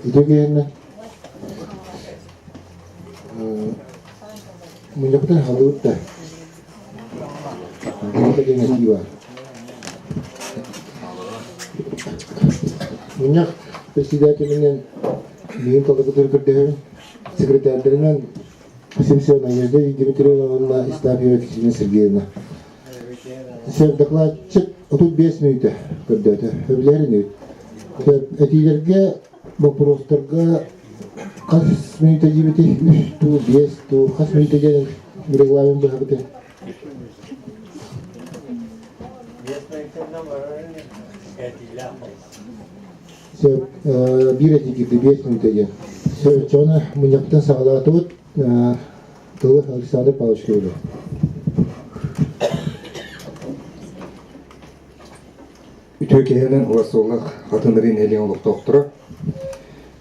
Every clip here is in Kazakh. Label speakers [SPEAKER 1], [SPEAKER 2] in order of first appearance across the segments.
[SPEAKER 1] İdegene Munyakta Hollywood'da Munyakta gene var. Munyak Presideninin benim kalıpları kırdı. Sekreterlerinden Simsiyon'a geldi. Dimitrievna İslahiye Ötüksü'nün Sergeyevna. Sen dokladçı 35 minütte kırdı. Öbürlerini. Etilerge Вопросlarga kaç minütte gibi 3 5 kaç minütte gelen bir reglamen bu habite. Sen bir etiketi 5 minütte gelen. Sen sonra munyaktan sağlatı ot Tılı Alexander Pavlovич.
[SPEAKER 2] Türkiye'nin orası olarak hatınların heliyen olup doktora.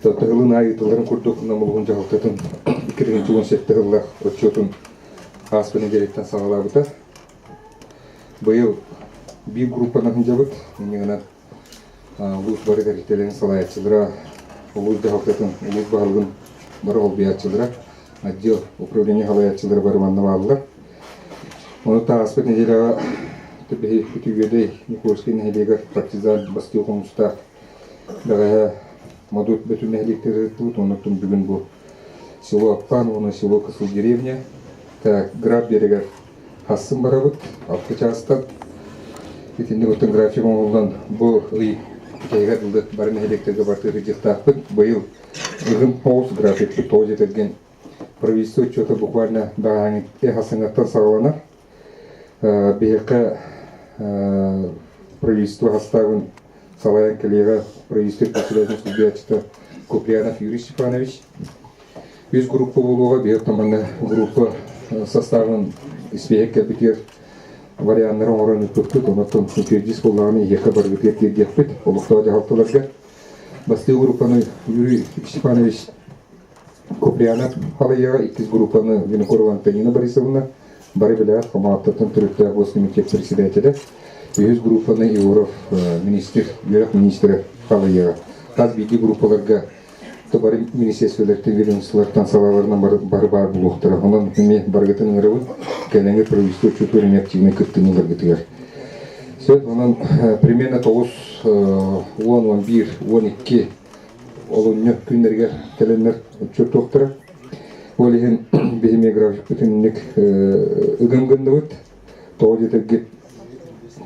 [SPEAKER 2] Tağılın ayıtların kurduk namılığınca halkatın 2017 yıllar ötüyordun asbını gerekten sağlardı. Bu yıl bir grupana hıncabıt, yani ulus barı gazetelerin salayatçılara, ulus halkatın, ulus bağlılığın barı olbayatçılara, adil upravleniye halayatçılara barımanına bağlılar. Onu da asbını necele tabii Türkiye'de Nikolski'nin heliyegar partizan bastı okumuşta daha Madut bütün ehlikleri tut, ondan bugün bu silo Appan, onu silo Kısıl Dеревня, ta grab deriger hassın barabıt, altı çağıstan, bitinde bütün grafik olan bu hikayeler buldu, barın ehlikleri bartı rejistahpın, bu yıl ıgın poğuz grafik, toz etilgen правительство что-то буквально daha hasınattan sağlanar, biheka правительство hastavın Салаян коллега, правительство председатель Субъятчета Куприянов Юрий Степанович. Biz группа болуға бер таманы группа составын испек капитер варианттары оңырын өттік, онаттан сүнтердис болағаны ека барғытер кергеппет, олықтау жағалтыларға. Басты группаны Юрий Степанович Куприянов халайяға, икіз группаны Винокурова Антонина Борисовна, бары біләт, қаматтатын түрікті областный комитет председателя. Yüz gruplarına Evrop Yöret Ministri Kalı'ya, az bilgi gruplarına tıbarı ministersiyonlardan verilmişlerden salalarından barı buluqtara. Ondan hümme bargıtın ırıvı kendine правительство çötürün aktivine kıttığını bargıtılar. Söz ondan примерно 9, 10, 11, 12 olunca günlerge gelenler çötüktara. Olihin behime grafik bütünlük ıgım gındıvıt. Тоғыз етілгіп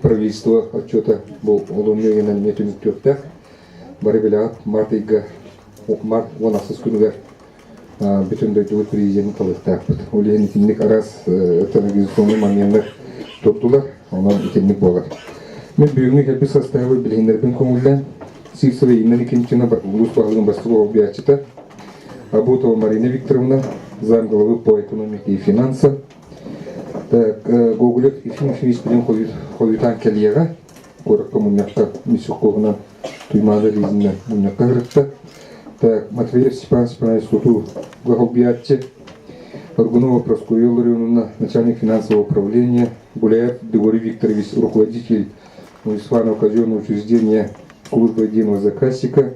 [SPEAKER 2] правительство отчета бұл олымлегенен метуміктөктәк. Бары білі март 16 күнігер бүтінді жүгіт президентін қалықтақ бұд. Олеген итінлік арас тәнігізісоны маменлер топтылар, онан итінлік болар. Мен бүйіңі кәлбі составы білгендербен көңілден Сивсовы имнен екенчіні ұлыс бағылығын басты болып биячыта Абутова Марина Викторовна, замглавы по экономике и финансам. Гоголев ифин білен қойытан кәлияға, қорыққа мұняққа мүсік қоғынан туймады лезінен мұняққа ғырықта. Матвеев Степан Степанович Суту Глахобиатче, Аргунова Проскуела Рионовна, начальник финансового управления, Гуляев Григорий Викторович, руководитель муниципального казенного учреждения службы единого заказчика,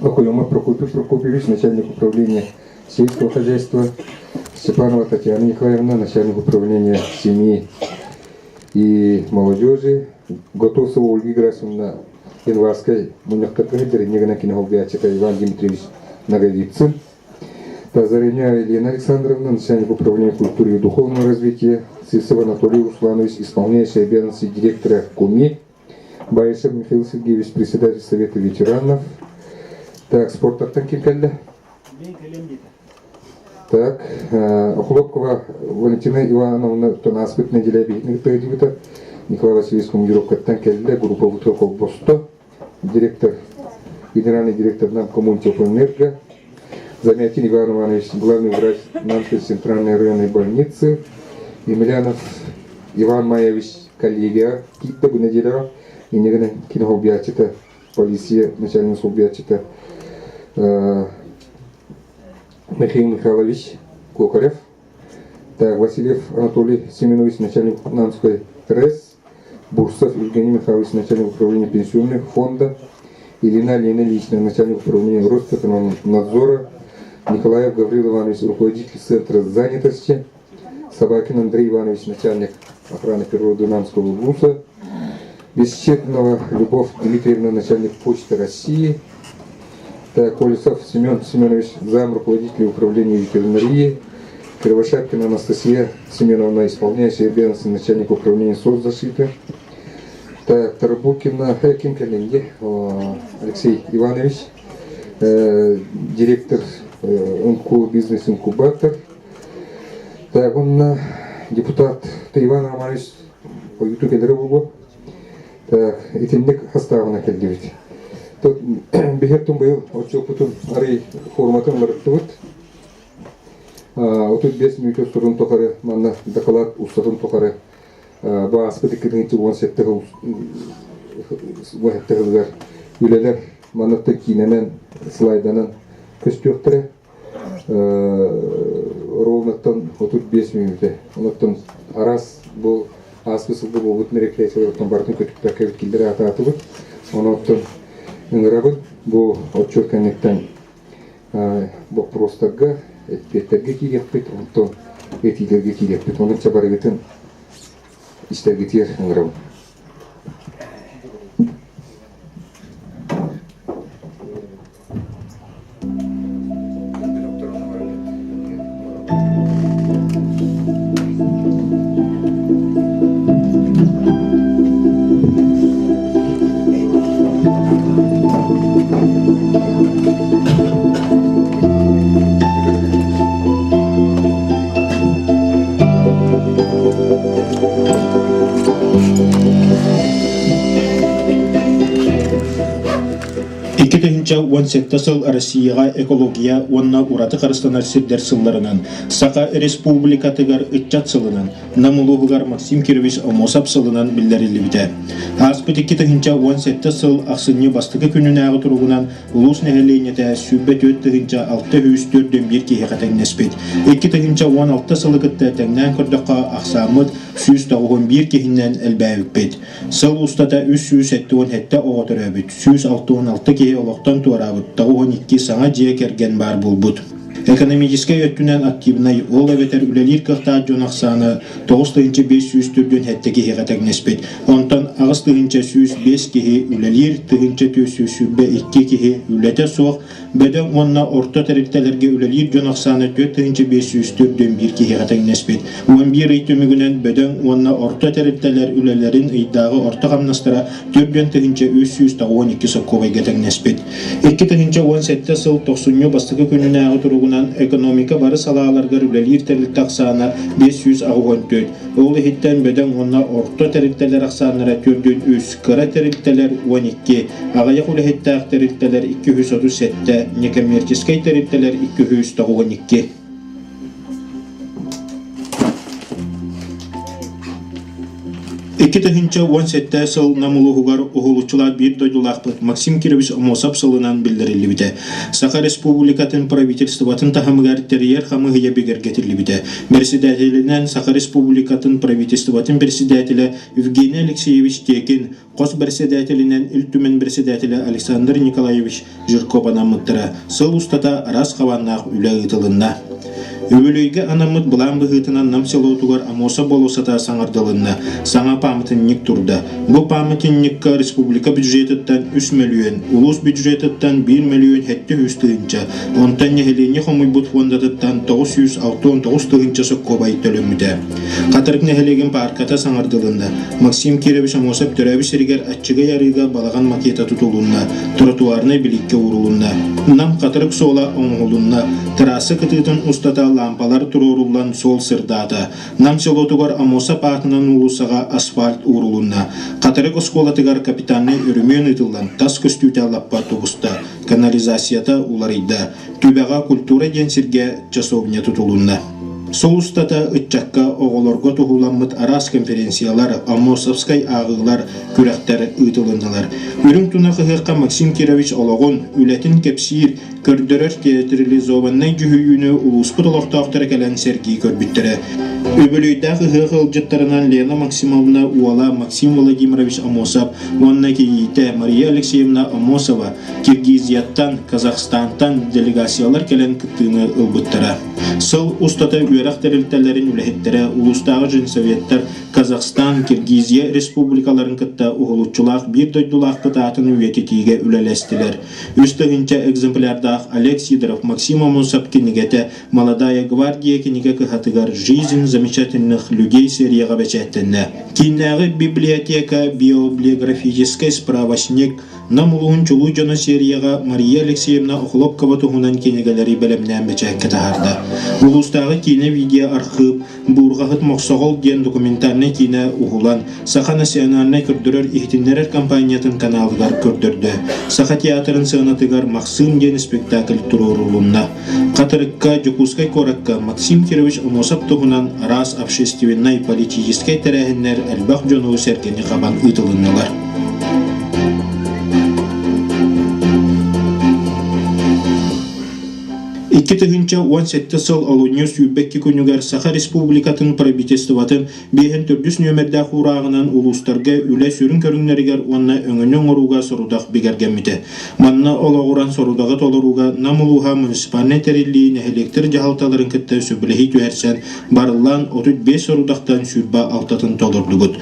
[SPEAKER 2] Акуема Прокопий Прокопьевич, начальник управления сельского хозяйства, Степанова Татьяна Николаевна, начальник управления семьи и молодежи, Готовцева Ольга Герасимовна, Январской, Муньяхтакадер, Негана Кинохолбиатчика Иван Дмитриевич Наговицын, Тазареня Елена Александровна, начальник управления культуры и духовного развития, Сысов Анатолий Русланович, исполняющий обязанности директора КУМИ, Баишев Михаил Сергеевич, председатель Совета ветеранов. Так, спорттақтан келді. Так, Хлопкова Валентина Ивановна, Тонаспыт неделя бейтінгі тәдебіті, Николай Васильевич командировкаттан келді, группа Вутокол Босто, директор, генеральный директор НАМ Коммунтеплэнерго, Замятин Иван Иванович, главный врач Намской центральной районной больницы, Емельянов Иван Маевич, коллегия, Китта Гунадилева, и Негана Кинохолбиатчита, полиция, начальник Солбиатчита, Михаил Михайлович Кокарев, так, Васильев Анатолий Семенович, начальник Намской РЭС, Бурсов Евгений Михайлович, начальник управления пенсионных фонда, Ирина Лена Личная, начальник управления Роспотребнадзора, Николаев Гаврил Иванович, руководитель Центра занятости, Собакин Андрей Иванович, начальник охраны природы Намского ГУСа, Бесчетного Любовь Дмитриевна, начальник Почты России, Колесов Семен Семенович, зам руководителя управления ветеринарии, Кривошапкина Анастасия Семеновна, исполняющая обязанности начальника управления соцзащиты, Тарабукина Кимкалинге Алексей Иванович, директор бизнес-инкубатор, он депутат Иван Романович по ютубе был, итинник Хаставна келдивит. Тут бегеттум был отчёпутун арей форматын ларыктывыт. Отут 5 минут сурун тохары манна доклад устатын тохары бааспыты кирнити 17 тыгылгар үлелер манатты кинемен слайданан көстөктөрө ровнаттан отут 5 минут. Онуттан арас бул аспысылды болбут мерекелестерден бардын көтүктөр келдире ататыбыт. Онуттан ыңырабыт бул отчет коннектен вопростарга эттерге киреппит, онтон этилерге киреппит. Онун чабарыгытын истерге тиер ыңырабыт.
[SPEAKER 3] Иккетехинча 17 сыл Россияга экология онна ураты Кыргызстанар сирдер сылларынан, Сака республикатыгар ытчат сылынан, Намулугар Максим Кирович Амосап сылынан билдирилибите. Аспыт иккетехинча 17 сыл аксынны бастыгы күнүнагы туругунан улус нехеленете сүббет өттөгүнча 604 кехатеңнеспит. Иккетехинча 16 сылы кытта теңнен көрдөккө аксамыт 191 кехинен элбэбит. Сыл устата 307 оотөрөбүт. 166 кеhe олоқтан туарабыт. Тагы 12 саңа жие керген бар булбут. Экономический өттүнен активнай ол эветер үлелир кыхта жонаксаны 9-504 хеттеги хегатегнеспет. Онтан агыс-тыгынча 105 кеhe үлелир, тыгынча 202 кеhe үлете соқ, бөдөн онна орто территориялерге үлелир жонаксаны 4-504 кехегатегнеспет. 11 ай төмүгүнен бөдөн онна орто территориялер үлелерин ыйдагы орто камнастыра 4-312 соккобай гатегнеспет. 2-17 сыл 90 бастыгы күнүнагы туругун экономика бары салаларга үлелир терилт аксана 564. Ол хиттен бөдөн онна орто территориялер аксанара 403, кыра территориялер 12, агаяк үлехиттак территориялер 237, некоммерческий территориялер 292. Иккетехинча 17 сыл намулугар угулучулар бир дойдулакпыт Максим Кирович Амосап сылынан билдирилибите. Саха республикатын правительствотын тахамыгар терьер хамыгыя бигергетилибите. Председателинен Саха республикатын правительствотын председателе Евгений Алексеевич Текин, кос председателинен Илтүмен председателе Александр Николаевич Жирков анамыттыра. Сыл устата арас хаваннах үле ытылынна. Өвөлөйге анамыт булан быгытынан нам селотугар Амоса болосата саңардылынна. Саңа памытынник турда. Бу памытынникка республика бюджетыттан 3 миллион, улус бюджетыттан 1 миллион хетти үстүгүнча. Онтан нехелени хомуйбут фондатыттан 969 тыгынча соккобай төлөмүдө. Катырык нехелеген парката саңардылынна. Максим Кирович Амосап төрөбү сиригер аччыга ярыга балаган макета тутулунна. Тротуарны биликке урулунна. Нам катырык сола оңолунна. Трассы кытытын устата лампалар турурулан сол сырдата. Нам селотугар Амосап атынан улусага асфальт урулунна. Катырык осколатыгар капитанны өрүмөн ытылдан тас көстүүтө алаппа тубуста. Канализацията уларыйда. Түбәга культура денсирге часовня тутулунна. Соустата ытчакка оголорго тухуламмыт арас конференциялар, Амосовскай агылар, күрәктәр ыйтылыналар. Үрүң туна хыһыкка Максим Кирович ологон, үлетин кепсир, көрдөрөр театрализованный жүһүйүнү улуспут олортоохтар келен Сергей көрбүттөрө. Өбөлүйдә хыһыкыл жыттарынан Лена Максимовна уала Максим Владимирович Амосов, онна кейите Мария Алексеевна Амосова, Киргизияттан, Казахстантан делегациялар келен кыттыны ылбыттара. Сыл устата үерак терилтелерин үлехеттере улустагы Женсоветтер Казахстан, Киргизия республикаларын кытта угулучулак бир дойдулак кытаатын үететиге үлелестилер. Үстігінче экземплярдах Олег Сидоров, Максим Амосов кенигете «Молодая гвардия» кениге кыхатыгар «Жизнь замечательных людей» серияға бәчәттенне. Киннәғы библиотека биоблиографический справочник намулуын чулу жона серияға Мария Алексеевна Охлопкова туғынан кенегелері бәлемнән бәчәкке тахарды. Улустағы кине видео архив, бурғағыт моқсоғыл ден документарны кине уғылан, Саха национальный көрдірер ихтиннерер компаниятын каналыгар көрдірді. Саха театрын сығынатыгар Мақсым ден спектакль тұрурулунна. Қатырыққа, Жокускай коракка Максим Кирович Амосов туғынан раз общественный политический тәрәхіннер әлбақ жону сәркені қабан ұйтылыннылар. 2017 сыл алуынyo сүйбекки күнігер Саха Республикатын правительстватын бейін түрдіс нөмерді құрағынан улустарға үлі сүрін көріңлерігер онна өңінен ұруға сұрудақ бігергенмеді. Манна олағыран сұрудығы толыруға намылуға муниципальный териллиін электр жағалталарын кітті сөбіліхи түйерсен барылан 35 сұрудақтан сүрба алтатын толырдығыд.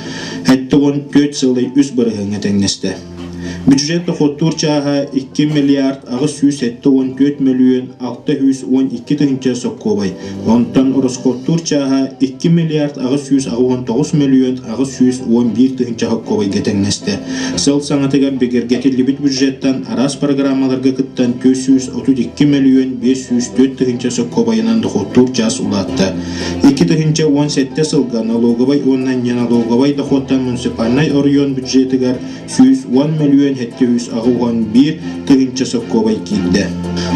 [SPEAKER 3] Әтті он 4 сылы үз бірігіңе тәңнесті. Бюджет хоттур чаға 2 миллиард ағыз 174 миллион 612 тыңча соққобай. Онтан ұрыс хоттур чаға 2 миллиард ағыз 119 миллион ағыз 111 тыңча соққобай кетеңнесті. Сыл саңатыға бегергетілі бюджеттан арас программаларға кыттан 232 миллион 504 тыңча соққобайынан хоттур час улатты. 2 тыңча 17 сылға налоговай оннан налоговай доходтан муниципальный орыйон бюджетігер 110 миллион 761 тыгынча соққобай кейді.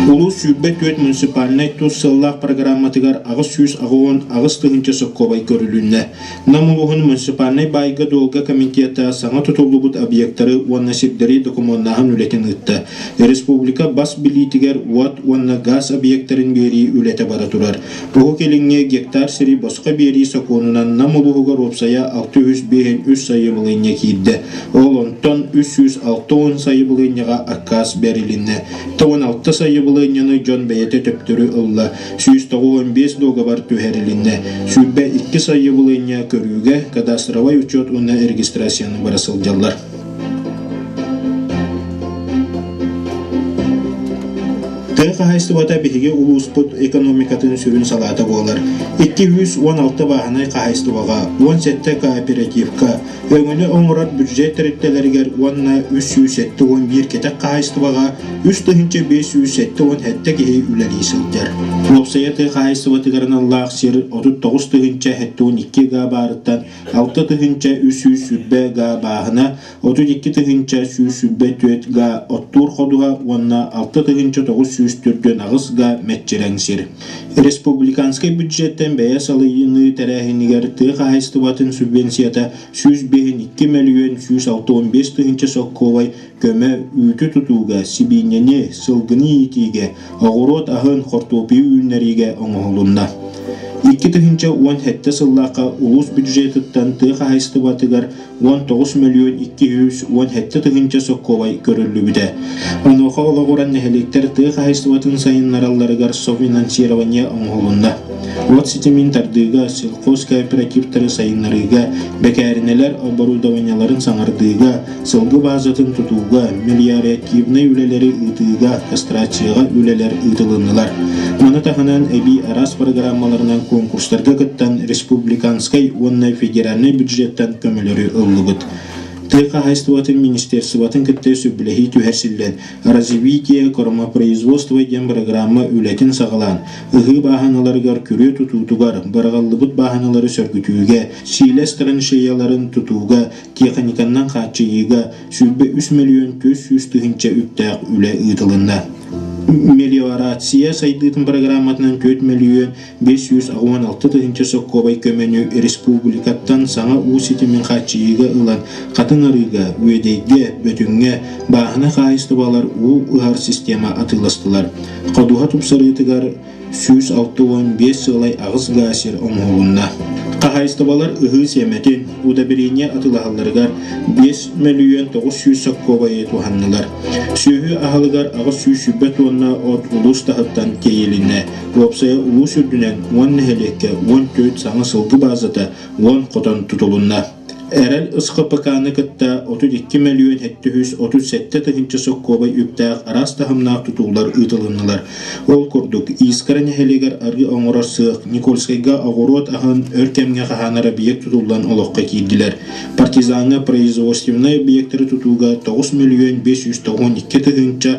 [SPEAKER 3] Улус сүрбе 4 муниципальный тұз сыллақ программатығар ағыз 110 ағыз тыгынча соққобай көрілінне. Намылуғын муниципальный байғы долга комитета саңа тұтылы бұд объекттары онна сирдері документағын үлетін ұтты. Республика бас билетігер уат онна газ объекттарын бері үлеті бара тұрар. Бұғы келіңе гектар сірі босқа бері соқуынынан намылуғығар опсая 605 сайымылыне кейді. Ол онтон 306 сайыбылыняға аккас бәрілінне. 16 сайыбылыняны жон бәйеті төптірі ұлла. 115 доғабар түйәрілінне. Сүрбә 2 сайыбылыня көріуге кадастровай учет ұнна регистрацияны барасылдалар. Тыға хайстывата бігіге улуспут экономикатын сүрін салаты болар. 216 бағынай қайстываға, 17 кооперативка, өңілі оңырат бюджет тәріптелергер 311 кетек қайстываға, 3-507 кеге үләлі сылдер. Лопсая тыға хайстыватығарын Аллах сер 39-12 ға барыттан, 6-300 сүрбе ға бағына, 32-300 сүрбе төт ға оттур қодуға, 6-900 түрден ағызға мәтчерәңсер. Республиканскай бюджеттен бәйе салыйыны тәрәхінігер тыға хайстыватын субвенцията 102 миллион 165 тыңча соққовай көмі үйті тұтуға, сибинене, сылғыны етіге, ағырот ағын қортопи үйінлеріге оңғылынна. 2-17 сыллаққа улус бюджеттіттен тыға хайстыватығар 19 миллион 217 тыңча соққовай көрілі бүді. Оныға олағыран нәхеліктер тыға хайстыватын сайын нараларығар софинансирования оңғылынна. Вот сетемин тардыга, сельхоз кооперативтары сайынларыга, бәкәрінелер оборудованияларын саңардыга, сылғы базатын тұтуға, мелиоративный үлелері ұйтыға, кастрацияға үлелер ұйтылынылар. Мұны тағынан әбі арас программаларынан конкурстарға күттан республиканскай онна федеральный бюджеттан көмілері ұлығыд. Тыға хайстыватын министерстватын кітті сөбіліхи түйәрсілден развитие кормопроизводства ден программа үлетін сағылан. Үгі бағаналарығар күре тұтутуғар, барғаллыбыт бағаналары сөргітуге, силес траншеяларын тұтуға, техниканнан қатшыйыға, сөбі 3 миллион 400 тыгынча үттәқ үлі ұйтылында. Мелиорация сайдытын программатынан 4 миллион 516 тыгынча соккобай көмөнү республикаттан саңа ууситимин хачыйга ылан катыңарыга үедейге бөтүнгө баахына кайыстыбалар ыар система атыластылар. Кодуха тупсарытыгар 165 сылай агыс гасер оңолунна. Кахайстыбалар ыгы семетин удабирение атылахаларыгар 5 миллион 900 соккобай туханнылар. Сүйі ахалыгар агыс сүйшүббе тонна от улус тахыттан кейелине. Опсая улус үрдүнен 10 нехелекке 14 саңы сылгы базата 10 котон тутулунна. Әрәл ысқы пықаны кітті 32 миллион 737 тығынчы соққобай үптәқ арас тахымнақ тұтулар ұйтылынылар. Ол күрдік искара нәхелегер арғы оңырар сық Никольскайға ағырот ағын өркемге қағанар объект тұтулдан олыққа кейділер. Партизаны производственный объекттері тұтуға 9 миллион 592 тығынча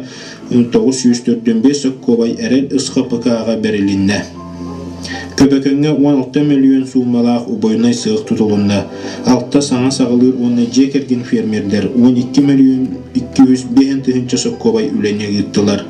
[SPEAKER 3] 945 соққобай әрәл ысқы пықаға бәрілінне. Көбөкөнгө 16 миллион суммалаах убойнай сыйық тұтылында. Алтта саңа сағылыр оны жекерген фермердер 12 миллион 205 тыгынча соққобай үлене гыттылар.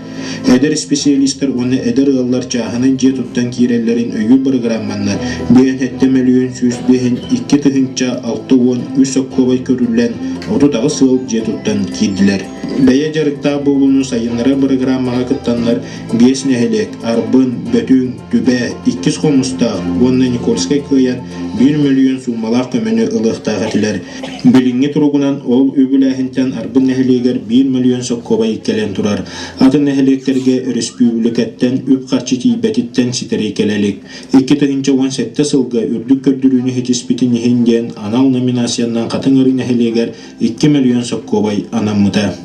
[SPEAKER 3] Эдер специалисттер оны эдер ыллар чағының же туттан кирелерин өйгүл программанна 7 миллион 102 тыгынча 613 соққобай көрүлен отутағы сыл же туттан кирдилер. Бәйе жарықта болуну сайынлары программаға кыттанлар 5 нәхелек, арбын, бөтүң, түбә, 2 қомыстақ, онны Никольскай кыян 1 миллион суммалақ көміні ылықтағы тілер. Білінге тұрғынан ол өбіләхінтен арбын нәхелегер 1 миллион соққобай келен тұрар. Аты нәхелектерге республикаттен өп қатшы тейбәтіттен ситері келелік. 2017 сылға үрдік көрдіріні хетиспетін ехенден анал номинацияннан қатыңыры нәхелегер 2 миллион соққобай анамыда.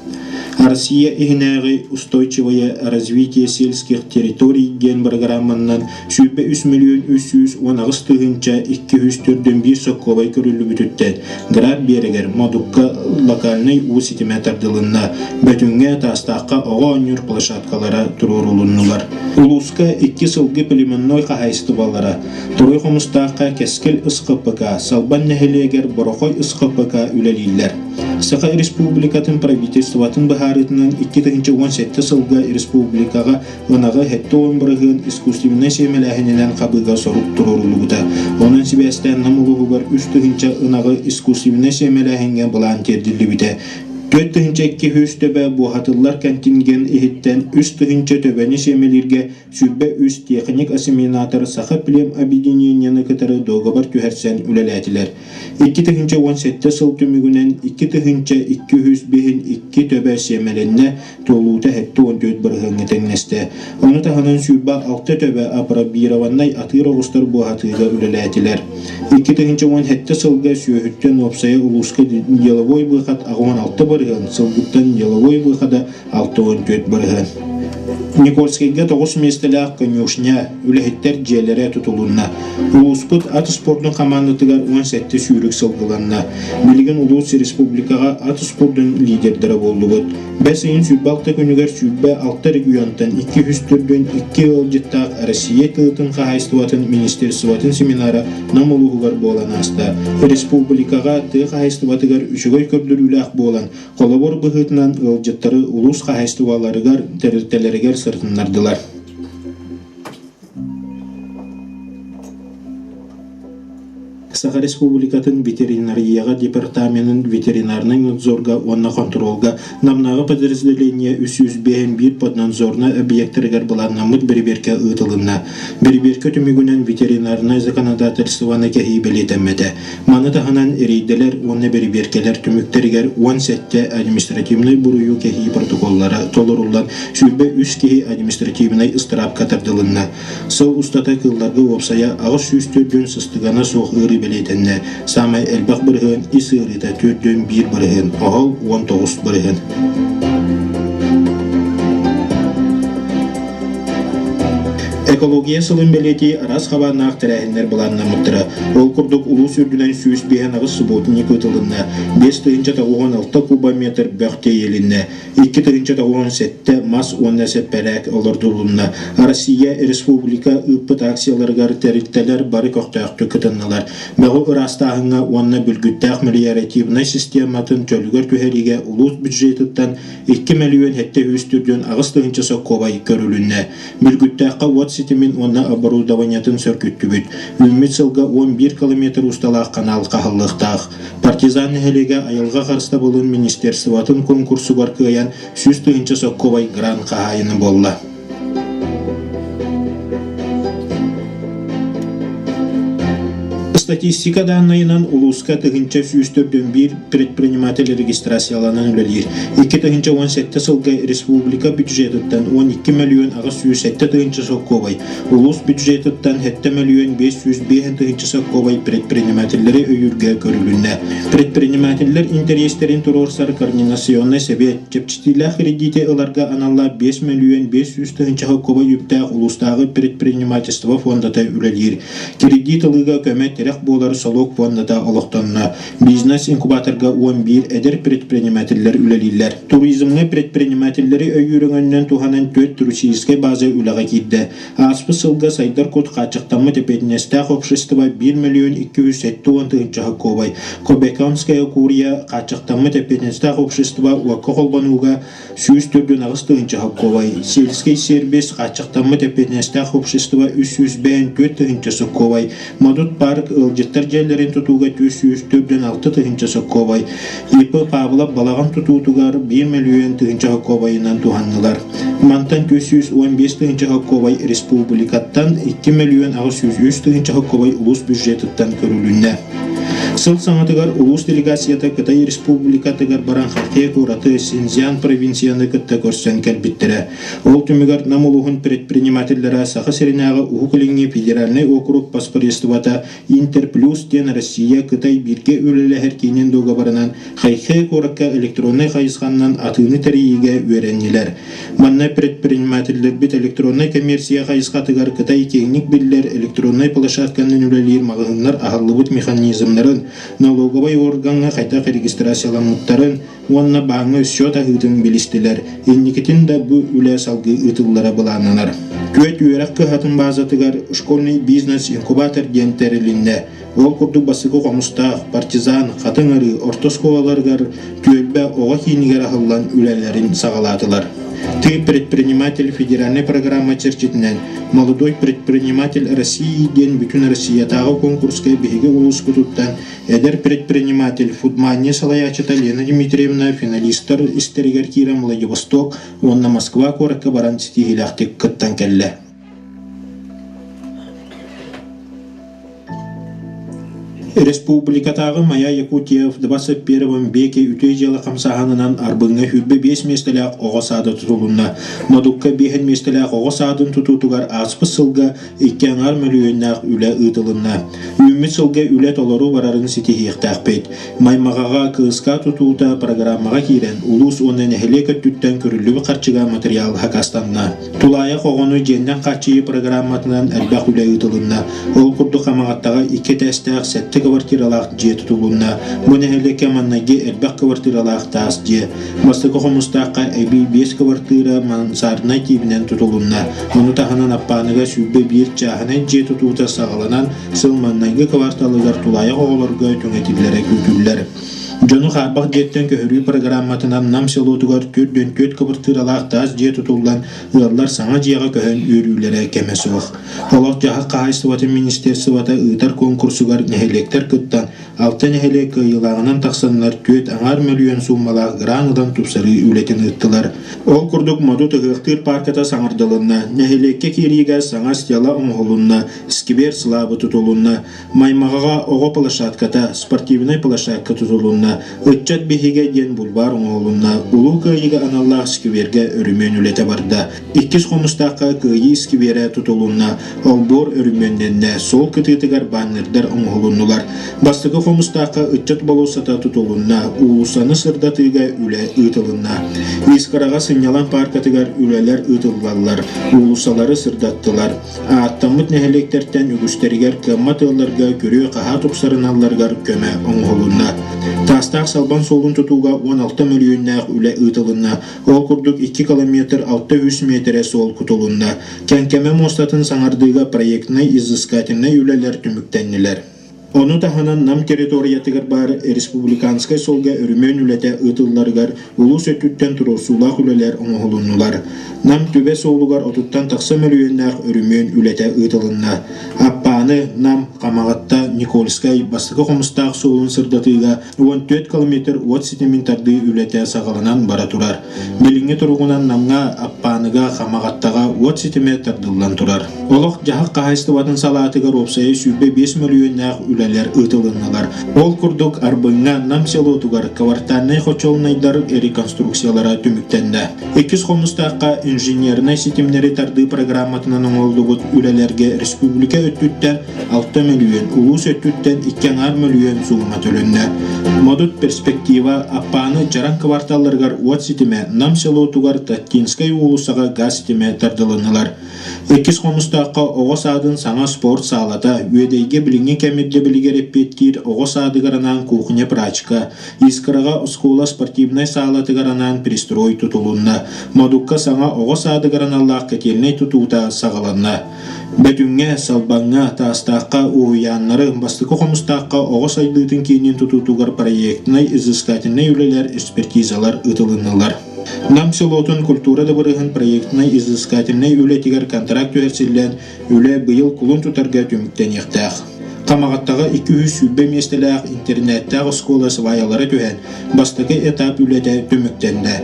[SPEAKER 3] Россия ихнäги устойчивое развитие сельских территорий ген программаннан 3 миллион 319 тыгынча 241 соққобай көрүлү бүтүттен град берегер модукка локальный уситиметрдылынна бөтүнгө тастакка оңор площадкалара турурулуннулар. Улуска 2 сылгы племенной кахайстыбалара турой хомустакка кескел ысқыпка салбан нехелегер борохой ысқыпка үлелилер. Саха республикатын правительствотын бахарытынан 2017 сылга республикага онага хетто онбырыгын искусственный семеләһенен кабыга соруп турурулугута. Онун сибәстән намулугугар үстүгүнчә онага искусственный семеләһенге балан тердилибите. 4-2 хүс төбә бу хатыллар контингент ихиттен үстүгүнчә төбәне семелерге сүббә үс техник ассимилятор саха плем объединениены кытары договор түһәрсән үлеләтиләр. 2017 сыл түмүгүнен 2 төбә семеленне толута хетто 14 быргыңы теңнесте. Оны таханан сүббә 6 төбә апробированный атырыгыстар бу хатыга үлеләтиләр. 2017 сылга сүйөттен опсая улуска деловой выход агон 6 сылгыттан деловой выхода 6-14 быргын. Никольскайга 9 местелях конюшня үлехеттер жерлері тұтылуына. Улуспыт аты спорттың командатыгар 17 сүйрік сылғыланна. Билген улус республикаға аты спорттың лидердері болуыд. Бәсейін сүббалты күнігер сүббә 6 регионтан 200-түрден 2 олжыттақ Россия тылытын қағайстыватын министерстватын семинара намылуғығар болан аста. Республикаға ты қағайстыватыгар үшігой көрдіруләқ болан. Қолабор бұғытынан олжыттары улус қағайстываларыгар тәріттелерігер сыртынлардылар. Саха республикатын ветеринарияға департаментын ветеринарный надзорга онна контролга намнағы подразделение 301 поднадзорна объекттергер баланнамыт берберке ытылынна. Берберке түмігінен ветеринарный законодательстваны кәхи белетеммеді. Маны тағынан эрейделер онна берберкелер түміктергер 17 административный бурую кәхи протоколлары толырулан сүрбе үс кәхи административный ыстырап катардылынна. Сол устата кылларғы опсая ағыз сүстөрден сыстығана соқ ыры белетенне. Самай әлбақ бірғын, исырыта 4-1 бірғын, оғыл 19 бірғын. Экология сылын белети арас хабанақ тәрәхінлер бұланна мұттыра. Ол күрдік ұлу сүрділен сүйіс бейін ағыз сұботын екөтілінна. 5 тығынча тағуған 6 кубометр бәқте елінна. 2 тығынча тағуған 7 мас 10 әсі пәрәк олырдылынна. Россия Республика үппіт акцияларғар тәріттелер бары көқтәқті күтіннілер. Мәғу ұрастағыңа онына бүлгіттәқ миллиаративна систематын төлігер түхәриге ұлус бюджетіттен 2 миллион хетте үстірден ағыз тығынча соққобай көрілінне. Бүлгіттәққа от сетімен онына оборудованиятын сөркүтті бүт. Үммет сылға 11 километр усталақ канал қағылықтақ. Партизан нәхелеге айылға қарыста болын министерстватын конкурсу бар күйен 100 тығынча соққобай гран қағайыны болла. Статистика данныйынан улуска тыгынча сүйүстөрдөн бир предприниматель регистрацияланан үлелир. 2017 сылга республика бюджетыттан 12 миллион ага сүйүсетте тыгынча соккобай. Улус бюджетыттан 7 миллион 500 тыгынча соккобай предпринимательлери өйүргө көрүлүнө. Предпринимательлер интерестерин турорсар координационный совет чепчитилах кредите ыларга аналла 5 миллион 500 тыгынча соккобай үптэ улустагы предпринимательство фондата үлелир. Кредит ылыга көмөт болар солок фондата олоқтонна. Бизнес инкубаторга 11 эдер предпринимательлер үлелилер. Туризмны предпринимательлери өйүрөңөннөн туханан 4 туристической база үлага кидде. Аспы сылга сайдар код качыктамы тепетнестах общество 1 миллион 270 тыгынча кобай. Кобеканская курия качыктамы тепетнестах общество уакка колбанууга 104 агыс тыгынча кобай. Сельский сервис качыктамы тепетнестах общество 304 тыгынча кобай. Мадут парк ылжыттар жерлерин тутууга 204 тыгынча соккобай. Ипы Павла балаган тутуутугар 1 миллион тыгынча соккобайынан туханнылар. Мантан 215 тыгынча соккобай республикаттан 2 миллион 600 тыгынча соккобай улус бюджетыттан көрүлүнне. Сыл саңатыгар улус делегацията Кытай республикатыгар баран хартия кураты Синьцзян провинцияны кытта көрсен кәлбиттері. Ол түмігар намылуғын предпринимательлера сақы серинағы уғылыңы федеральный округ паспорестывата Интерплюс тен Россия Кытай бирге өлелі әркейнен доғабарынан хайхай коракка электронный қайысқаннан атыны тәрейге өреннелер. Манна предпринимательлер бит электронный коммерция қайысқатыгар Кытай кеңник білдер электронный площадканын өлелер мағығынлар ағылыбыт механизмларын налоговый органга қайта регистрациялануттарын онна баңы счет агытын билистилер. Инникетин да бу үле салгы ытыллара булананар. Көт үйрәк кыхатын базатыгар школьный бизнес инкубатор дентерилинне. Ол курду басыгы қомустақ, партизан, қатыңыры, ортосколаларгар төлбә оға кейнігер ахыллан үлелерин сағалатылар. Ты предприниматель федеральной программы черчитнен. Молодой предприниматель России ден бүтін Россиятағы конкурска беге улус кутуттан. Эдер предприниматель Фудманне Салаячыта Лена Дмитриевна финалистер истеригер Кира Владивосток, онна Москва коракка баран стигиляхтик кыттан келле. Республикатағы Мая Якутия в 21 веке үтей жылы қамсағанынан арбыңы хүббе 5 местелек оғасады тұтылуына. Мадукка 5 местелек оғасадын тұтутуғар аспы сылға 2 миллионнақ үлі ұтылына. Үміт сылға үлі толару барарын сетихиқтақ бет. Маймағаға кыска тұтуыта программаға кейрен улус онын әхілекет түттен көрілі қарчыға материал хакастанна. Тулая қоғыны женден қарчыйы программатынан әлбәқ үлі ұтылына. Ол күрді қамағаттаға 2 тәстәқ сәтті квартиралах же тутулунна монехеле кеманнаге элбак квартиралах тас же мастык хомустакка эби 5 квартира мансарна тибинен тутулунна мону таханан аппаныга сүббе бир чахана же тутута сагаланан сылманнайга кварталыгар тулая оголорго төңетиллере күтүллер. Жону харбак жеттен көһөрүү программатынан нам селотугар төрдөн төт квартиралах тас же тутулган ырлар саңа жыяга көһөн үйрүүлөрө кемесук. Олох жаха кайсыбаты министерствата ыйтар конкурсугар нехелектер кыттан алтын нехелек йылагынан таксаннар 4 миллион суммалах гранадан тупсары үлетин ыттылар. Ол курдук моду тыгыктыр парката саңардылынна, нехелекке кириге саңа стела умголунна, скибер слабы тутулунна, маймагага ого площадката, спортивный площадка тутулунна. сылынан ытчат бихиге ден булбар оңолунна улуу кыйыга аналлах скиберге өрүмөн үлете барда. Иккис хомустакка кыйы скибере тутулунна олбор өрүмөнненне сол кытытыгар баннердер оңолуннулар. Бастыгы хомустакка ытчат болусата тутулунна улусаны сырдатыга үле ытылынна. Искарага сынялан паркатыгар үлелер ытыллалар, улусалары сырдаттылар. Аттамыт нехелектерден үгүстеригер кымматыларга көрү каха тупсарыналаргар көмө оңолунна. Тастақ салбан солун тутуга 16 миллионнақ үле ытылынна. Ол курдук 2 километр 600 метре сол кутулунна. Кенкеме мостатын саңардыга проектный изыскательный үлелер түмүктеннилер. Onu tahanan nam territoriятыгар бар республиканскай солга өрүмөн үлете ытылларыгар улус өттүттен турусулах үлелер оңолуннулар. Нам түбе солугар отуттан такса миллионнақ өрүмөн үлете ытылынна. Аппаны нам камагатта Никольскай бастыгы хомустак солун сырдатыга 14 километр 37 минтарды үлете сагаланан бара турар. Билинге туругунан намга аппаныга камагаттага 37 метрдылан турар. Олох жахак кахайстыбатын салаатыгар опсайы сүбе 5 миллионнақ үлелер ытылынналар. Ол курдук арбыңга нам селотугар квартальный хочолнайдар реконструкциялара түмүктенде. 2 хомустакка инженерный системнери тарды программатынан оңолдугут үлелерге республика өттүттен 6 миллион, улус өттүттен 2 миллион сумма төлөннө. Модут перспектива аппаны жаран кварталларгар от ситиме нам селотугар Татинскай улусага газ ситиме тардылыналар. 2 хомустакка огос адын саңа спорт салата үедейге билинге кемедде билигереппеттир огос адыгаранан кухня прачка, искарага школа спортивный салатыгаранан пристрой тутулунна, модукка саңа огос адыгараналлах кетелней тутута сагаланна. Бәтүңге, салбаңга, тастаққа, уяннары, бастықы хомыстаққа оғыз айдытын кейінен тұтутуғар проектінай изыскательный үлелер экспертизалар ытылынылар. Нам селотун культура дабырығын проектінай изыскательный үлетігер контракт өрсілен үле бұйыл кулун тұтарға түміктен ектәқ. Камағаттағы 200 сүббе местеләқ интернеттағы скола сваялары түхен, бастығы этап үлеті түміктенді.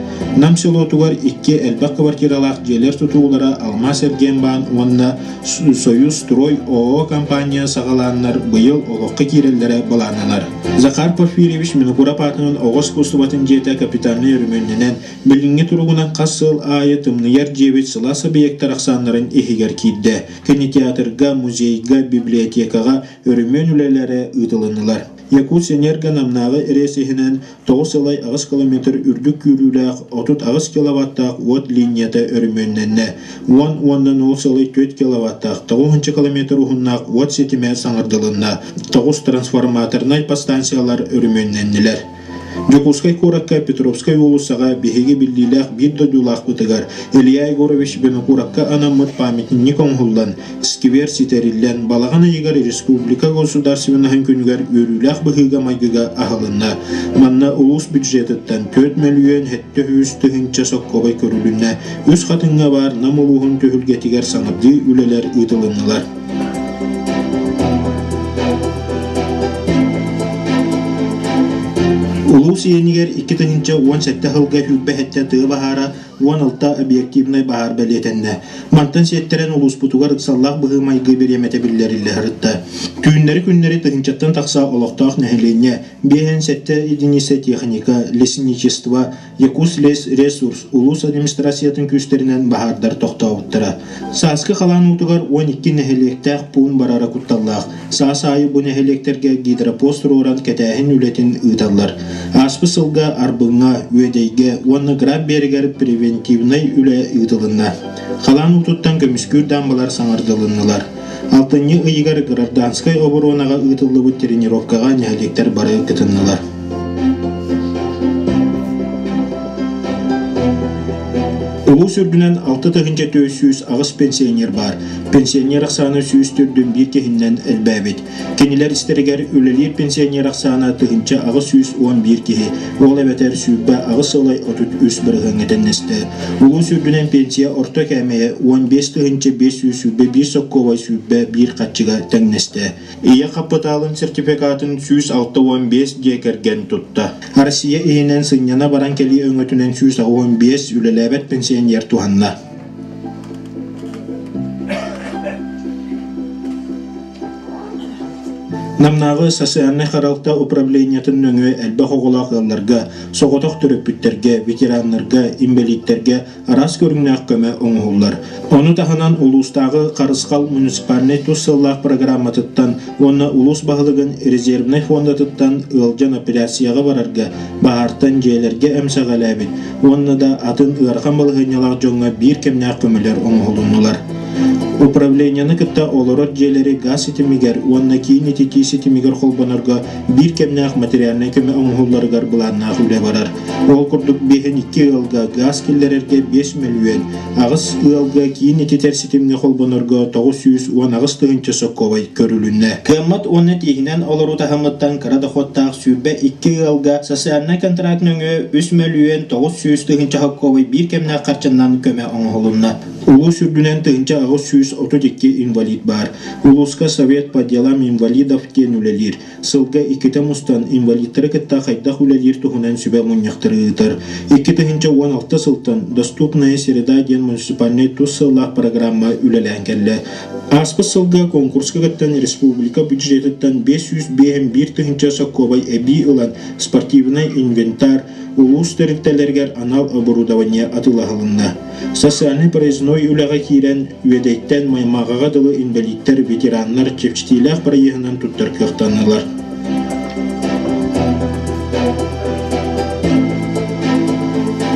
[SPEAKER 3] Нам селотуғар 2 әлбақ квартиралақ желер тұтуғылара Алмас Эргенбан, онына Союз Строй ООО компания сағаланынар бұйыл олыққы керелдері баланынар. Захар Порфирьевич Минукура партының оғыз костубатын жете капитальный өріменінен білінге тұруғынан қасыл айы тымныяр жебет сыла сабиектар ақсанларын ехегер кейді. Кинотеатрға, музейға, библиотекаға өрімен үлелері ұтылынылар. Якутия энерго намнағы ресихінен 9 ағыз километр үрдік күріләқ 30 киловаттақ от линията өріменненне. 10-4 киловаттақ 9 километр ұғыннақ от сетіме саңырдылынна. 9 трансформаторнай подстанциялар өріменненнелер. Жокускай Куракка Петровскай улусага бихеге билдилах бир додулах бутыгар. Илья Егорович Бенукуракка анамыт памятник оңғылдан, скивер ситериллен, балағана егар республика государственныхын күнгер өрүлах бихега майгыга ахалынна. Манна улус бюджететтен 4 миллион 700 тыгынча соккобай көрүлүнне, өз хатынга бар намулуғын төхілгетигер саңырды үлелер ұтылыннылар. Улус енигер 2017 жылга хүббәһәттә тыгы бахара 16 объективный бахар бәлетенне. Мантан сеттерен улус бутугар ыксаллах быһы майгы беремете билләрилле хырытта. Күннәре күннәре тыгынчаттан такса олоқтақ нәһеленне. Бехен сетте единица техника, лесничество, Якус лес ресурс улус администрациятын күстеринен бахардар тоқтауыттыра. Сааскы халан утугар 12 нәһелектәк пун барара кутталлах. Саасайы бу нәһелектерге гидропост роран кәтәһин үлетин ыталлар. Аспы сылга арбыңа үедейге онны граб бергер превентивный үле ытылынна. Халан утуттан көміскүр дамбалар саңардылыннылар. Алтынны ыйгар гражданскай оборонага ытыллыбы тренировкага нәһелектер бары кытыннылар. Улус үрдінен 6-900 ағыз пенсионер бар. Пенсионер ақсаны сүйіс түрдің бір кехіннен әлбәбет. Кенелер істерігер өлелер пенсионер ақсаны тұғынча ағыз сүйіс 11 кехі. Ол әбәтер сүйбі ағыз олай 33 бірғын әтеннесті. Улус үрдінен пенсия орта кәмейе 15-500 сүйбі 1 соққовай сүйбі 1 қатчыға тәңнесті. Ия қапыталын сертификатын сүйіс 6-15 декерген тұтты. Россия ейінен сыңняна баран кәлі өңөтінен сүйіс 15 үлеләбәт пенсионер туғанна. Намнағы социальный харалта управлениятын нөңі әлбі хоғылақыларға, соғытық түріппіттерге, ветеранларға, инвалидтерге арас көріңнәқ көмі оңғылар. Оны тағынан улустағы Қарысқал муниципальный туссыллақ программатыттан, оны улус бағылығын резервный фондатыттан ылжан операцияға барарға, бағартан жейлерге әмсағаләбін. Оны да атын ырған балығынялақ жоңға бір кемнәқ көмілер оңғылынулар. Управленияны кытта олорот жээлери газ сетимигер, уанна кийин этити сетимигер холбонорго бир кемнах материальный көмө оңгулларыгар буланнах үле барар. Ол курдук бехен 2 ылга газ киллерерге 5 миллион, агыс ылга кийин этитер сетимге холбонорго 900 уан агыс тыгынча сокковай көрүлүнне. Кыммат оны тихинен олорута хамыттан карадохоттаах сүйбе 2 ылга социальный контракт нөңө 3 миллион 900 тыгынча сокковай бир кемнах карчыннан көмө оңгулунна. Улу сүрдүнен тыгынча агыс 132 инвалид бар. Улуска совет по делам инвалидов кен үлелер. Сылга 2 мустан инвалидтары кытта хайдах үлелер тухунан сүбе муньяқтырыдыр. 2016 сылтан доступная среда ден муниципальный туссыллах программа үлеләнгелі. Аспы сылга конкурска кыттан республика бюджететтан 501 тыгынча сокковай эби ылан спортивный инвентар улус территориялергер анал оборудование атылағылынна. Социальный проездной үләға кирен үедейттен маймағаға дылы инвалидтер, ветеранлар чепчтилях проегінен туттар кықтанылар.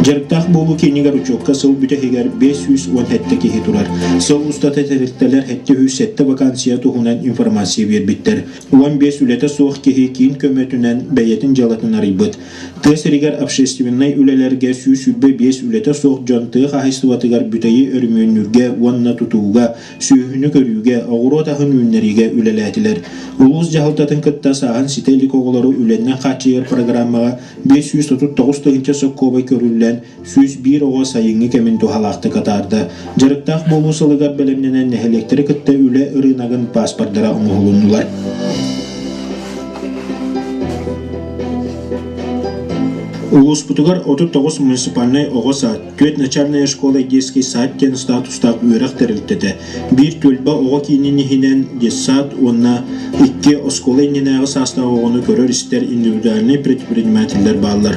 [SPEAKER 3] Жарықтақ болу кенегер учетка сыл бүтәхегер 517 кехи турар. Сыл устаты тәріттелер хетті 107 вакансия тухунан информация вербиттер. 15 үлеті соқ кехи кейін көмөтінен бәйетін жалатын арайбыт. Тәсірігер общественный үлелерге сүйсүбі 5 үлеті соқ жонты қағыстыватығар бүтәйі өрмөннүрге, уанна тутуға, сүйіні көрюге, ауғыру тағын үннериге үлеләтілер. Улус жағылтатын кытта сағын сителік оғылары үленнен қачығыр программаға 539 тығынча соққобай көрілілер сүз бир оға сайыңы кемін тухалақты катарды. Жарықтақ болу сылығар бәлемненен нәхелектері кітті үлі ұрынағын паспордара ұңғылынылар. Улус Путугар 39 муниципальный оғаса, 4 начальная школа детский сад тен статустақ үйрақ тәрілтеді. Bir төлбі оға кейінінен десад, онна 2 осколы ненағы састағы оғыны көрір істер индивидуальный предпринимателер балылар.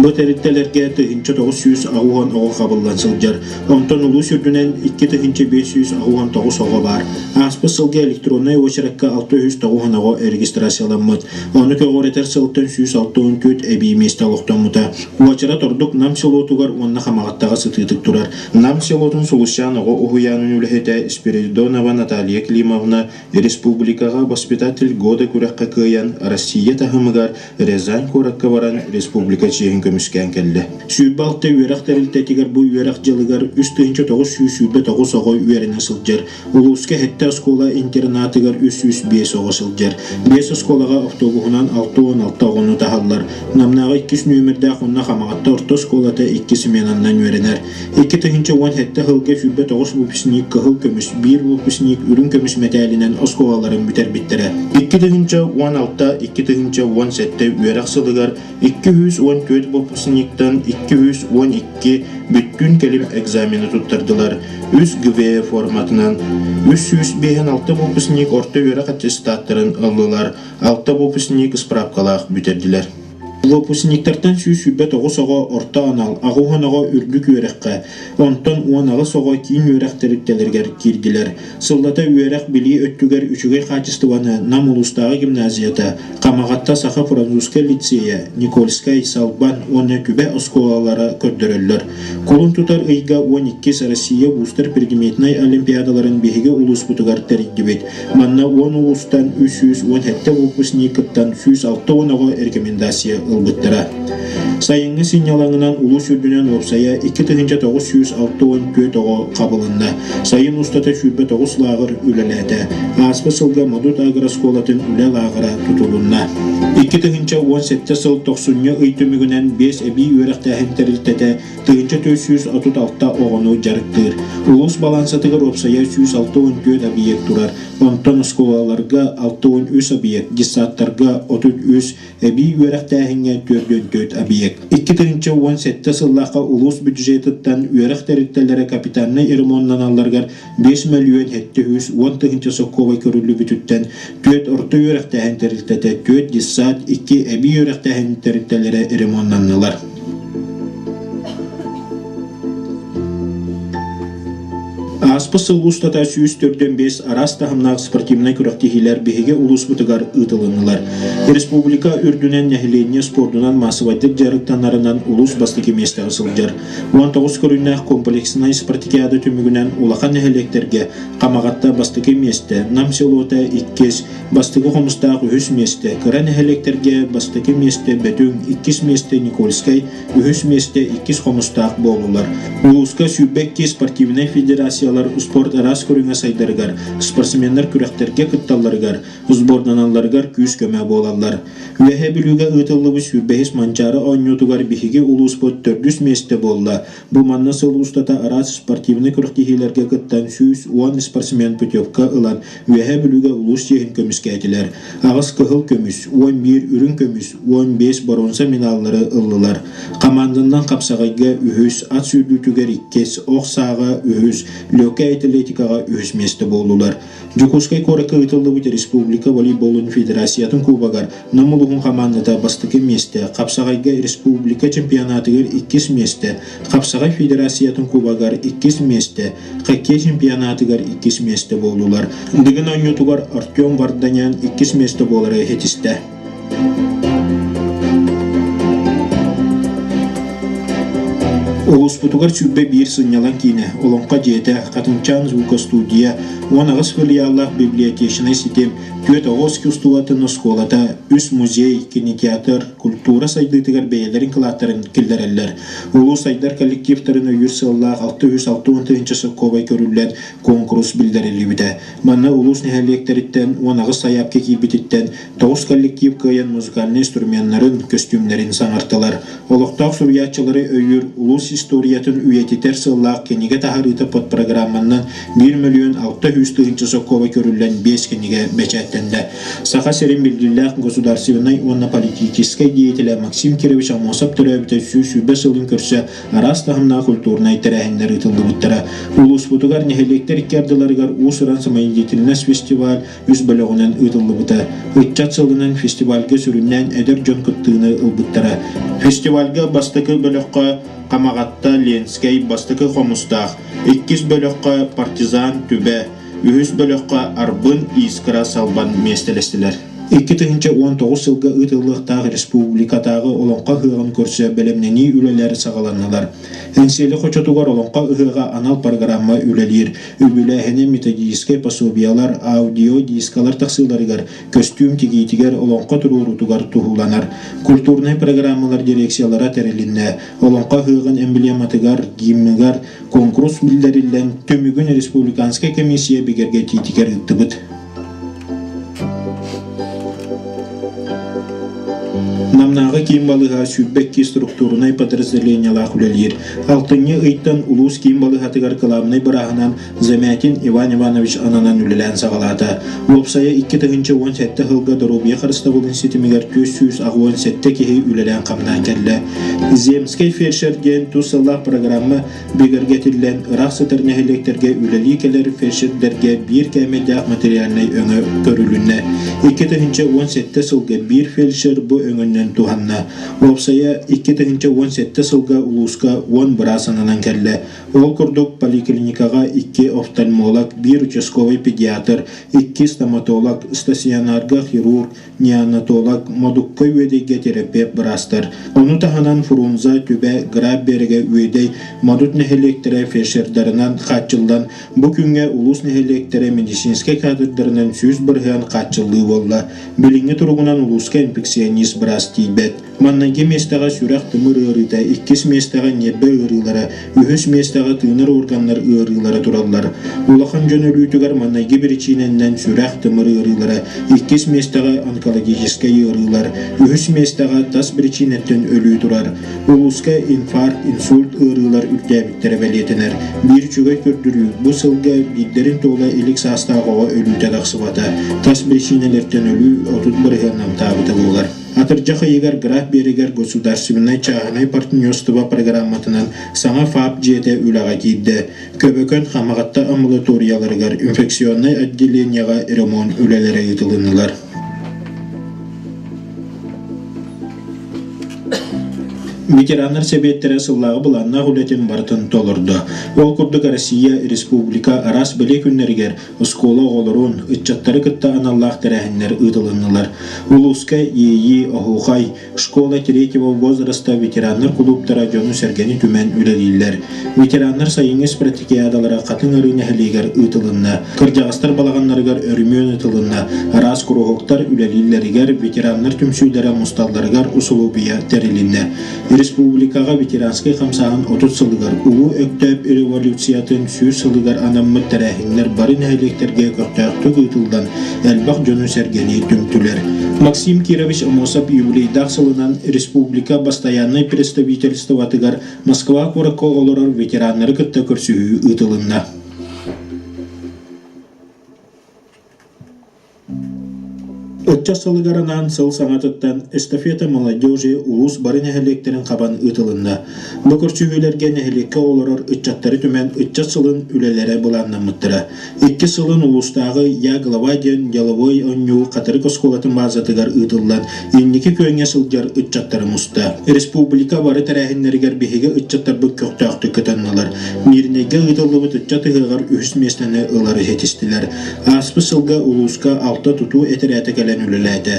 [SPEAKER 3] Бұл тәрілтелерге 900 ағуған оға қабыллансыл жар. Онтан улус үрдінен 2500 ағуған 9 оға бар. Аспы сылғы электронный очеракка 600 ағуған оға регистрацияланмыд. Оны көғоретер сылтын 164 әбей месталықтан Уачара тордук нам селотугар онна хамагаттага сытытык турар. Нам селотун Сулусяного Угуянын үлэхете Спиридонова Наталья Климовна республикага воспитатель года күрәккә кыян Россия тахымыгар Рязань күрәккә баран республика чейин көмүскән келде. Сүйбалты үйрәк тәрилтетигер бу үйрәк жылыгар 3-9 огой үйрәне сылжар. Улуска хетте школа интернатыгар 305 огой сылжар. 5 школага автобусунан 6-16 огону тахаллар. Намнага 2 нөмер Дәхунна хамагатта орто школата 2 сменаннан веренер. 2 тыгынча уан хетте хылга сүббе 9 выпускник кыхыл көмүс, 1 выпускник үрүн көмүс мәтәлинен осколаларын бүтер биттере. 2 тыгынча уан алта, 2 тыгынча уан сетте үйрәк сылыгар 214 выпускниктан 212 бүттүн келим экзамені туттардылар. 3 ГВ форматынан 356 выпускник орто үйрәк аттестаттарын алылар. 6 выпускник справкалах бүтердилер. Выпускниктардан сүйсүбе 9 оға орта анал, ағуған оға үрдік үйрәққа, онтан уанағы соға кейін үйрәқтеріктелергер кирдилер. Сыллата үйрәқ білі өттігер үшіге қачыстываны нам улустағы гимназията, қамағатта сақы французская лицея, Никольская Салбан, оны күбе осколалары көрдірілер. Колын тұтар ұйға 12 Россия бустер предметнай олимпиадаларын бейге улус бұтығар тәриддебет. Манна 10 улустан 317 выпускниктан 106 оға рекомендация ылбыттыра. Сайыңы синялаңынан улус үрдінен опсая 2-964 оға қабылынна. Сайын ұстата сүрбе 9 лағыр үлеләді. Аспы сылға мадут агросколатын үле лағыра тұтылынна. 2-17 сыл 90-ны ұйтымығынан 5 әбей өріқтәхін тәрілтәді 2-436 оғыны жарықтыр. Улус балансатығыр опсая 164 объект тұрар. Онтан сколаларға 63 объект, десаттарға 33 әбей өріқтәхінге 4 объект. киһилик. 2017 сыллаqa улус бюджетыттан үерэх территориялары капитальный ремонтнан алларгар 5 миллион 710 сокковай көрүлү бүтүттен төт орто үерехтәһен территориялары төт диссат 2 эби үерехтәһен территориялары ремонтнаннылар. Аспыс улустата сүйіс төрден 5 арас тахымнақ спортивнай күрәқтихилер беге улус бұтығар ұтылынылар. Республика үрдінен нәхіленне спордунан масывайдық жарықтанарынан улус бастығы месті ғысылжар. 19 көріннәқ комплексінай спартикиады түмігінен улақан нәхілектерге қамағатта бастығы месті, намселота 2, бастығы қомыстағы 3 месті, кіра нәхілектерге бастығы месті бәтің 2 месті Никольскай, 3 месті 2 қомыстағы болулар. Улуска сүйбекке спортивнай федерациялар спорт арас көріңе сайдарыгар, спортсменлер күрәқтерге күтталларыгар, сборданаларыгар күйіс көмә болалар. Вәхе білуге ұтылығы сүйбәхіс манчары ойнютугар бихиге улу спорт 400 месте болла. Бұл манна сыл ұстата арас спортивны күрәқтихилерге күттан сүйіс 10 спортсмен путевка ылан вәхе білуге улус сехін көміске әтілер. Ағыз кығыл көміс, 11 үрін көміс, 15 бронза миналлары ыллылар. Командынан қапсағайға үхіс, ат сүйдүтігер 2, оқсаға үхіс, Лёка атлетикаға өз месті болулар. Жукускай коракы ұтылы бұд Республика волейболын федерациятын кубагар намылығын командада бастығы месті, Қапсағайға Республика чемпионатығыр 2 месті, Қапсағай федерациятын кубагар 2 месті, Хоккей чемпионатығыр 2 месті болулар. Дығын ойнютығар Артем Варданян 2 месті болары хетісті. Олус путугар сүббе бир сынялан кине, олонқа жете, қатынчан звукостудия, онағыз филиаллах библиотечный систем, төт оғыз кюстуатын осколата, үс музей, кинотеатр, культура сайдытыгар бәйелерін кылаттарын келдерелер. Олус сайдар коллективтарын өйір сыллах 660 сокковай көрілен конкурс білдерелі біді. Манна олус нәхәлектеріттен, онағыз саяпке кейбітіттен, 9 коллектив кыйын музыкальный инструментларын, костюмлерін саңартылар. Олықтақ сурьятчылары өйір улус историятын үйетитер сыллақ кенеге тахарыты под программаннан 1 миллион 600 соккова көрілен 5 кенеге бәчәттенді. Сақа серен білділләқ государственной онно-политической деятеля Максим Кирович Амосап түрәбіті сүйбе сылын көрсе арас тахымна культурнай тәрәхіндер ұтылды бұттыра. Улус бұтығар нәхелектер иккерділарығар ұсыран самайындетілінес фестиваль үз бөліғінен ұтылды бұты. Үтчат сылынан фестивальге сүріннен әдір жон күттігіні ұлбыттыра. Фестивальге бастықы бөліққа Қамағатта Ленскай бастықы қомыстақ, 2 бөліққа партизан түбе, 3 бөліққа арбын искыра салбан местелестілер. 2019 сылғы ұтылықтағы республикатағы олонқа ғығын көрсе бәлемнені үлелері сағаланылар. Әнселі қочатуғар олонқа ғыға анал программа үлелер, үлбіләхіне методическай пособиялар, аудио дискалар тақсылдарығар, костюм тегейтігер олонқа тұрурутуғар тұхуланар. Культурный программалар дирекциялара тәрелінне, олонқа ғығын эмблематығар, гимнігар, конкурс білдерілден төмігін республиканскай комиссия бігерге тейтігер ұттыбыд. Намнағы киім балыға сүббекки структурынай подразделениялақ үлелер. Алтынны ұйттан улус киім балығатығар кыламнай бірағынан Замятин Иван Иванович ананан үлелән сағалады. Лопсая 2017 ғылға Доробия Қарыстабылын сетімігер 317 кеге үлелән қамдан кәлі. Земскай фельдшерден тұсылақ программа бегергетілден ұрақ сытырнәхелектерге үлелі келер фельдшердерге бір кәмедяқ материалнай өңі көрілінне. 2017 сылға бір фельдшер бұ өңінен туханна. Лопсая 2017 сылға улуска 10 бұрасанынан кәлі. Ол күрдік поликлиникаға 2 офтальмолог, 1 участковый педиатр, 2 стоматолог, стационарға хирург, неонатолог, модукка өйдейге терапевт бұрастыр. Оны тағанан фрунза, түбә, граб береге өйдей модут нәхелектері фельдшердерінен қатчылдан бұ күнге улус нәхелектері медицинскай кадрдарынан сөз бірген қатчылы болла. Біліңі тұрғынан улуска инфекционист бұрас тейбет. Маннанге местаға сүрақ тымыр ұрыта, 2 местаға небе ұрылары, 3 местаға тыныр органлар ұрылары тұралар. Улахан жөн өлітігер маннанге бірчиненнен сүрақ тымыр ұрылары, 2 местаға онкологическай ұрылар, 3 местаға тас бірчинеттен өлі тұрар. Улуска инфаркт, инсульт ұрылар үлтәбіттері вәлетінер. Bir чүгай көрдірі, бұл сылға биддерін тола елік састағыға өлі тәдақсыбата. Тас бірчинелерден өлі 31 ғаннам табыты болар. Атыржа хайыгар граф берегер государственной чағынай партнерство программатынан саңа ФАП жете үлаға кейді. Көбөкөн хамағатта амбулаторияларыгар инфекционный отделенияға ремонт үлелері етілінілер. Ветерандар себеттері сыллағы бұланна ғулетін бартын толырды. Ол күрдік Россия Республика арас біле күннергер ұскола ғолырын үтчаттары күтті аналлақ тәрәхінлер ұдылынылар. Улуска ейі оғуғай школа 3-го возраста ветерандар клубтара жону сәргені түмен үлелейлер. Ветерандар сайыңыз протекиядалара қатын өріне әлегер ұтылынна. Кыржағыстар балағанларығар өрімен ұтылынна. Арас күріғықтар үлелейлерігер ветерандар түмсүйлері мұсталдарығар ұсылубия тәрелінне. Республикаға ветеранскай қамсағын 30 сылығар ұлы өктөп революциятын сүйіз сылығар анаммыт тәрәхінлер барын әйлектерге көқтөқтік ұйтылдан әлбақ жону сәргені түмтілер. Максим Кирович Амосап юбилейдақ сылынан республика постоянный представительствоватыгар Москва қорыққа олырар ветеранлары күтті көрсүйі ұйтылынна. Өтча сылыгарынан сыл саңатыттан эстафета молодежи улус барын әхелектерін қабан ұтылынна. Бұкырчүйелерге әхелекке олырыр үтчаттары түмен үтчат сылын үлелері бұланнамыттыра. 2 сылын улустағы я глава ден яловой оню қатыры көсколатын базатыгар ұтылан. Еннеке көнге сылгар үтчаттары мұста. Республика бары тәрәхінлерігер бейге үтчаттар бұк көқтақты күтанналар. Мирнеге ұтылыбыт үтчатығығар үхіс местені ылары жетістілер. Аспы сылға улуска алта тұту әтірәті кәлі үлеләді.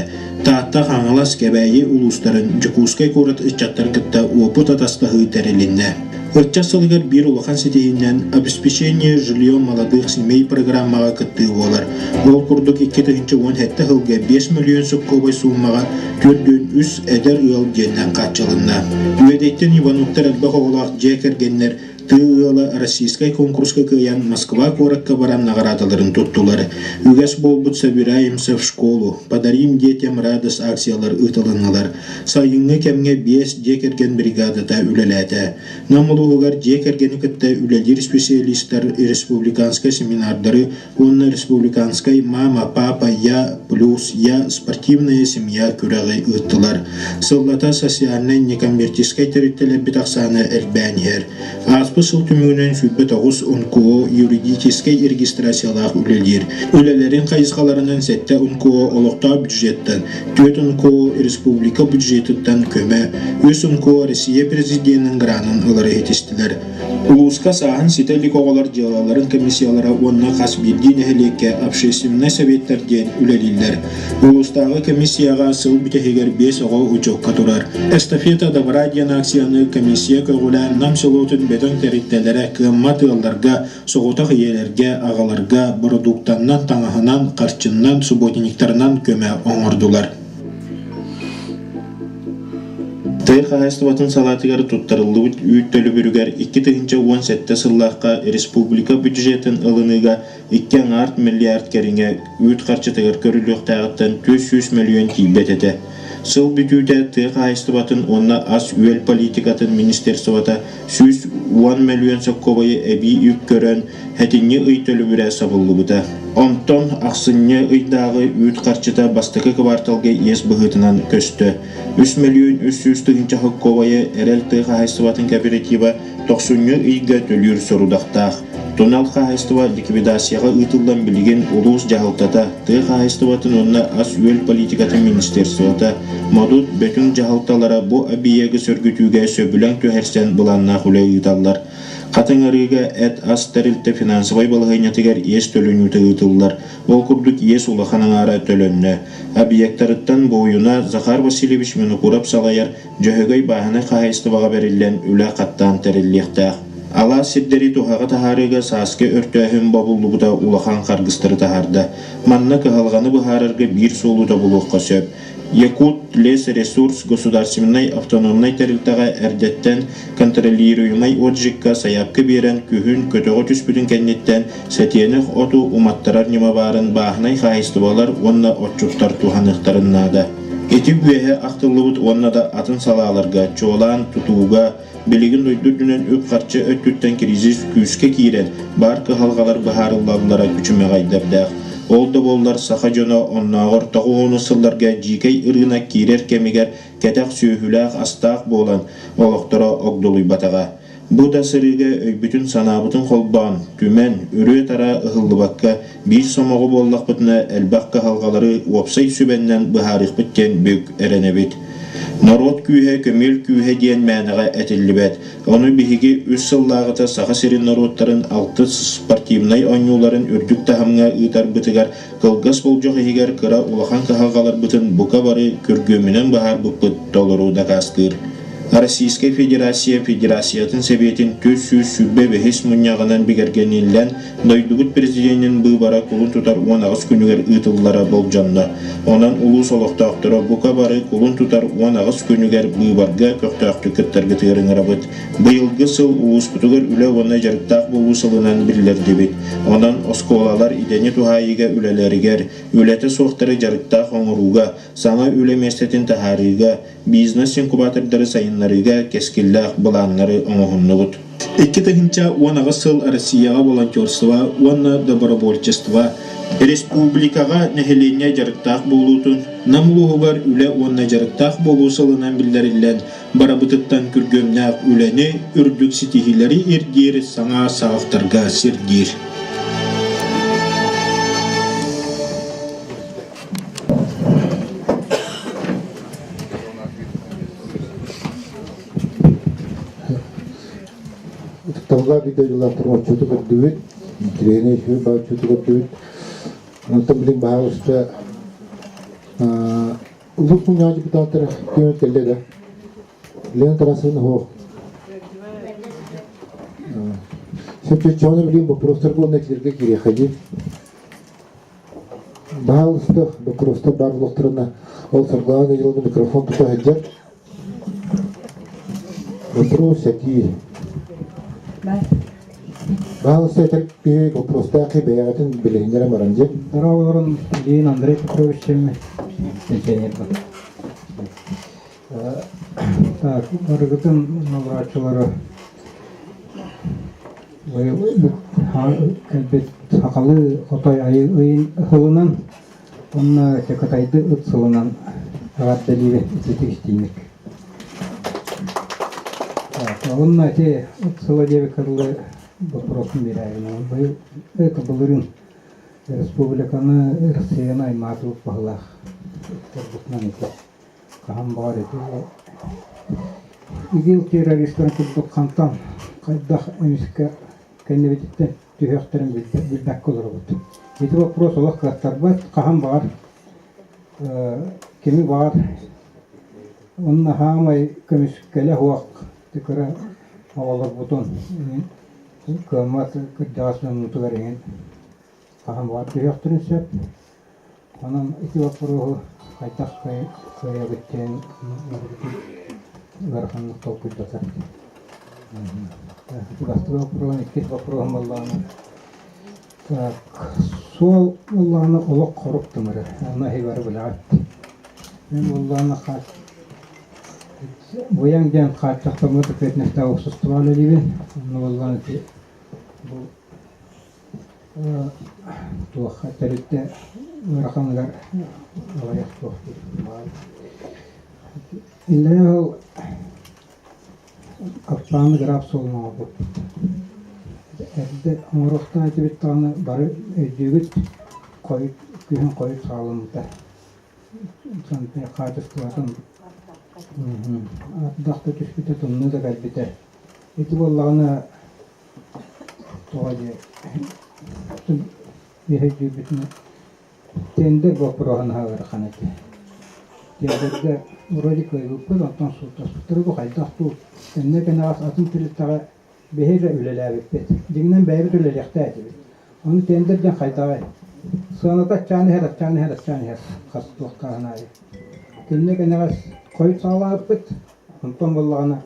[SPEAKER 3] Таатта қаңылас кәбәйі улустарын жүкускай көріт үтчаттар күтті опыт атастығы тәрелінне. Өтча сылығар бір улахан сетейінен обеспечение жильем молодых семей программаға күтті олар. Ол күрдік 2017 жылға 5 миллион сұққобай суымаға 4-3 әдер ұял деннен қатчылынна. Үйедейттен Ивановтар әлбақ оғылақ жекергенлер тыгыла российской конкурска кыян Москва коракка баран наградаларын туттулар. Үгәс болбут собираемся в школу, подарим детям радость акциялар ытылыналар. Сайыңы кемге 5 жекерген бригадата үлеләті. Намылуғығар жекерген күтті үлелер специалисттар республиканской семинардары, онна республиканской мама, папа, я, плюс, я, спортивная семья күрәғай ыттылар. Сыллата социальной некоммерческой территория битақсаны әлбәнер. Аспысыл түмігінен сүйтбет оғыз УНКО юридической регистрациялақ үлелер. Үлелерін қайызғаларынан сәтті УНКО олықта бюджеттен, 4 УНКО республика бюджеттен көмі, 3 УНКО Россия президентінің гранын ылары етістілер. Улуска сағын сетелік оғалар делаларын комиссиялары онына қас білген әлекке общественный советтерден үлелілер. Улустағы комиссияға сыл бүтегер 5 оғы ұчоққа тұрар. Эстафета добрадиан акцияны комиссия көғілі намселотын бетон территтелері кыммат ылларға, соғытақ иелерге, ағаларға, продуктаннан, таңағынан, қарчыннан, субботиниктарынан көмі оңырдылар. Тайыр қағайстыватын салатығары тұттарылы үйттөлі бүрігер 2017 сыллаққа республика бюджетін ылыныға 2 миллиард керіңе үйт қарчытығыр көріліқтағыттан 400 миллион кейбет еті. Сыл бүтүйді тайыр қағайстыватын онна ас үйел политикатын министерствата 110 миллион соққобайы әбей үйк көрін әтінне үйттөлі бүрі сабылы бұта. Онтон ақсынне үйдағы үйт қарчыта бастықы кварталға ес бұғытынан көсті. 3 миллион 300 тығынча соққобайы әрел тайыр қағайстыватын кооператива 90 үйгі төлір сорудақтақ. Тонал қағайстыва ликвидацияға ұйтылдан білген ұлыс жағылтата тайыр қағайстыватын онна ас үйел политикатын министерствата мадут бөтін жағылталара бұ абияғы сөргітуге сөбілен төхерсен бұланна құлай ұйталар. Қатыңырыға әт ас тәрілті финансывай балығайнатығар ес төлін ұтығытылар. Ол күрдік ес ұлақаның ара төлінні. Объекттарыттан бойына Захар Васильевич Менукурап салайар жөһөгөй бағаны қағайстываға берілен үлі қаттан тәріллектақ. Ала сирдери тухаға тахарыға саске өртөһін бабуллубута улахан қаргыстыры тахарды. Манна кыхалғаны бұхарырға бір солута бұлуққа сөп. Якут лес ресурс государственной автономной территория әрдеттен контролируемый отжикка саяпкы берен күхін көтіғі түспүтін кәннеттен сәтеніх оту уматтарар нема барын бағынай қайыстыбалар онна отчуқтар туханықтарыннады. Эти бүәе ақтылыбыт онна да атын салаларға, чолан, тутуға, білігін өйдүрдінен өп қарчы өттүттен кризис күске кейрен, бар кыхалғалар бұхарылалылара күчіме ғайдардақ. Ол да боллар саха жоно оннағыр тоғуыны сылларға жикей ырына кирер кемигер кетек сүйхүләқ астақ болан олықтыра оғдолуй батаға. Бу да сырыга өйбүтүн санабытын холбаан, түмен, үрі тара ығылыбаққа bir somоғы боллақ бұтына әлбаққа халғалары опсай сүбәннен бұхарық біттен бүк әренебет. Народ күйе, көмел күйе дейін мәніға әтілібәт. Оны бігіге үз сыллағыта саға серин народтарын алты спортивнай ойнуларын үрдік тахамға ұйтар бұтығар қылғас бол жоқ егер кыра улахан қағалар бұтын бұқа бары көргөмінен бағар бұппыт толыру да қасқыр. Российская Федерациятын Советин төз сүз сүббе бәхес мұнияғынан бігергенілен дойдығыт президентін бұл бара құлын тұтар 10 күнігер ұтылылара бол жанна. Онан ұлыс олықтақтыра бұқа бары құлын тұтар 10 күнігер бұл барға көқтақты күттәргі тығырын рабыт. Бұйылғы сыл ұлыс бұтығыр үлі оны жарықтақ болу сылынан білілер дебет. Онан осколалар идені тухайыға үлелерігер, үлеті соқтары жарықтақ оңыруға, саңа үлі местетін тахарыға, бизнес инкубатордары сайынларыға кескілләқ бұланлары оңығыннығыт. Икки тахинча уанаға сыл Россияға волонтерства, уанна добровольчества, республикаға нәхелене жарықтақ болуытын, намылуғығар үлі уанна жарықтақ болу сылынан білдерілен барабытыттан күргөмнәқ үләне үрдік сетихилері ердер саңа сағықтарға сердер.
[SPEAKER 1] Талга видеолар турган чөтү көрдүбүт, тренер шүй ба чөтү көрдүбүт. Онтан билин багышта улуп муняжы битатыр көмөт келде. Лен тарасын хо. Сөйте чоны билин бу просто гонеклерге кире хади. Багышта бу просто барлыктарына ол сарганы жылы микрофон тута хаджар. Вопрос какие? Bağlısı etki koprosta ki beyatın bilinçlere maranca.
[SPEAKER 4] Daraoğlu'nun Lenin Andrei Petrovic'in pensioneri. Так, Аргытын врачылары сақалы Қотай айын ықылынан, онына Секатайды ұтсылынан ағатталығы үтетігістеймек. Онына те ұтсылы деві кірлі вопросын берәйін. Бұл өкі бұлырын республиканы Россияны айматылып бағылақ. Құрбысынан еті. Қағам бар еті. Игил террористларын күлдік қантан қайдақ әміске кәнебеттен түйіқтерін білдәк олар бұд. Еті вопрос олақ қақтар бәд, қағам бар, кемі бар. Онына хамай көміскелі хуақ текірі ауалар бұтын. Көмат күрдағасымен мұтығар ең. Қағам бар түйіқтерін сөп. Онын еті вопросы қайтақ қая біттен Верховный толку дата. Гастровый вопрос, кит вопрос малланы. Так, сол малланы олок коруп тымыры. Ана хибар билат. Мен малланы хат. Боян ден хат чактамы текетне таусустувалы дибин. Малланы ти бу то хатаритте рахамлар алаяк тофту. Илләһү каптаны граф солма бу. Әдде амурохта әйтеп таны бары өйдөгүт койып күн койып салымда. Санте катыштыратын. Дакта түшкүтө тонны да галбите. Эти боллагына тооже. Бехеҗи битне. Тенде бопроган хавар ханати. Тенде вроде как выпал, а там что-то. Второй хайдах тут. Энне кенас атын тилеттага бехеже үлеләбит бит. Дигнен бәйбит үлеләхтә бит. Аны тендердән хайдагай. Соната чаны хәр хастыктагына. Кенне кенас койып салып бит. Онтон буллагына.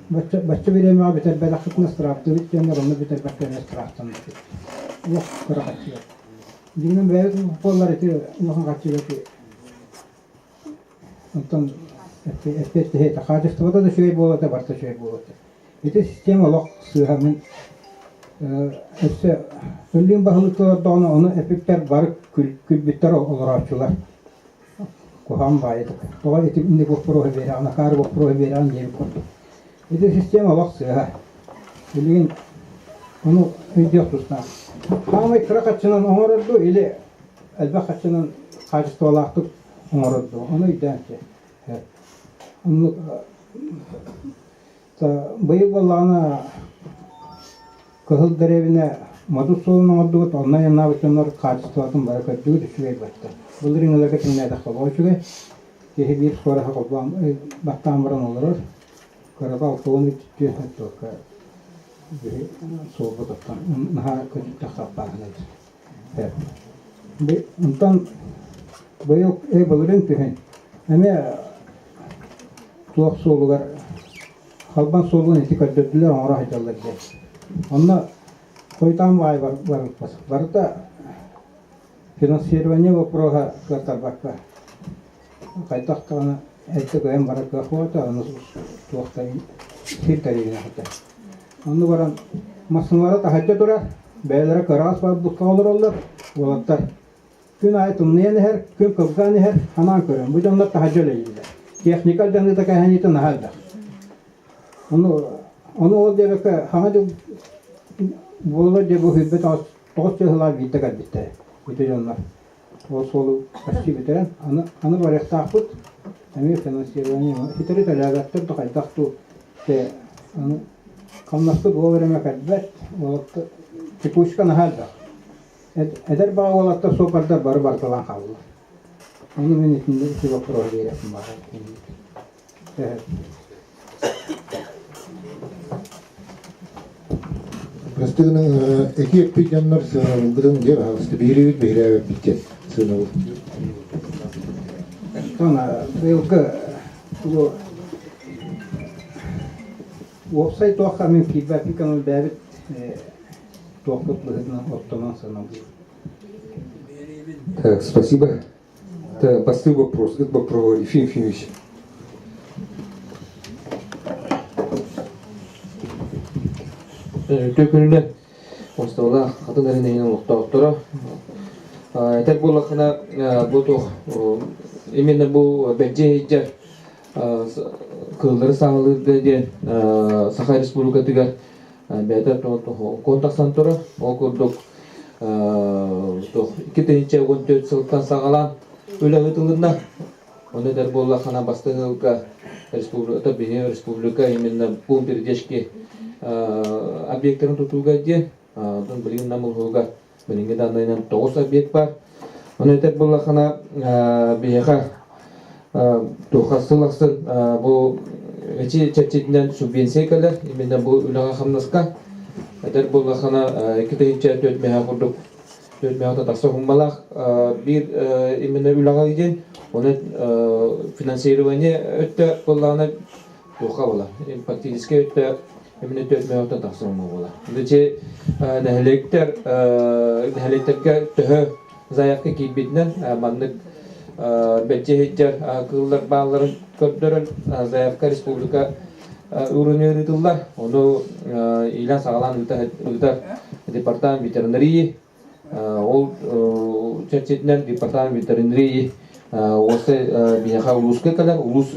[SPEAKER 4] Бачча береме битер бәләхт настрапты бит, яңа аны битер бәккә настрапты бит. Юк, каракачы. Дигнен бәйбит боллар ите, ухан качы бит. Ondan epey takacık da şöyle boğuldu, barda şöyle boğuldu. Bir de sistem olarak sığamın Esse ölüm bahılıklarda onu epipler barık külbütler olarakçılar. Kuham baydık. Doğa etip indi kopro veri, ana kar kopro veri an diye koyduk. Bir sistema bak sıra. Bilgin onu video tutsa. Hamay kırakaçının onurdu ile elbakaçının kaçtı olaktık onurdu. Onu iddianki. Onu bayık Allah'ına kıhıl derevine madus solunun olduğu ondan yanına bütünler kaçtılar barakatlığı düşüyor battı. Bunların olarak ne dakika boşuyor. Ki bir sonra haklıam battan varan olur. Karada otoğunu tutuyor hatta. Bir sohbet ettim. Naha kötü takaplarını. Evet. Bir ondan bayık bunların tühen. Ama tuğ solular halban soluğun etik ödüller ona hacallar diye. Onunla koytan vay var da финансирование вопроса картарбакка. Кайтактана этте көйм бара кахвата аны туакта хиртаригина хата. Аны баран масынлара тахатта турар. Бәйләре карас бар бускалар алар. Улаттар. Күн айтым нене һәр, күн кылганы һәр ханан көрәм. Бу җаннар тахаҗҗа ләйләр. Техника җанны да каһаниты нахалда. Аны ол дебекә хаңа Bola de bu hübbet ağaççılar bitti. Bitti canlar. O solu açı bitiren. Anı var ektakut. Emir finansiyerliğini hitari talagattır da kaytaktı. Anı kalnastı bu vereme kadar. Olattı. Tipuşkan halda. Eder bağı olattı sokarda barı talan kaldı. Onu ben içinde iki vapur oraya var. Evet.
[SPEAKER 1] Простыгының эки эппи жаннар сыгырын жер агысты бейребит бейребит биттен сынабы.
[SPEAKER 4] Тона белгі бұл веб-сайт тоққа мен кейбәпі канал бәбіт тоққытлығынан оттонан сынабы.
[SPEAKER 2] Так, спасибо. Это простой вопрос. Это про Ефим Ефимович. Tökününden Ostağla kadınların neyine muhtaçları. Eter bu lakına bu toh imенно bu bence hiçler kılları sağlığı diye Sakha Respublikatıga beter toh kontak santora o kurduk toh iki tenice 14 yıldan sağalan öyle hıtılında onu der bu lakına bastığılıka Respublika tabi Respublika imенно bu bir deşki объекттарын тутууга де тон билин намылга билинге данайнан 9 объект бар. Оны этеп булахана бияга тухасылаксын бу эчи чечетинен субвенция келер. Именно бу үлага хамнаска этеп булахана 2-4 мега курдук 4 мега тасы хумалак бир именно үлага иден. Оны финансирование өттө булланы туха була. Практически өттө Emine 4 mevcut tasarımı ola. Dece nehelikterge töhö zayakka kibitnen manlık bence hiccer kıllar bağların köpdörün zayakka Respublika ürünü üretildiler. Onu ilan sağlan ülter Departament Veterinariyi ol çerçetinden Departament Veterinariyi olsa biyaha uluska kadar ulus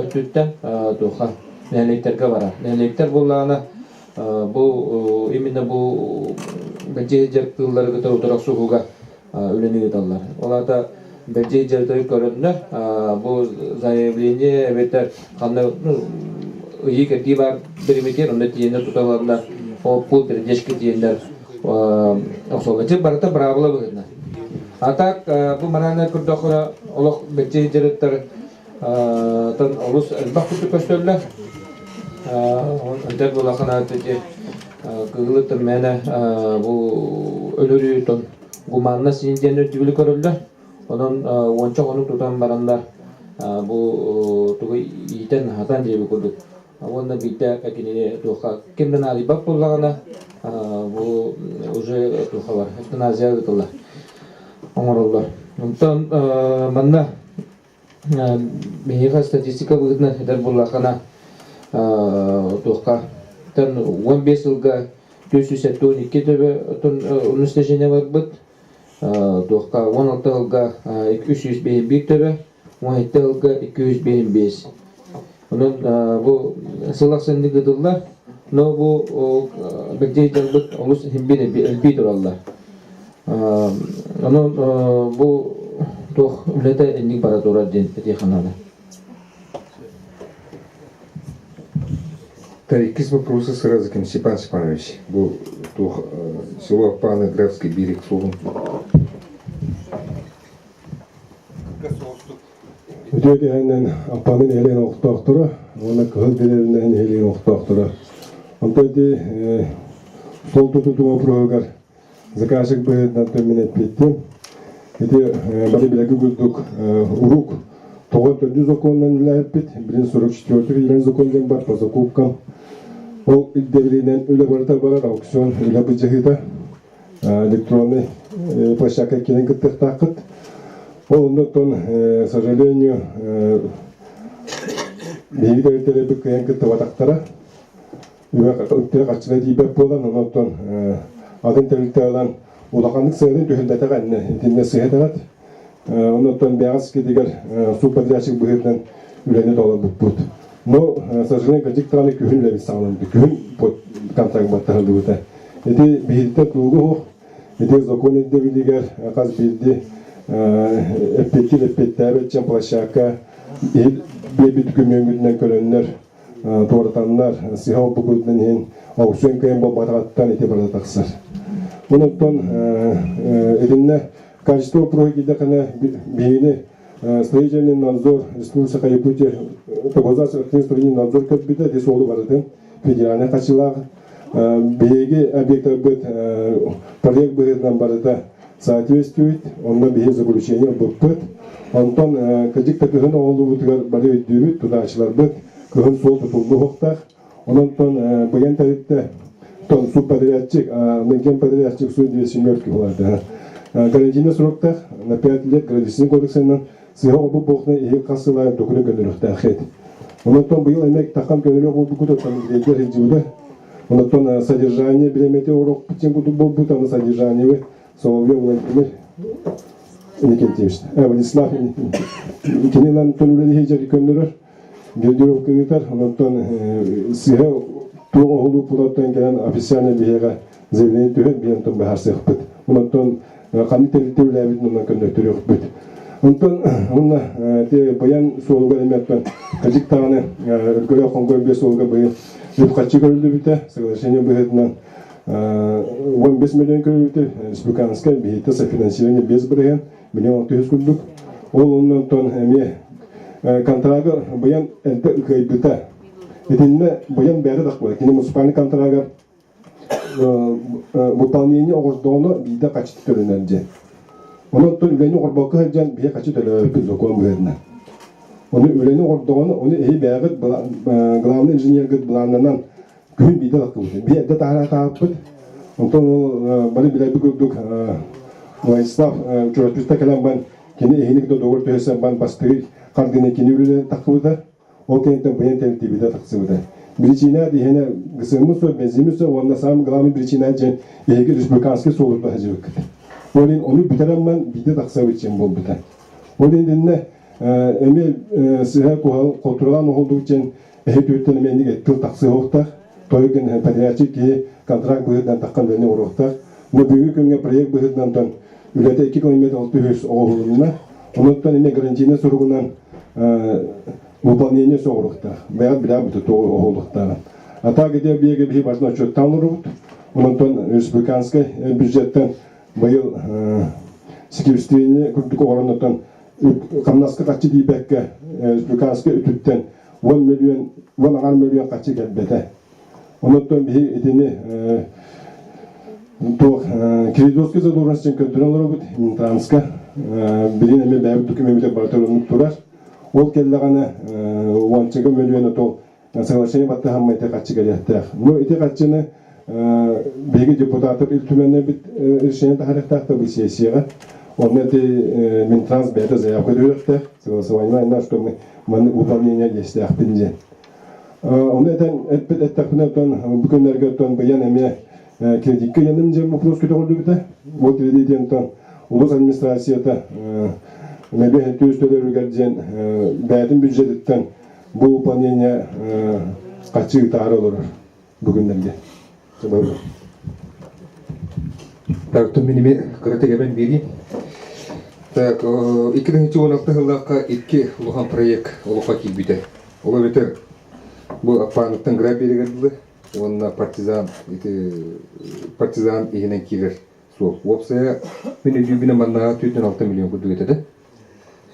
[SPEAKER 2] ötütten toha nehelikterge var. Nehelikter bulana bu imенно bu bence hiccer kılları kadar oturak soğuğa öğreni giderler. Ola da bence hiccerleri görünür. Bu zayibliğini evetler kanlı iyi kötü var bir miktar onu diyenler tutarlar. O pul bir deşki diyenler osolacı barata bravola bugünler. Atak bu manana kurdakla Allah bence hiccerler tan olus elbak kutu köştörler. Antar bulakana teki kığılı tırmene bu ölürü ton gumanna sinjenler tübülü körüldü. Onun onçak onu tutan baranlar bu tuğu iyiden hatan diye bir kurduk. Onda bitti kakini tuğha kimden ali bak bulakana bu уже tuğha var. Hepten azya gıtırlar. Omarollar. Ondan manna behiha statistika bugünden eder bulakana tuğha tan 15 yılga
[SPEAKER 5] 472 töbe unustажение барбыт. Туаққа 16 ылға 351 төбе, 17 ылға 255. Онын бұл сылақсынды қыдылла, но бұл бәкдей жалбыт олыс химбен әлбей тұралла. Онын бұл тоқ үлеті әлдің бара тұрар ден әтеқанады.
[SPEAKER 2] Какие вопросы сразу к Степан Степанович? Был село Паны, Графский берег, Сурун.
[SPEAKER 6] Өтөкенен апанын элен оқтоқтыры, оны көл берерінен элен оқтоқтыры. Онтайды сол тұтытума проғығар заказчик бүйедінен төмен етпеттен. Эти бары білегі күлдік ұруқ 900 законынан үләйіп бет, 144 елен законден бар по закупкам. Ол иддевелинен үлі барыта барар аукцион үлі бұджығыда электронный площадка келен кіттір тақыт. Ол ондықтан, к сожалению, бейгі өтелі бүк кіен кітті ватақтара. Үйтері қачылы дейбек болан, ондықтан адын тәлікті алан улақандық сығырын түйілдәті ғанны, етінде сығыдағат. Ондықтан бәғыз кедегер су подрядчик бұғырдан үләне дола бұд. Но, к сожалению, кадиктараны күхін ләбі сағыланды, күхін контракт баттағылды бұта. Еті бейдітті тұлғы хоқ, еті закон едді білігер, қаз бейді әппеттер әбетчен площадка, бейбіт күмеңгілінен көлінлер, тоғыртанлар, сиғау бұғылдың ең аукцион көйін бол батағаттан еті барды тақсыр. Ондықтан, едінне качество проекта қана бейіні строительный надзор Республика Якутия, государственный строительный надзор көпбіті дес олы бардың федеральный қачылағы. Бейге объекты быт проект быгырдан барыда соответствует, онна бейге заключение быт. Онтон кадикта күхін оғылы бұтығар бары өйдебіт, туда ашылар быт, күхін сол тұтылды хоқтақ. Онтон бұян таритті субподрядчик, нынкен подрядчик су 207 оларды. Карантинный сроктах на 5 лет градусный кодексынан сыға обы боқны ең қасылайын докуны көніріқті әқет. Онтон бұйыл әмек таққан көніріқ ол бұқыды таңызгейдер елдеуді. Онтон содержание білемете орық бұтен күді бұл бұтаны содержание Соловьев Владимир Никентьевич. Владислав Кенелан төнілі ежері көнірір. Гердеров көнітер. Онтон сыға туғы олу пұлаттан келен официальный бейеға заявление түйен бейентон бәхарсы ұқпыд. Онтон қаны тәлітті үләбетін онан көніртірі ұқпыд. Онтон онна баян суолга эметтен кадиктаны өлкөлө конгой бес суолга быйыл жүз качы көрүлдү бите соглашение быйытынан 15 миллион көрүлдү республиканская бейте софинансирование без бирген миллион 600 күндүк ол онтон эме контрагы баян элбе ыкайбыта этинне баян бери дакбы кини муниципальный контрагы выполнение огоздоону бийде качты төлөнөлдү. Онтон үләне орбакы хәҗән бия качы төлөп закон бирдә. Оны үләне ордоганы, оны бәгыт главный инженер гыт планынан күн биде акылды. Бия дә тара тапып. Онтон бары биле бүгүдүк Владислав чөтүстә калам бан кини эһиник дә догор төһәсән бан бастыры кардыны кини үләне такыбыда. Ол кенттен баян тәлти биде таксыбыда. Причина дигәне гысымысы бензимысы онда сам главный причина җен эге республиканский солурда хәҗәк. Олин оны битерәммен биде таксабы için бол бите. Олин динне эме сыга контролан oldu için töттен менге тыл таксы хокта. Тойген подрядчик контракт быһыдан таккан дәне урокта. Бу бүгүн күнгө проект быһыдан тон үләтә 2 км алты огылына. Онуттан эме гарантийны сургунан выполнение сорокта. Бәят билә бу огылыкта. Ата гыде биге би башна чөттан урут. Онуттан республиканский бюджеттен быйыл секретаріне күрдік орнатан қамнасқа қачы дейбәкке республиканская үтіттен 10 миллион қачы кәлбеті. Онаттан бейі етіне Киридовский задолженностен контролер бұд, Минтрансқа бірін әме бәйбі документер бартырынып тұрар. Ол келдіғаны 10 миллионы тол соглашение батты хаммайты қачы кәлеттәқ. Но еті қачыны беги депутатов илтүмәнне бит решение тахарыктакта бу сессияга. Он это Минтранс бәйті заявка дөрөктә. Согласование на что мы выполнение действиях пинде. Он это әттәкне тон бүкөннәргә тон баян әме кредитке яным жем вопрос көтө колду бите. Вот редитентон улус администрацията мебе төстөлөрүгөр жен бәдин бюджеттен бу выполнение качы тары olur бүгүндерге.
[SPEAKER 2] Тартым миниме кырытыгебен бери. Так, 2016 жылдагы икки улухан проект улука килбите. Ола бетер бу аппанаттан граб берилди. Онна партизан ихинен килер. Сол. Опсая мени дюбине манна 4,6 миллион курду кетеди.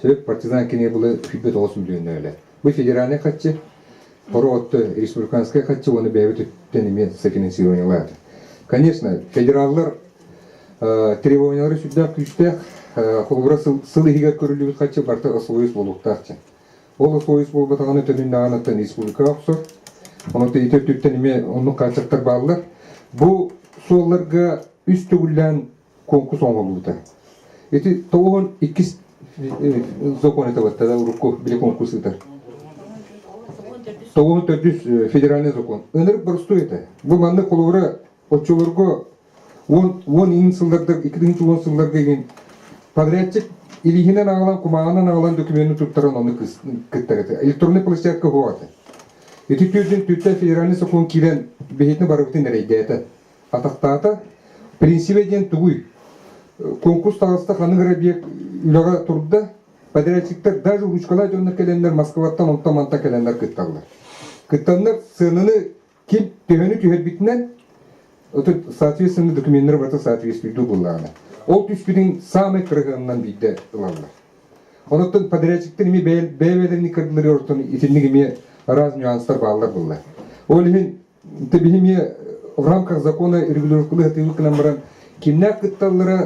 [SPEAKER 2] Сөп партизан кине булы 9 миллион эле. Бу федеральный хатчы, поротты республиканский хатчы, оны бәйбіт өттенеме софинансирование. Конечно, федераллар требованиялары сүддәк күштәк, қолғыра сылы егер көрілі хатчы барты ұсылуыз болуқтақчы. Ол ұсылуыз болуқтағаны түнінде ағанаттан республика ұқсыр. Оны тәйтіп өттенеме оның қачықтар бағылар. Бұл соларға үст түгілден конкурс оңғылуыда. Эти тоғын 2 закон это вот тогда руку били конкурсы это. Тоғын 400 федеральный закон. Өнер просто это. Бұл манны қолуыра отчыларға 10 сылдарда 2-10 сылдарда деген подрядчик илихинен ағалан, кумағанан ағалан документін тұттаран оны кіттағыты. Электронный площадка болады. Эти түрден федеральный закон келен бейетіні барыбытын әрейді әті. Атақтағыта принципе ден түгүй. Конкурс тағысты қаның рәбек үліға тұрды. Подрядчиктер даже ручкалай жонлар келендер Москваттан онта-манта келендер кіттағылар. Кіттағылар сыныны кем түйені түйер бітінен соответственно документтер барды соответствуйду бұллағына. Ол түспінің самый кырғанынан бейді ұлалар. Онықтың подрядчиктер еме бәйбәлеріне кірділері ортын етілінігіме раз нюанстар бағалар бұллар. Ол ең табиғиме в рамках закона регулировкалы ғатылықынан баран кемнәк кітталары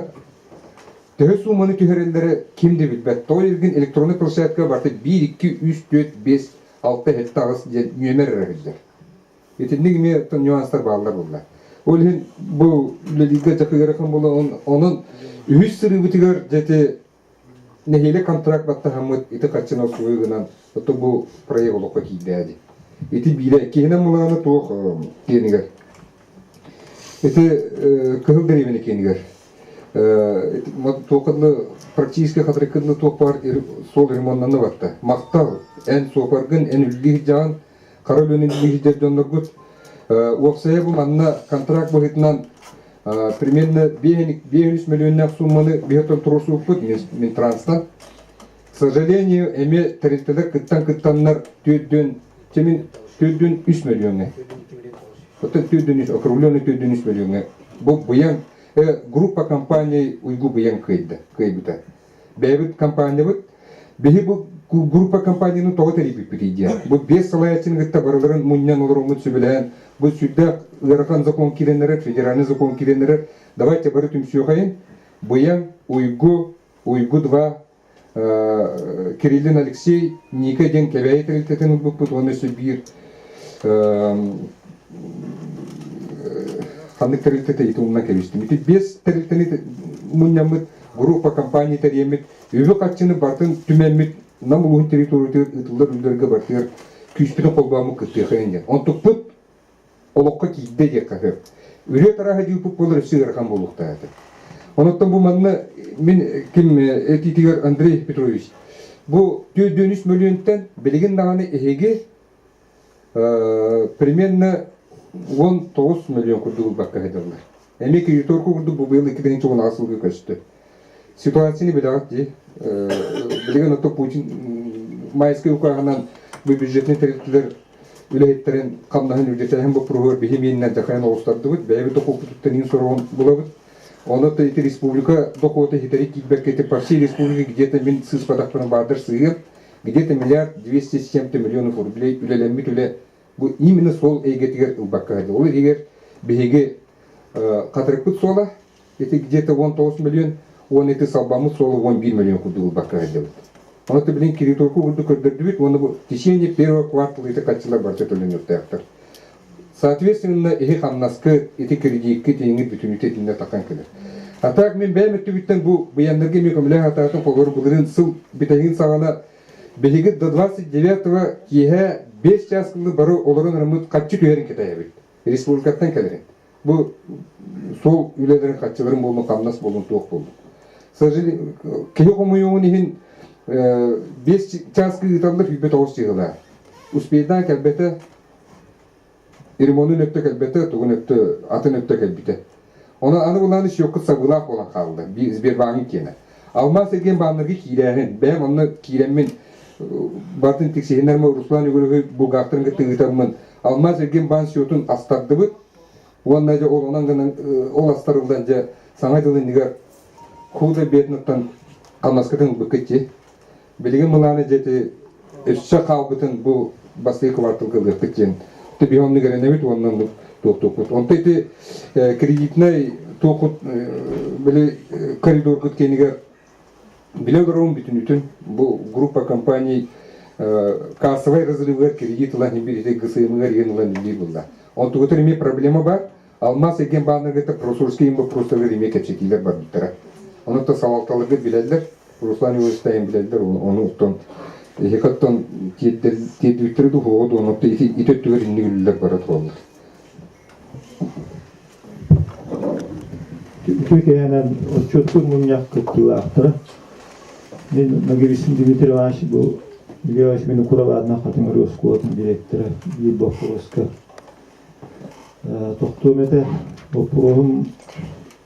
[SPEAKER 2] төхі суманы түйерелері кемде білбәт. Той ерген электронный площадка барды 1, 2, 3, 4, 5, 6 хетті ағыз нөмер әрігіздер. Етілінігіме нюанстар бағалар бұллар. Ол ең бұл лелиға жақығарақын болы, оның үз сыры бұтығар жәте нәхейлі контракт батты хамыд еті қатшына сұғығынан бұл проект олыққа кейді әді. Еті бейді, кейінен мұлағаны тоқ кенігер. Еті кығыл дәревені кенігер. Тоқыдлы практически қатырықыдлы тоқ бар сол ремонтнаны батты. Мақтал, ән соқарғын, ән үлгі жағын, қарал өнін үлгі жерден ғыт. Оқсая бұл манна контракт бұғытынан примерно 5 миллионнақ сумманы бейхеттен тұрысы ұқпыд Минтрансна. К сожалению, әме тәрелтелер кыттан-кыттаннар төдден 3 миллионны. Округленный төдден 3 миллионны. Бұл бұян группа компаний ұйгу бұян көйбіті. Бәйбіт компания бұд. Бейі бұл группа компанияның тоғы тәребіп бітейді. Бұл 5 салаятын ғытта барыларын мұннан олар ұмыт сөбілән. Бұл сүрді ғырған закон керенері, федеральный закон керенері. Давайте бары түмсі оғайын. Бұян ұйгу 2 Кириллин Алексей Ника ден кәбәйі тәрелтетін ұлбық оны сөбір қандық тәрелтеті еті ұлынан кәбестім. 5 тәрелтені мұннамыд группа компания тәремет, өбі қатшыны бартын түмәмет, нам ұлығын территория ұтылар үлдерге бартыр, күшпінің қолбамы күтті қайынген. Онтық бұд олыққа кейді де қағыр. Үрет араға дейіпіп болыр өсі ғырған болуқта әді. Оныттан бұл манны, мен кім әтетігер Андрей Петрович, бұл 4-3 миллионтен білген дағаны әйге примерно 19 миллион күрді бұл баққа әдірлер. Әме кредиторку күрді бұл бұйыл 2-10 асылғы көшті. Ситуацияны білағат де, білген отто Путин майскай ұқағынан бұл бюджетіне тәреттілер үләйеттерін қамнағын үрдетәйін бұл пұрғыр бейхеменінен жақайын олыстарды бұд, бәйбі тоқу күтіптенін сұрауын бұла бұд. Оны да эти республика дохода хитрить кикбекеты по всей республике где-то мин сыз подахпана бадыр сыгыр, где-то 1,200 миллионов рублей үләләмит үлә. Бұл именно сол эйгетігер ұлбаққа әді. Ол егер бейге қатырып күт сола, это где-то 19 миллион, он это салбамы солы 11 миллион күрді ұлбаққа әді. Оны да білін кредиторку күрді көрдірді бит, оны бұл течение первого квартала это качылар барча төлен өттәқтір. Соответственно, эти хамнаскы, эти кредитки теңі бүтінітетінде таққан келер. А так мен бәйметті бүттен бұл бұянларға мекемілі атағатын қолғыр бұлырын сыл бітәйін сағана бәйгі до 29-го кеге 5 жасқылы бары оларын ұрымыд қатшы түйерін кетайы бит. Республикаттан келерін. Bu sol ülelerin kaççıların bulun kamnas bulun tuğuk bulun. Sadece kehe komuyumun ihin 5 çaskı ıtallar hübbet oğuz çıgılar. Uspeydan kelbete İrmonun öptük elbette, tuğun öptü, atın öptük elbette. Ona anı bulan iş yok kısa bulak olan kaldı. Bir bağın kene. Almaz egen bağınlarga kiilerin. Ben onu kiilemin batın tiksehinler mi Ruslan yuguluğu bulgaktırın tığıtamın. Almaz egen bağın şiyotun astardı bıt. Onlarca olanın ol astarıldanca sana dılın nigar kuğda betnıktan kalmaskıtın bıkıtçı. Bilgin bulanı jeti üstçe kalbıtın bu basıyı kıvartıl kılgıttık jen. Bir onu görenemit ondan doktor. Onta iti kreditnay tokut böyle koridor kutkeniga bile durum bütün bu grupa компаний кассовый разрывы кредитларны бирде гысымыгар янылан бирулла. Он тугутер ме проблема бар. Алмаз эген бааныргыта просурский имба простовер име кепчекилер бар биттара. Оны та савалталыгы билелер. Руслан университетин билелер. Оны уттон Хекаттан тедвиттерді хоғыды, онапты итөттігер иннігілілер барат қолды.
[SPEAKER 7] Türkiye'nin çöktür münyak kıttığı aktırı. Ben Nagiriş'in Dimitri Vanşi bu Biliyoruz beni kurabadına katımır Roskova'nın direktörü bir bakıvızkı. Tohtumete bu program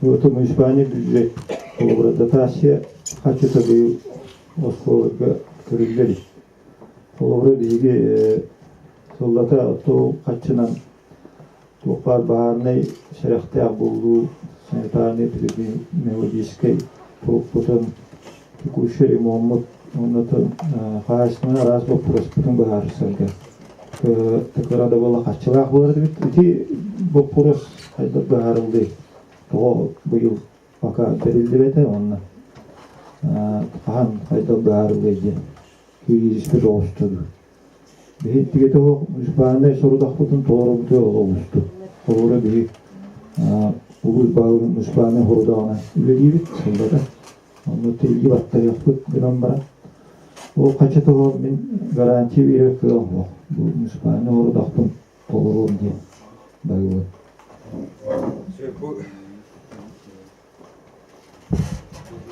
[SPEAKER 7] yurtu müspani büyüyecek. Burada taşıya kaçı tabi Roskova'ya kırıldı. Olur bilgi soldata to kaçınan topar baharına şerefte bulduğu sanitane bir melodiske propotun kuşeri Muhammed ondan karşısına razı prospotun bahar sanki. Tekrarda bola kaçılak vardı bitti. Bu pros hayda baharıldı. O bu yıl vaka verildi ve de onunla. Kahan hayda baharıldı. Yüzüstü oluşturdu. Bir tigete o müspahane soruda kutun doğru bir oluştu. Doğru bir bu bağlı müspahane horuda ona öyle değil solda da. Onu tilgi batta yapıp bir an bana. O kaçta o ben garanti veriyor ki o bu müspahane horuda kutun doğru diye. Bağlı.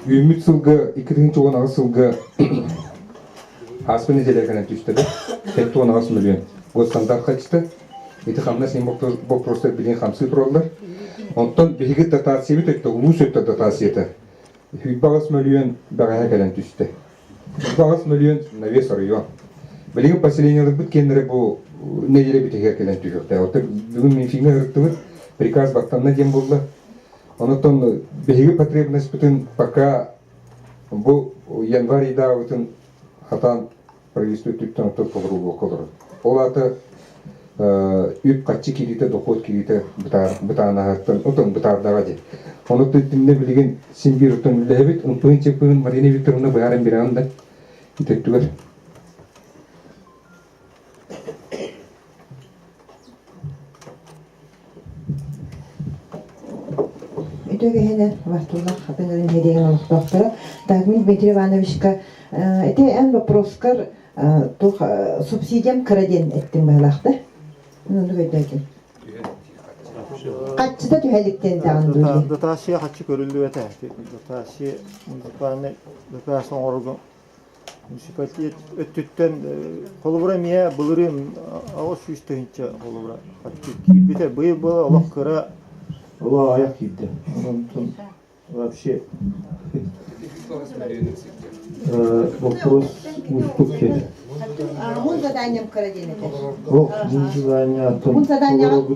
[SPEAKER 2] Ümit sılgı, 2010 sılgı Aspını jelekene düştü. 10 milyon. Bu standart kaçtı. İti hamna sen bu prostor bilin hamsi troller. Ondan bilgi datası bitti. Ulus ötte datası yeter. 100 milyon bagaya gelen düştü. 100 milyon neve soruyor. Bilgi pasileniyor bitkenlere bu necele bitiyor gelen düşüyor. Orta bugün minfiğine hırttı. Prikaz baktanına jem buldu. Ondan bilgi потребность bütün пока bu yanvarida bütün hatan правительство тütten отып кылыруу кылыр. Оларды үп качы кирите доход кирите бытаанахаттан утун бытаардага же. Оны тüttünde билген симбир утун лебит унпын чепын Марина Викторовна барын биранда итеттүгөр.
[SPEAKER 8] Öteki hene Vastullah Hapınların hediyeğin olup doktora. Dagmil Dmitri Ivanovich'ka ete en vопроскар субсидиям краден еттің бағлақты. Onu ödeyeceğim. Kaççıda tühellikten de anlıyor.
[SPEAKER 7] Datasiya kaçı görüldü ve tehdit. Datasiya müziklerine datasiya organ müzikalitet öttütten kolubura miye buluruyum ağır şu üstühince kolubura. Bir de bıyık bu Allah kıra Allah ayak yedi. Onun вообще вопрос уступ кеді.
[SPEAKER 8] Hun zadaniyam kradен eder.
[SPEAKER 7] О, задания
[SPEAKER 8] Hun zadaniyam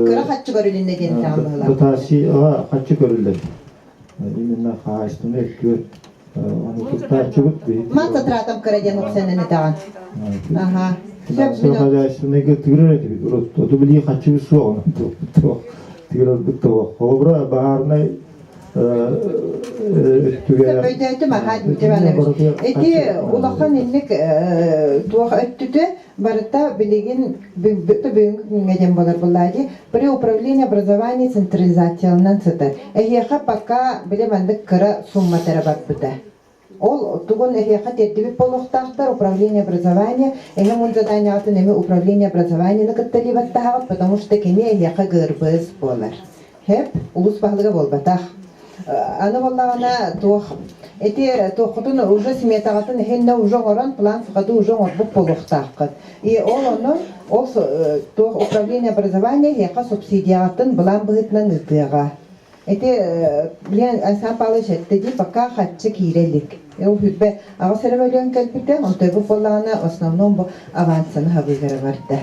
[SPEAKER 8] kıra kaççı görülünde geni tamamlar.
[SPEAKER 7] Datasiya kaçı görüldü. Именно хаштыны өткөр onu tuttarчыбык дейт.
[SPEAKER 8] Ман затратам краден оксенени таган. Ага.
[SPEAKER 7] Финансовый хозяйственный тигрер gibi. Otu biliyor kaçı bir su onu. Тигрер битті о. Холбра баарнай
[SPEAKER 8] Öydeydim aha Ivanoviç. Eti ulaqan inlik tuaq öttütü barıta bilgin büyük ngeden bolar bullaji. При управлении образования централизациялынан сыты. Эхеха пока билемандык кыра сумма тарабат быта. Ол тугун эхеха тердибит болохтахтар управление образования, эхе мун заданиятын эми управление образования кытталибаттахабыт, потому что кини эхеха гырбыз болар. Хеп улус баһлыга болбатах. Аны боллагана туох эти туохтун уже сметагатын эхенне уже орон план факаты уже орбуп болохтахкыт. И ол туох управление образования эхеха субсидиятын булан быгытнан ытыга. Это сам получается, пока хочу кирелик. Я уже авасервален кальпите, он то выполняна в основном авансом хавигараварда.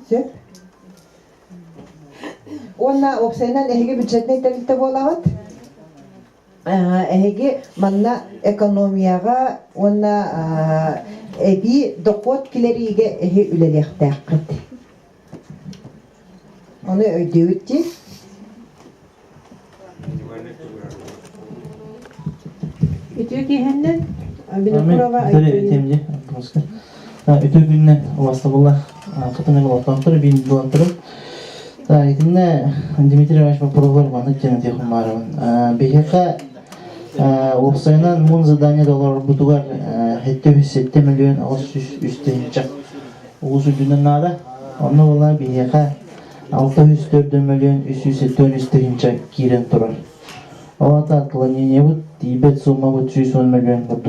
[SPEAKER 8] Все. Он на обсена нехиге бюджетный тарифте болават. Эхиге манна экономияга он на эби доход килериге эхи үлелехтәккет. Оны өйдөүтти.
[SPEAKER 9] Ütüğünden
[SPEAKER 10] Ütüğünden Vastabullah Katana Bulatontır, bin Bulantırım. Dmitri Ivанович Vaporovlar bana cennet yakınlarım. BHK Opsayınan mun zadanya dolar butugar 707 milyon üstünecek. Ulusu dünden nada. Onu ola BHK 604 milyon üstünecek giren turar. Ovata atlanение вот дебет сумма вот 110 миллион вот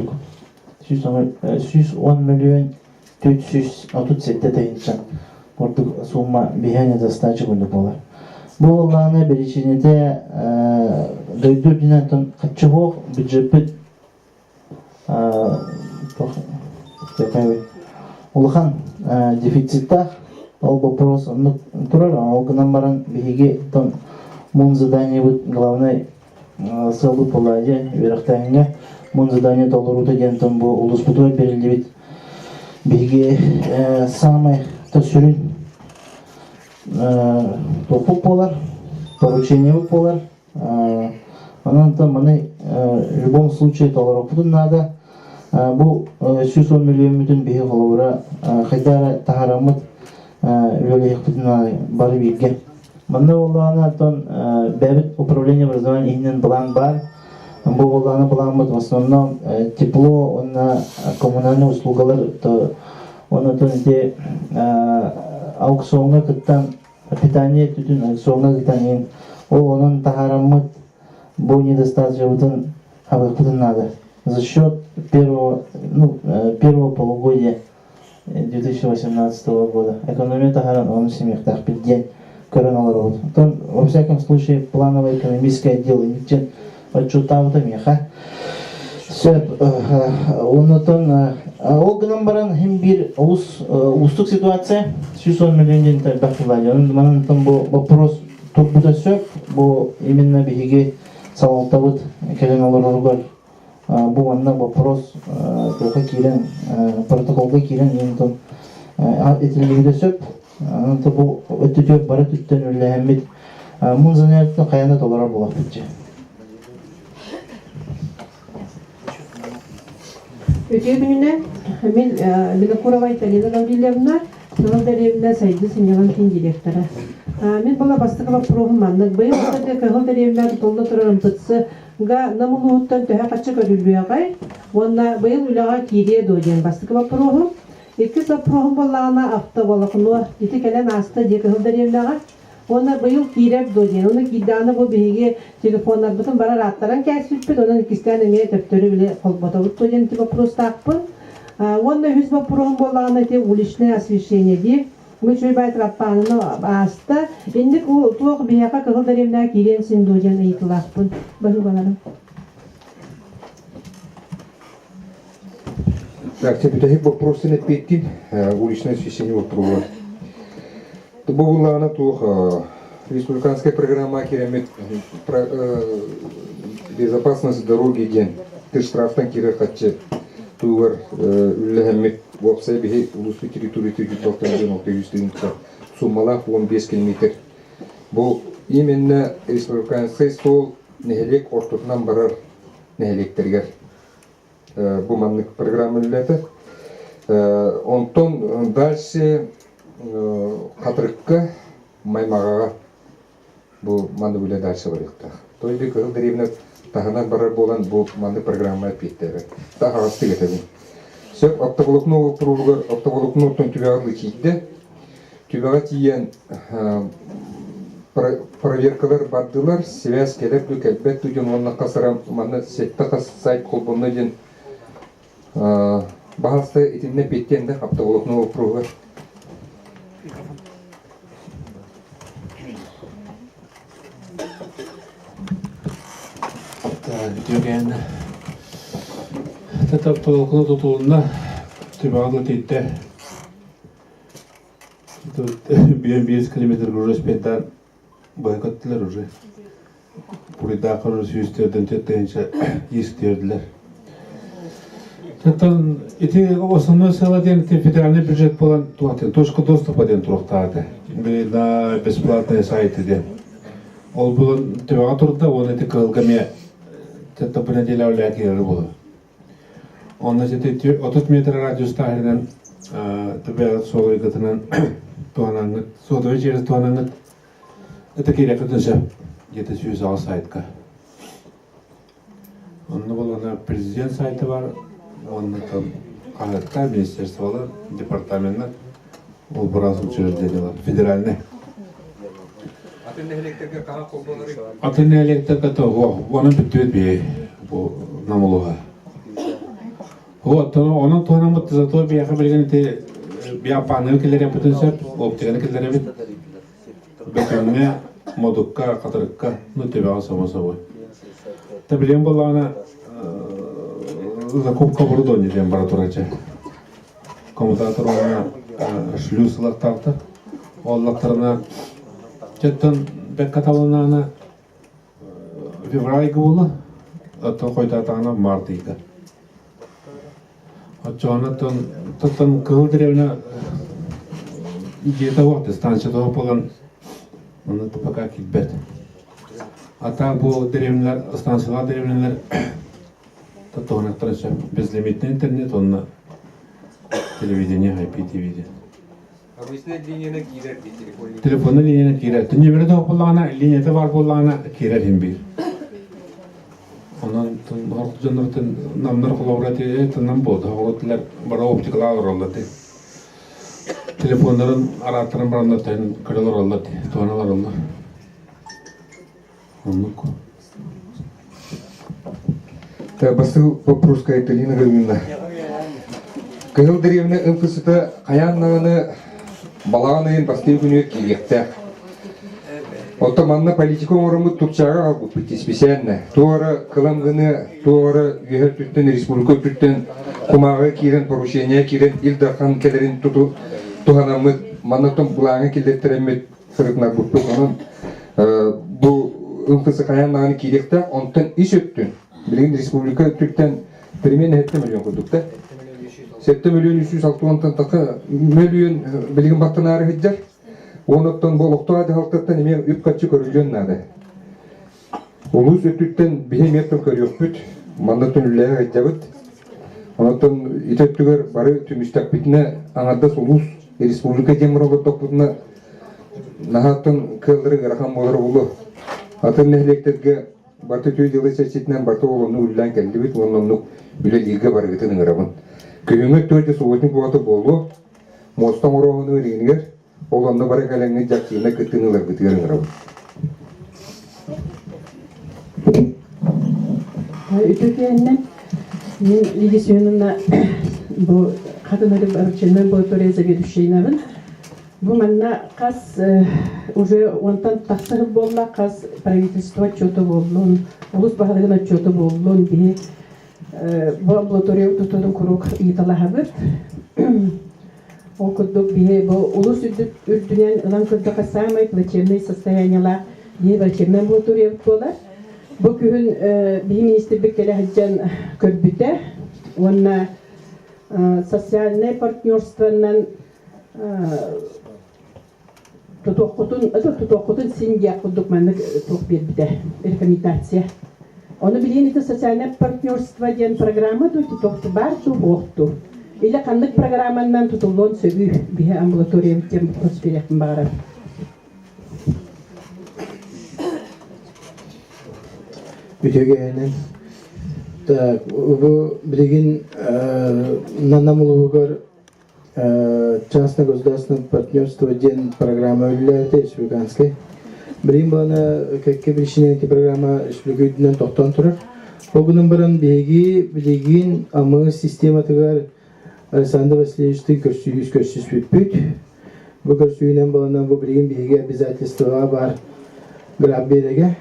[SPEAKER 10] 110 миллион 437 тайынчан вот сумма бихане достача будет болар. Бұл оланы берешенеде дойду динатон каччого бюджет улхан дефицита ол вопрос турар ол гнамбаран бихиге тон мун задание вот главное сылы поладья верхтайынга мун задание толору деген тон бу улус бутуа берилдибит биге самый тосүрүн топуп болар поручение болар анан то маны в любом случае толору бутун надо бу 110 миллион мүтүн биге холобура хайдара тахарамыт өлеек бутун бары бирге Манда олана тон бәбит управление образования инен план бар. Бу олана план в основном тепло, он коммунальные услугалар, то он то те аукционга кыттан питание түтүн аукционга кыттан ин ол онун тахарамыт бу недостаточно бутун абыктын надо. За счет первого полугодия 2018 года экономия тахаран он семьях день. Во всяком случае, плановый экономический отдел ничем отчетав-то меха. Олгынан баран хем бир устук ситуация 110 миллион тен бақылайды. Манан там вопрос турбуда сөп, бу именно биге савалтабыт келен олар бар. Бу анна вопрос тока кирен протоколга кирен ентон этилгиде сөп. Анты бу өтүтөп бара түттен үлләһәммит мун занятны каянда толарар булат битче.
[SPEAKER 9] Ötüğünden men Binakura Италияда Гаврилевна, Кылдаревна Сайды Синяван директора. Мен бала бастыгы программ маннык быйыл да Кылдаревна толда турарым тытсы га намулуттан төһә качы көрүлүягай. Онна быйыл үләгә кире доген бастыгы программ. Эки программ баллана апта балакны дите келен асты ди Кылдаревнага. Онна быйыл киреп доген. Оны киданы бу биге телефоннар бутун бара раттаран кәсиппе, онан кистәне ме төптөрү биле колботобут доген ди вопрос таппын. Онна хүзбә программ баллана те уличное освещение ди. Мы чуй байт раппаны аста. Инде ул туак бияка Кылдаревнага кирен син доген ыйтлаппын. Башугаларым.
[SPEAKER 2] Так, теперь вопросы на пятин, уличное освещение вопроса. То была она то республиканская программа керамит безопасность дороги день. Ты штрафтан кира хатче тугар үлләһәммит вапсай бихи улуслы территория тюги толтан ол тегүстенка суммала 15 км. Бұл именно республиканский стол нехелек ортотнан барар нехелектергер. Бұл маннык программа үлләті. Онтон дальше қатырыққа маймағаға бұл манды үлі дальше барықтақ. Той бі Кылдаревна таханан барар болан бу манды программа питтер. Та хасты кетебин. Сөп автоволокно пругар автоволокно тон түбәгә китте. Түбәгә тиен проверкалар бардылар, связь келеп кәлбәт туҗын онна касарам маны сетта сайт колбонны ден баһасты итинне петтенде автоволокно пругар.
[SPEAKER 11] Jürgen tätä tuolla tutulna tyvällä titte тут 5 километр уже спендан байкаттылар уже бурда кыры сүйүстөрдөн тетенче истердилер. Тетен ити основной саладен федеральный бюджет болан туатен точка доступа ден туруктаады. На бесплатные сайты де. Ол булан төбөгө турда оны текылгаме тетта понеделя олякер болду. Онда жете 30 метр радиуста herden төбөгө солой гытынан туанаңыт, содой жерде туанаңыт. Это керек өтінше где-то сүйіз ал сайтқа. Онда бұл президент сайты бар, онда там қағатта министерстволар, департаменттер, ол біраз учреждениялар, федеральный. Атынны электрге оны бүттібет бей бұл намылуға. Оның туанамыт зато бияқы білген бия панел келерен бүтінсер, оптиганы келерен бит. Бетонне, модукка, қатырыққа, төбеға само собой. Та білем болағына закупка бұрдони ден бара тұрача. Коммутатор оғына шлюсылар тарты. Оллақтарына жеттен бек каталынағына февральға болы, аттан қойдатағына мартыйға. Отчоғына тұттан қығыл деревіне где-то вот станция того полон, он это пока кидбет. А так был деревня, станция деревня, то тоже транспорт безлимитный интернет, он на телевидение, IPTV.
[SPEAKER 2] А вы снять линию на кирер,
[SPEAKER 11] телефонная линия на кирер. Ты не веришь, что полана линия товар полана кирер химбир. Ondan harcınırtın namlar kolaboratiye tanım boldu. Havalılar bara optikalar oladı. Telefonların aratların baranlatın kırılır oladı. Tuanalar oldu. Onluk.
[SPEAKER 2] Басты вопрос кайты Лина Галина. Кыгыл деревне МФСТ каяннагыны балаганын басты күнү килекте. Отоманна политика оруму турчага алып битиспесенне. Туара кыламгыны, туара үһөттүн республика бүттен кумага кирен порушение кирен илдахан келерин туту туханамы манатом булаңы килдеттеремет сырыкна группа анан бу МФС каяннагыны килекте онтон иш өттүн. Билген республика бүттен примерно 7 миллион кудукта. 7 миллион 360 такы миллион билген баттанары хиджар. Оноттон болуктуа халктан эме үп качы көрүлгөн нады. Улус өттүттен бихеметтен көрүөкпүт, мандатын үллэге айтжабыт. Оноттон итөттүгөр бары түмүстак битине аңарда улус республика демирологдокпутуна нахаттан кылдыры гарахан болар болу. Атын электерге барты түй жылы сечитинен барты олону үллән келди бит, оннук үле лига баргытын ырабын. Көйүңө төйдө сугутун буаты болу, мостан орогуну рейнгер, олонда бары кәләңне жакчыйна кыттынылар битгерин ырабын.
[SPEAKER 9] Ütükenden мен легисионына bu kadınların barışçılığının boyutoreza bir düşeyinavın. Bu manna kas уже ondan taksırıp bolla kas правительство отчеты болдун, улус баһалыгын отчеты болдун би bu ambulatoriya tutulun kuruk италахабыт. Ол кудук би bu улус үрдүнен ылан кырдыка самый плачевный состояниялар би врачебный амбулатория болар. Bu күн bir министрлик келәһәҗән көрбүтә, онна социальное партнерствоннан тутоқутун синья кудукманны тук бербүтә рекомендация. Оны билен ите социальное партнерство дигән программа тутоқты бар ту бохту. Иле кандык программаннан тутулган сөбү би амбулатория тем проспирәтен багара.
[SPEAKER 1] үтөгенен. Так, bu bilgin нанамулугар частно-государственное партнерство ден программа үлләрде республиканской. Бірін бана какке причиненки программа республикадан тоқтан тұрар. Оғының бірін білгин амы система тығар Александр Васильевичтің көрсіз бүт. Бұл көрсүйінен балынан бұл білгин бейге обязательствоға бар граб береге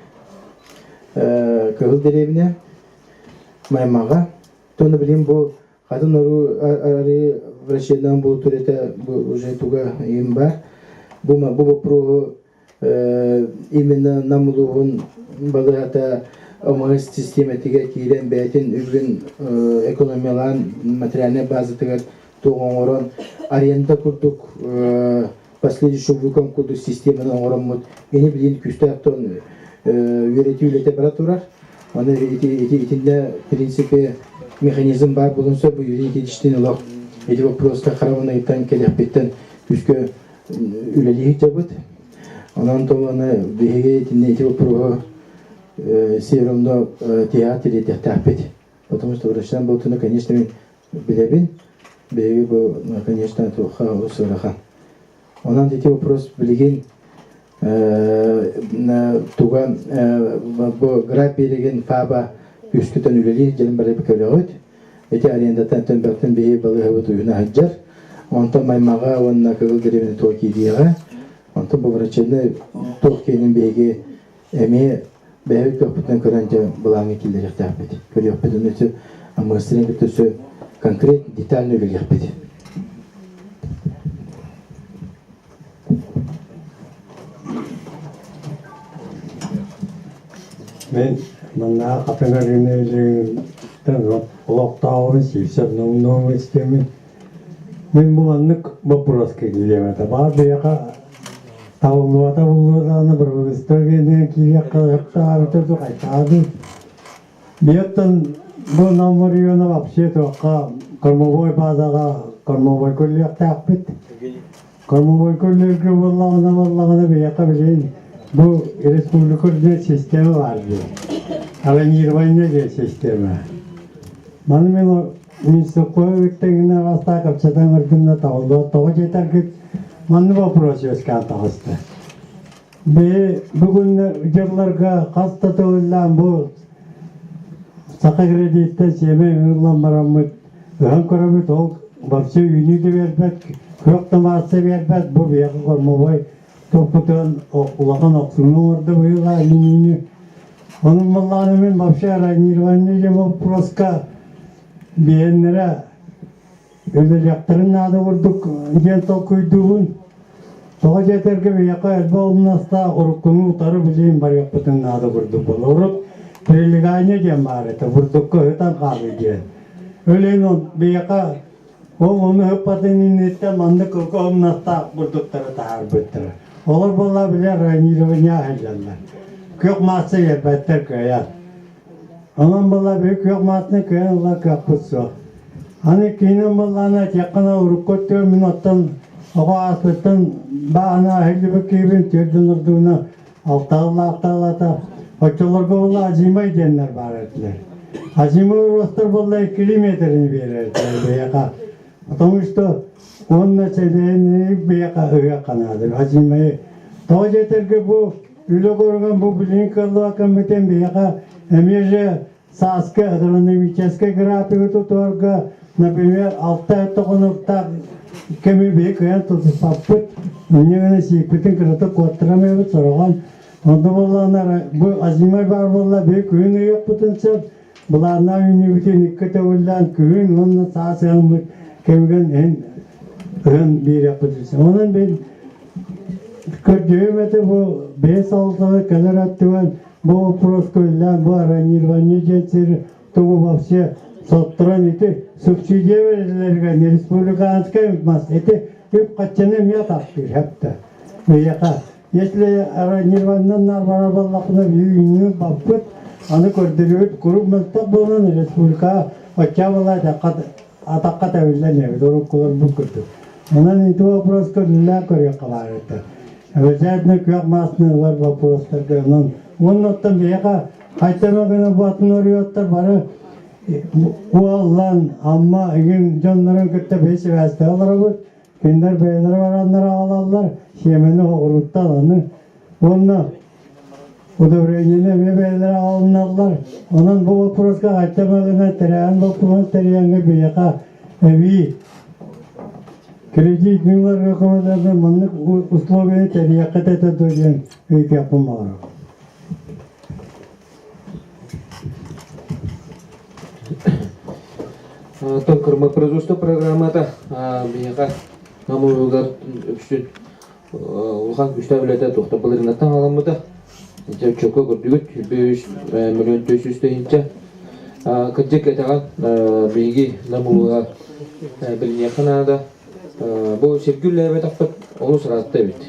[SPEAKER 1] кығыл деревіне маймаға. Тоны білгин бұл қатын ұру әрі врачедан бұл түрете уже туға ем бар. Бұл вопросы именно намылуғын балығата омағыз системетіге кейлен бәйтін үгін экономиялан материальный базы тігір туған орын аренда күрдік последующий выком күрдік системаны орын мұд. Ені білген күсті ақтон үйреті үйлете бара тұрар. Оны етінде принципе механизм бар болынса бұл үйреті етіштен ұлақ. Эти вопросы қарауына еттен келек беттен күске үлелігі жабыд. Ondan sonra bir эти вопросы все равно театре тахпет. Потому что врачам был то, конечно, билебин, бегу, конечно, то хаос рахан. Ondan эти вопросы билеген туган bu grab билеген фаба üsküten üleli gelin böyle bir kavga эти арендатан төнбәктен бей балыгы вот уйна хаҗар. Ondan maymağa onunla kavga derevini toki diye. Ondan bu врачны Türkiye'nin beygi emeği beygi köpütten körünce bulanı kildir yaptı. Körüyor bedeni için ama senin bütüsü konkret detaylı bir yaptı.
[SPEAKER 7] Ben bana kapılarını lockdown sivsep nong istemin. Ben bu anlık вопрос келем это. Бар бияка Тавлуата булуатаны бір өстөгенен килек кылыктаа бүтөдү кайтады. Биеттен бу номериону вообще тока кормовой базага кормовой көллек таппыт. Кормовой көллекке боллагына бияка билен бу республикада система бар. Аланирование деген система. Маны мен сокоевтегине аста капчадан өрдүнө тавлуат тоо жетерге Манны вопрос өскән тагысты. Бүгін жерлерге қастаты ойлан бұл сақы кредитті семей ұрлан барамыд. Үған көремет ол бапсы үйніді бербәт, көқтамасы бербәт. Бұл бияқы қормабай тоқпытын ұлаған оқсының орды бұйыға әлінені. Оның мұлланы мен бапсы аранирванны жем вопроска бейінлері Öyle yaktırın adı vurduk, gel koyduğun. Soğa yeterge bir yaka elba olmazsa orukunu utarı bileyim var yapıtın adı vurduk. Oruk preliganya diyen var ete vurduk koyutan kahve diyen. Öyle bir yaka onu hıppatın innetten mandı koku olmazsa vurdukları tahar büttürü. Olur bolla bile ranirvanya heyecanlar. Kök mağası yerbetter köyar. Onun bolla büyük kök mağasını köyen ola kök kutsu. Hani kinin bollana yakına urukottuyor minottan oğa asbettin bağına helibik kibin türdünürdüğünü altağlata oçularga bolla acimay diyenler var ettiler. Acimay urustur bolla 2 kilometrini verirdiler beyaka. Потому что он на целени бияка öğe kanadır. Acimay toğa yeterge bu üle korgan bu bilinkalı akımeten biyaka emirce saske agronomicheske grafiği tutorga например, алтай тоқынықта кеме бек аян тұтып паппыт, өнегені сейкпетін кірті қуаттырам өбіт сұраған. Онды болғанар, бұл азимай бар болла бек өйін өйек бұтынсып, бұларына өйін өбітен еккіті өлдан күйін, онына сағасы әңміт кемген өйін берек бұтынсы. Оның мен көрдеуім әті бұл 5-6 кәлер әттіуін, бұл вопрос көйлен, бұл аранирване жетсері, тұғы бапсе, соттыран еті субсидия берілерген республиканская мас еті өп қатчаны мия тақпир хәпті. Өйеқа, если аранирваннан нарбара баллақына үйінні баппыт, аны көрдіріп көріп мәлтақ болған республика отча болады атаққа тәуілден ебет, ұрып қолар бұл көрді. Онан еті вопрос көрілі көрек қалар еті. Өзәдіні көк масыны var вопростар көрінен. Оның оттан бейеқа
[SPEAKER 12] Айтама гына батын орыйоттар бары уаллан амма эгин жоннорун кытта бейси вәсті аларабыт. Киндер бейнер барандар алалар, семені оғыруттан аны. Онна удовренине бейлер алыналар. Онан бұл вопроска айтама гына терян бокуман терянга бейқа эви кредитныларга комадарда маннык условия терияқат етеді деген үйк yapılmaları.
[SPEAKER 5] Тонкырма производство программата бияқа намылылар үпсүн улхан үстәбілеті тоқта бұлырынаттан аламыда. Чөкө көрдігіт 5 миллион 400 тейінче. Кәдек әтіған бейгі намылылар біліне қанада. Бұл сергүл әбет ақпыт олу сұратты әбет.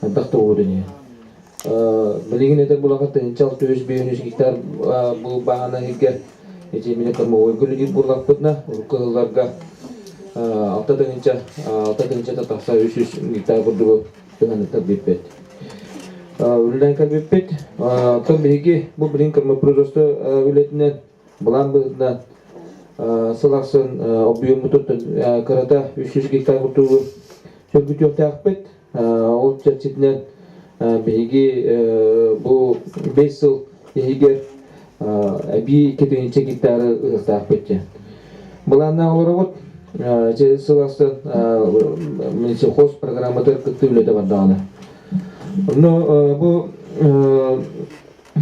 [SPEAKER 5] Дақты оғырыне. Білеген әтір бұлағат 600-500 гектар бұл бағана егер Эти кырма ойгүлү бурлап бутна кылларга 6 тыгынча татаса 300 гектар бурдугу тыгыныктар беппет. Үлден калбеппет. Тон беги бу билин кырма производство үлетинен булан бытна сылаксын объему туттун карата 300 гектар бурдугу чөгүтөк такпет. Ол чечитинен беги бу 5 жыл егер әби кетенче гектары ыстақ бетте. Бұланна оларығыт, сыластан хост программатыр күтті үлеті бардағаны. Бұл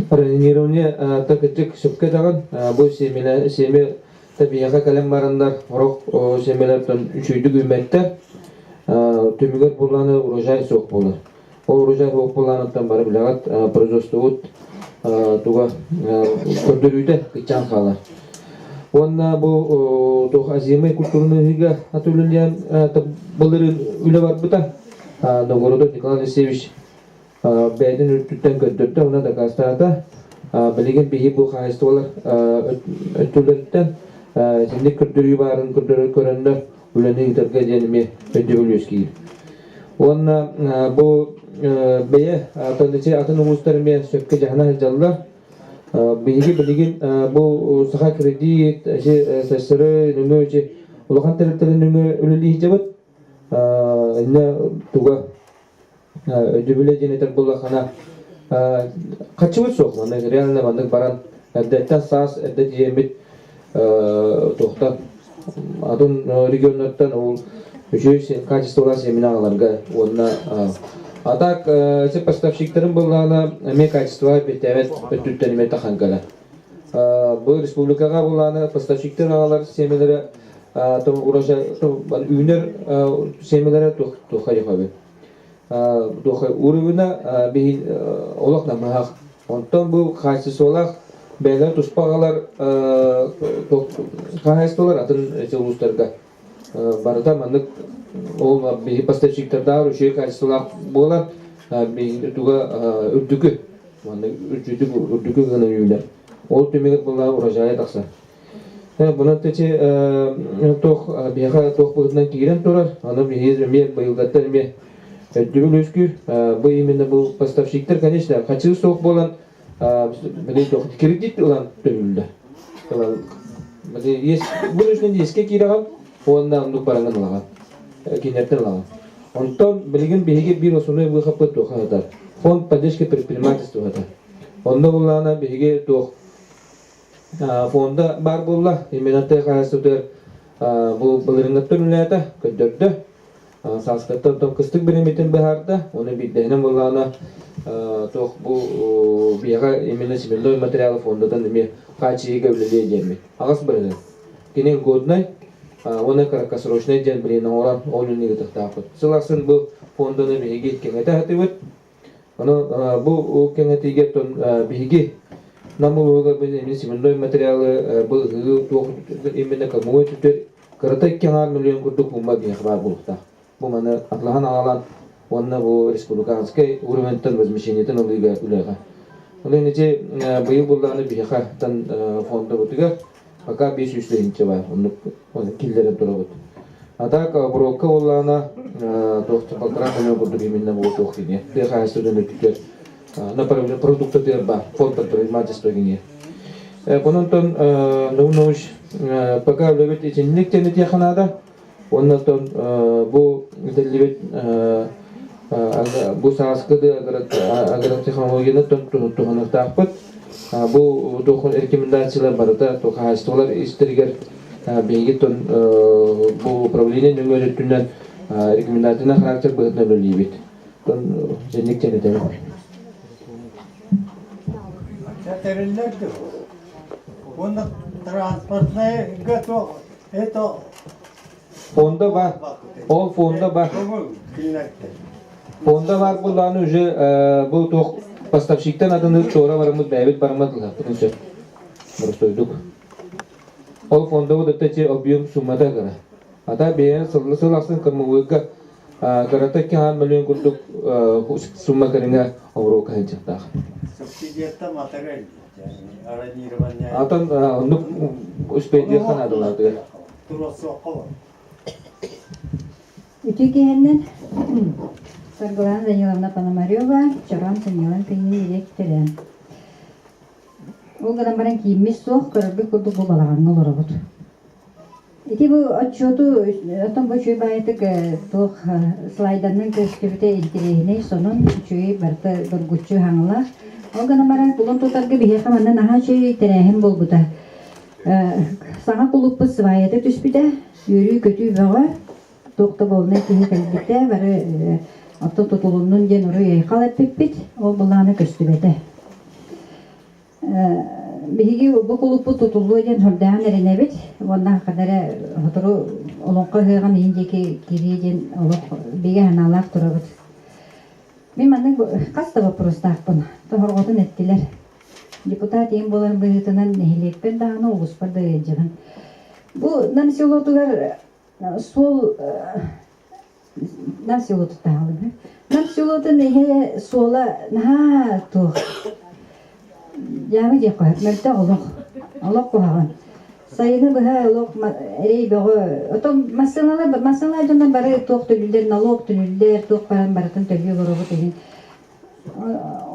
[SPEAKER 5] ранинирование тәкітік сөпке дағын, бұл семе табияға кәлем барандар, ұрақ семелерден үшүйді көметтер, төмігер бұланы урожай соқ болды. Ол урожай соқ болғанықтан бары білағат производство ұт туга көрдөрүйдө кычан калар. Онна бу туга азимай культурныйга атулундян былырын үлө бар бута. Новгородов Николай Алексеевич бәйден үттүттен көддөрдө уна да кастарда билеген бейи бу хайстолар өттүлөрдөн синде көрдөрүй барын көрдөрө көрөндө үлөнү интерге денеме өдөлөский. Онна бу бeye atandıcı atın uluslararası sökke cahana hecallar bilgi bilgin bu saha kredi sesleri nümüce ulakan terletlerin nümü ölülü hicabat ne tuga ödübüle ceneter bulakana kaçıvı soğuk ne realne bandık baran eddetten sas eddet yemit tohtan adın regionlardan o üçü kачестволар семиналарга онна А так, все поставщиктерым была ме качество бетевет өттүттениме таханкала. Бұл республикаға буланы поставщиктер алар семелері том урожай том үнер семелері тухай хабы. Тухай уровня бин олақ намах. Онтон бұл качестволар бәлер туспагалар качестволар атын улустарга. Барда мандык ол бии поставщиктерда үші качестволар болар бии туга үрдүгү мандык үрдүгү гана үйлер. Ол төмегет болар урожай такса. Бұны тече тох бияға тох бұғытынан кейрен тұрар. Аны бейезі ме бұйылдаттар ме өттігіл өскү. Бұл именно бұл поставщиктер, конечно, қачығы соқ болан білей тох кредит олан төлілді. Бұл үшінен еске кейраған, оғанда ұндық баранған олаған, кенерттен олаған. Онтан білген бейге бір осыны бұл қапы тоқа атар. Фонд поддержки предпринимательства атар. Онда олағына бейге тоқ фонда бар болла, именатты қағасыдыр бұл бұлырыңаттыр үләті көндірді. Саскаттан том кыстық біреметін бұхарды, оны биддәйінен боллағына тоқ бұл бияға именно семенной материалы фондадан еме қачиеге үлелей демей. Ағас бірді. Кенен годнай, оны краткосрочный ден білейін оған олынығы тұқтақыд. Сылақсын бұл фонданы бейге кеңеті әтівіт. Бұл кеңетіге бейге намылуға біз семенной материалы бұл именно кәмуы түтер қырытай кеңар миллион күрдік бұмба бейх бар болуқта. Бұл мәні атлаған ағалан, онына бұл республиканскай уровенттен возмещениетін ұлыға үліға. Олай нәте бұйыл бұлдағаны бейха тан фонда бұтыға, пока 500 лейінші бар, оны келдерін тұра бұд. Атак бұролқа олағына 9,5 миллион күрдік именно бұл тоқ дейіне. Бейха әстірден өттіктер направление продукта дерба фонд предпринимательства генер. Пононтон нуш пока лебет ичинник тенет яханада. Оннотон бу делибет бу саскыды аграр технологияны туханактакпыт. Бу тухун рекомендациялар барда тухастылар истергер бегитон бу управление нөмөрөтүнөн рекомендацияна характер быгытна лебет. Тон женник тенет.
[SPEAKER 12] Он транспортная готов. Это
[SPEAKER 5] Фонда бар. Ол фонда бар. Фонда бар буланы уже бу тох поставщиктан аданы тора барымыз бәйбит бармадылар. Биринчи. Бурстойдук. Ол фонда вот эти объем суммада гара. Ада бен сыласын кырмыгы карата кан миллион курдук сумма каринга авро кайчакта.
[SPEAKER 12] субсидията материал. Аранирование.
[SPEAKER 5] Атан ну успеди ханадылар.
[SPEAKER 13] Үтігеннен Саргылан Даниловна Пономарева, Чаран Санилан Кайни Ректерен. Ол ғадамбаран кейіммес соқ көрірбі көрді бұл балағанын олар бұд. Эти бұл отчету, отын бұл чөй байытық тоқ слайданның көстібіте интерегіне сонын чөй барты бұргүтчі хаңыла. Ол ғадамбаран бұлын тұтарғы бейе қаманын аға чөй тәрәхін бол бұда. Саңа құлықпы свайеті түспіді, үйрі көтүй баға. Тоқта болны кеһи кәлбитә бары авто тотулунун ден уры яйкал эппит ол буланы көстүбете. Биги бу кулупу тотулу ден хордан эренебит. Ондан кадары хотору олонка хыган индеки кири ден олок биге ханалак турабыт. Мен манны каста вопростакпын. Торготун эттилер. Депутат эң болар быгытынан нехилекпен даганы угуспарды жагын. Бу намселотугар сол намселоту тагылы. Намселоту нехе сола наха то. Ямы жакка мөртө олок кохаган. Сайыны быха олок эрей бөгө. Отон масалар жондан бары ток төлүлөр, налог төлүлөр, ток баран баратын төлү боробу деген.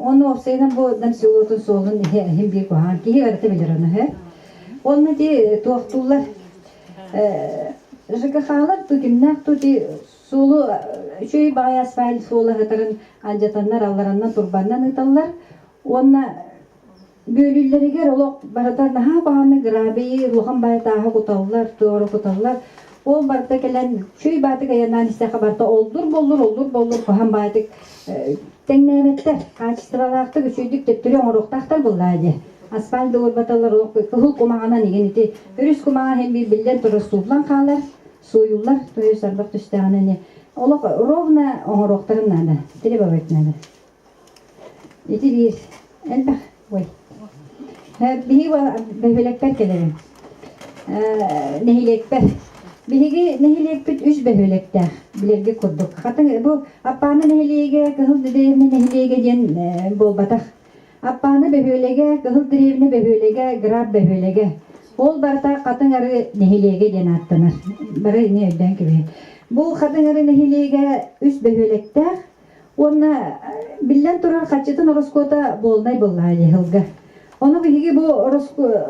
[SPEAKER 13] Onu sayıdan bu namselotun solun hem bir kohan ki verte bilir onu he. Onu di tuğtular Жыгахалар бүгүннәк туди сулу чөй бая асфальт сулу хатарын анжатаннар аллараннан турбаннан ыталлар. Онна бөлүллеригер олок баратар наха бааны граби лохан байтаха куталлар, туору куталлар. Ол барта келен чөй баты каянан истеха барта олдур кохан байтык теңнебеттер качестволактык үчөйдүк тептүрөн ороктактар буллады. Асфальт урбаталар кыл кумаганан игенити өрүс кумаган hem bir билден турус суулан калар. Союлар, то есть арбак түстәгәнне. Олок ровно оңороктарын нада. Треба бетнәдә. Ити бир. Әлбә. Ой. Биһи ва бәһәләкпәр келәм. Нәһиләкпәр. Биһиге нәһиләкпәт үз бәһәләктә. Биләргә курдык. Хатын бу апаны нәһиләгә, кыл дидәне нәһиләгә дигән бу батак. Апаны бәһәләгә, кыл дидәне бәһәләгә, граб бәһәләгә. Ол барта катыңары нехилеге ден аттанар. Бары не өйден кебе. Бу катыңары нехилеге үс бөһөлектә, онна биллән турар качытын ороскота болнай буллай хылга. Оны биге бу ороско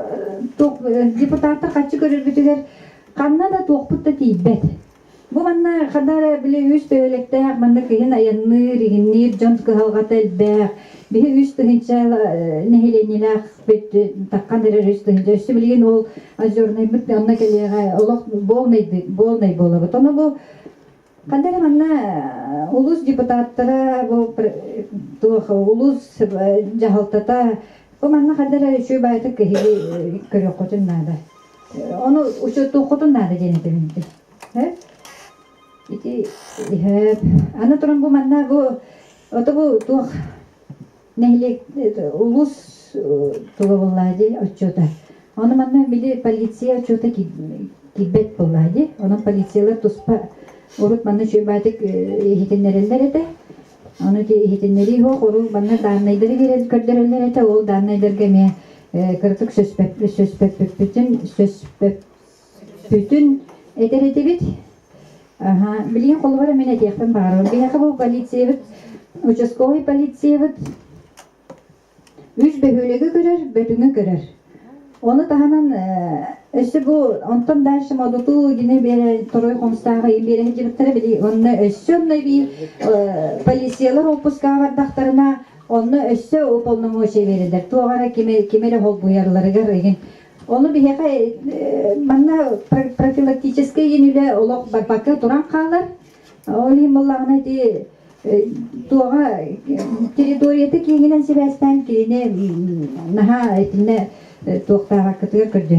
[SPEAKER 13] депутаттар качы көрөр бүтүгер канна да токпутта тийбет. Бу манна кадары биле үс бөһөлектә, манна кыйын аянны ригиннер жонскы халгател бәк. Биһи үс тыгынча нехиленилах бит таккандыр үс тыгынча үс билген ол азорный бит анна келега олох болмайды болобут. Оны бу кандай манна улус депутаттары бу улус жахалтата бу манна кандай үчү байтык көрөк котун нада. Оны учутту котун нада женетимди. Ити ана туран бу манна бу оту бу нехилек улус туга буллади отчета. Оны манна били полиция отчета кибет буллади. Оны полициялар туспа урут манна чөбатык хитиннерелер эте. Оны хитиннери хо ору манна даннайдары керет көрдөрөлөр эте. Ол даннайдарга ме кыртык сөспөтүн этерете бит. Билген колбара мен этекпен баарым. Бияка бу полиция бит, участковый полиция бит. үз бөһөлеге көрөр, бөтүңө көрөр. Оны таһанан өссө бу онтон дальше модуту гине бере торой комстагы бере жибиттер били онны өссө онны би полициялар опуска бардактарына онны өссө уполномочий бередер. Тугара кемере хол буярларыгар еген. Onu bir heka bana profilaktiçeske yenile olak barpaka turan kalır. Olayım Allah'ına di tuğa teritoriyete kiyinen sebestan kiyine naha etine tuğta vakıtır kırdı.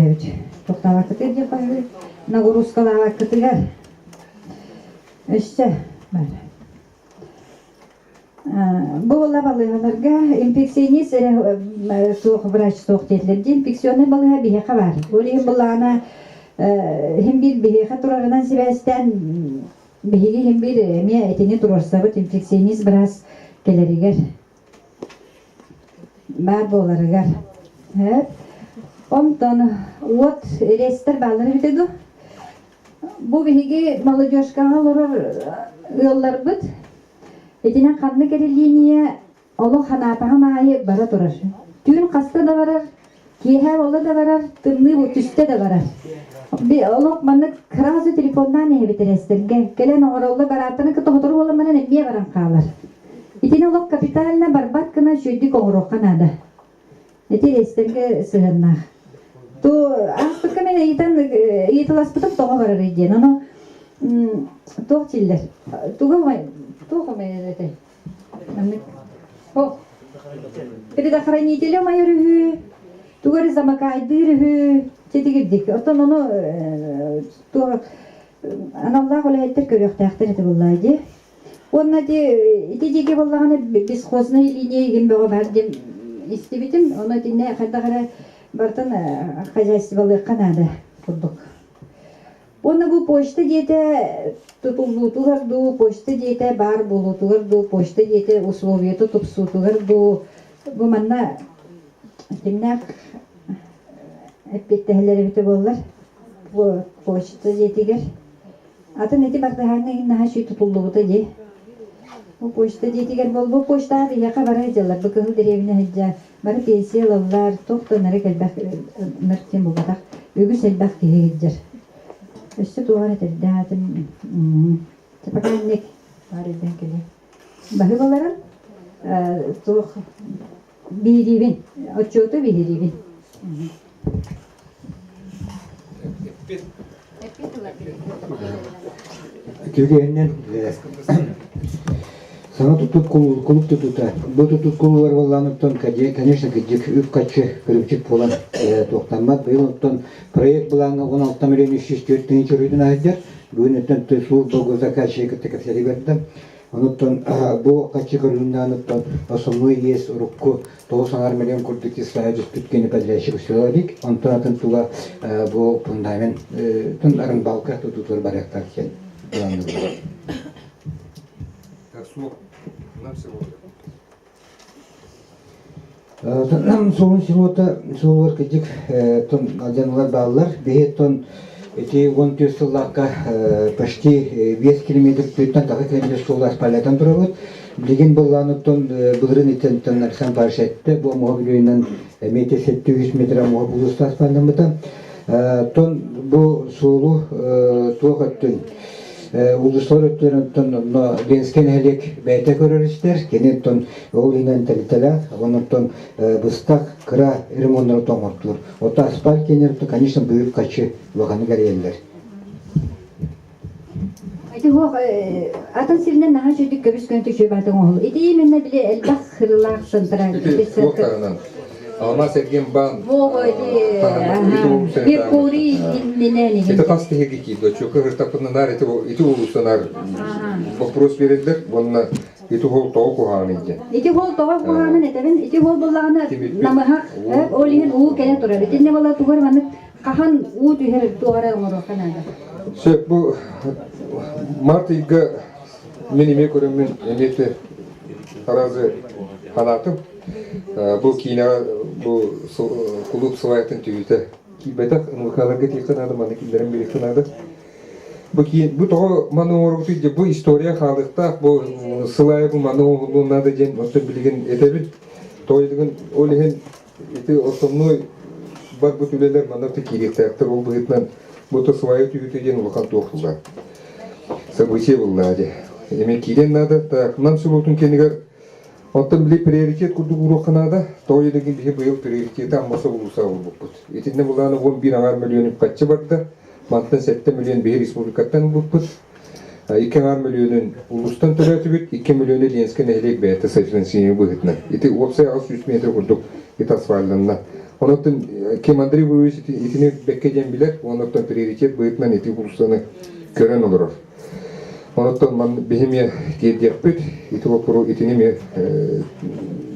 [SPEAKER 13] Tuğta vakıtır yapar. Naguruskala vakıtır. İşte böyle. Bu балыгаларга инфекционист соқ врач соқ dediler. Инфекционный балыга бихеха бар. Олим балана hem bir biheha turarından sebestan bihiги hem bir me etini turarsa bu infekционист biraz geleriger. Bar bolarıgar. Hep ondan ot rester balları bitedu. Bu bihiги молодежкага лорор yollar bit. Etine kanlı geriliğine olu hanapağın ayı bara durur. Tüyün kasta da varar, kiyeher ola da varar, tımlı bu tüste de varar. Bir olu bana kırağızı telefondan ne bitirestir. Gelen oğrolda baratını kıta oturup olamana nebbiye varan kalır. Etine olu kapitalına barbat kına şöydük oğruqan adı. Eti restirge sığınna. Tu aspık kamen eğitilaspıtıp toğa varar ediyen. Onu toğa çiller. Туха ме дете. О. Предохранителем айрыгы. Тугары замакайдырыгы. Четигирдик. Отон ону туга аналлах олайттер көрөктактыр эти буллайды. Онна де итежеге боллаганы бесхозный линия ген бого бар дем истебитим. Оны дине кайдагара бартын хозяйстволы канады курдук. Onu bu poşta diyete tutulduğular bu poşta diyete bar bulutular bu poşta diyete условия tutupsutular bu manna kimler hep bitteleri bite bollar bu poşta diyetiger atın eti bak daha ne şey tutulduğu da diye bu poşta diyetiger bol bu poşta bir yaka barayacaklar bu kızı derevine hecca bari pensiyalar toktanları gelbek nırtım bu kadar ögüs elbek gidecek. İşte tuvalet edildim. Sepakanlık var edin kele. Bahıbaların tuğ birivin, açıyordu birivin.
[SPEAKER 14] Türkiye'nin sana tutup kulüp tututa. Bu tutup kulu var vallahanıktan конечно gıcık üp kaçı kırıpçık falan toktanmak. Buyurundan proyekt bulanı 16 milyon 304 tınıcı rüydün aydır. Bugün ötten tüslu doğu zakarşıya kıttıkaseri verdim. Ondan bu kaçı kırılığından основной есть рукку 90 milyon kurduk İsrail tütkeni pedreşik söyledik. Ondan atın tuğa bu fundament tınların balka tututur baraktar ken. Нам солун селота солур кыжык тон алжанлар баллар бе тон эти 14 сыллакка почти 5 километр төттөн тагы километр сол аспалятан турабыт билген болланытон быгырын итен арсан паршетте бу мобилинен метр 700 метр моб булус аспалданбыта тон бу солу тугаттын Uluslar ötüründen bensken helek beyte görürüzler. Kenetton yol inen telitela, onundan bıstak kıra remontları tomurtulur. Ota asfalt kenetton, конечно, büyük kaçı vakanı gariyerler.
[SPEAKER 13] Eti hoq atan sirine naha şöydük köbüs köntü şöbatın oğlu. Eti yemenine bile elbaq kırılaq sıntıran.
[SPEAKER 2] Alma sergen ban.
[SPEAKER 13] Bir kuri dinleneni.
[SPEAKER 2] Это касты какие-то, что хыртапыннар это улусанар. Вопрос берилдер, вонна это хол току ханынды.
[SPEAKER 13] Ити хол току ханын этебен, ити хол боллагына намахак олиген уу келе турар. Ити не бола тугар маны кахан уу түйер тугара оңороканада.
[SPEAKER 2] Şey bu Mart ayı menime көрөмүн эмете таразы халатып bu kina bu kulüp sıvayetin tüyüte ki betak ınlıkalarga tiyikanadı manı kimlerin birikanadı bu toğu manı oğurgutuydu bu istoriya halıkta bu sılaya bu manı oğurluğunadı jen otur bilgin etebil тойдыгын олеген эти основной бар бүтүлелер манарты киректактер ол быгытнан бута свайы түгүтеден улахан тоқтылар. Событие буллади. Эме кирен надо, так, нам сулутун кенигер оттан биле приоритет курду уроканада, тойдыгын бихе быйыл приоритеті аммаса улуса улбукпут. Этинне буланы 11 миллион катчы барда, мантан 7 миллион бихе республикаттан улбукпут. 2 миллион улустан төлөтүбүт, 2 миллион ленскен элек бәйті софинансийный быгытна. Эти опция 600 метр курдук эти асфальтанна. Оноттан Кемандрий Буевич итини беккеден билер, оноттан приоритет быгытнан эти улустаны көрөн олорор. Оноттан ман бихиме дедерпит, ити вопору итинеме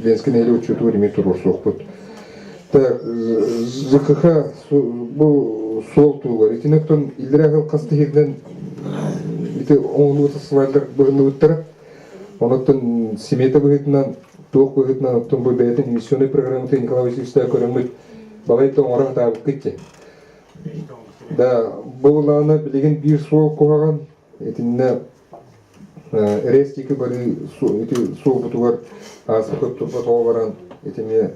[SPEAKER 2] ленскен эле учету реме турурсуокпут. Так, ЖКХ бу сол туулар, итинектон илдирагыл кастыгерден ити оңунута свайлар быгыныбыттара. Оноттан семейта быгытынан, тоқ быгытынан, оттан бу бәйтен миссионный программаты Николай Васильевичта көрөнмөт балайты оңарак табып кетти. Да, буланы билеген бир сол кугаган, этинне рестики бары сол бутугар асыкып турба тообаран, этиме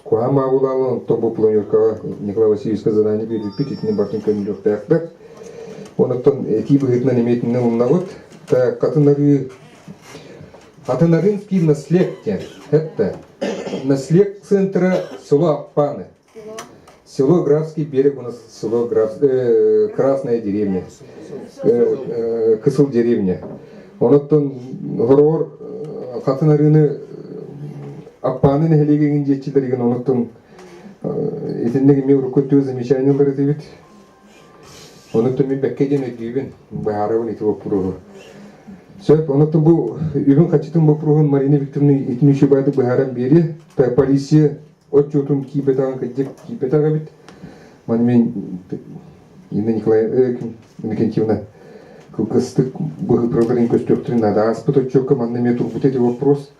[SPEAKER 2] скуама булалы, оттан бу планёркага Николай Васильевичка задание берип бит, этине бартын көмүлөк таяктар. Оноттан эти быгытнан эметинне уннагыт, та Атанаринский наследие. Это наслед центра село Аппаны. Село Графский берег у нас, село Красная деревня. Кысыл деревня. Оноттан горор Атанарины Аппаны нехелеген жетчилерген оноттан этиннеги мевруко төз замечаниялар дебит. Оноттан мен бәккеден өдүйбен баарабын ити вопуру. Сөп, оноттан бу үйбен качытын вопуругун Марина Викторовна итинүші байды бааран бери, та полиция отчетун кийбетаган каддек кийбетага бит. Ман мен Инна Николай Никентьевна кылкыстык быгы программин көстөктүрүн ада аспыт отчетка манна мен турбут эти вопрос.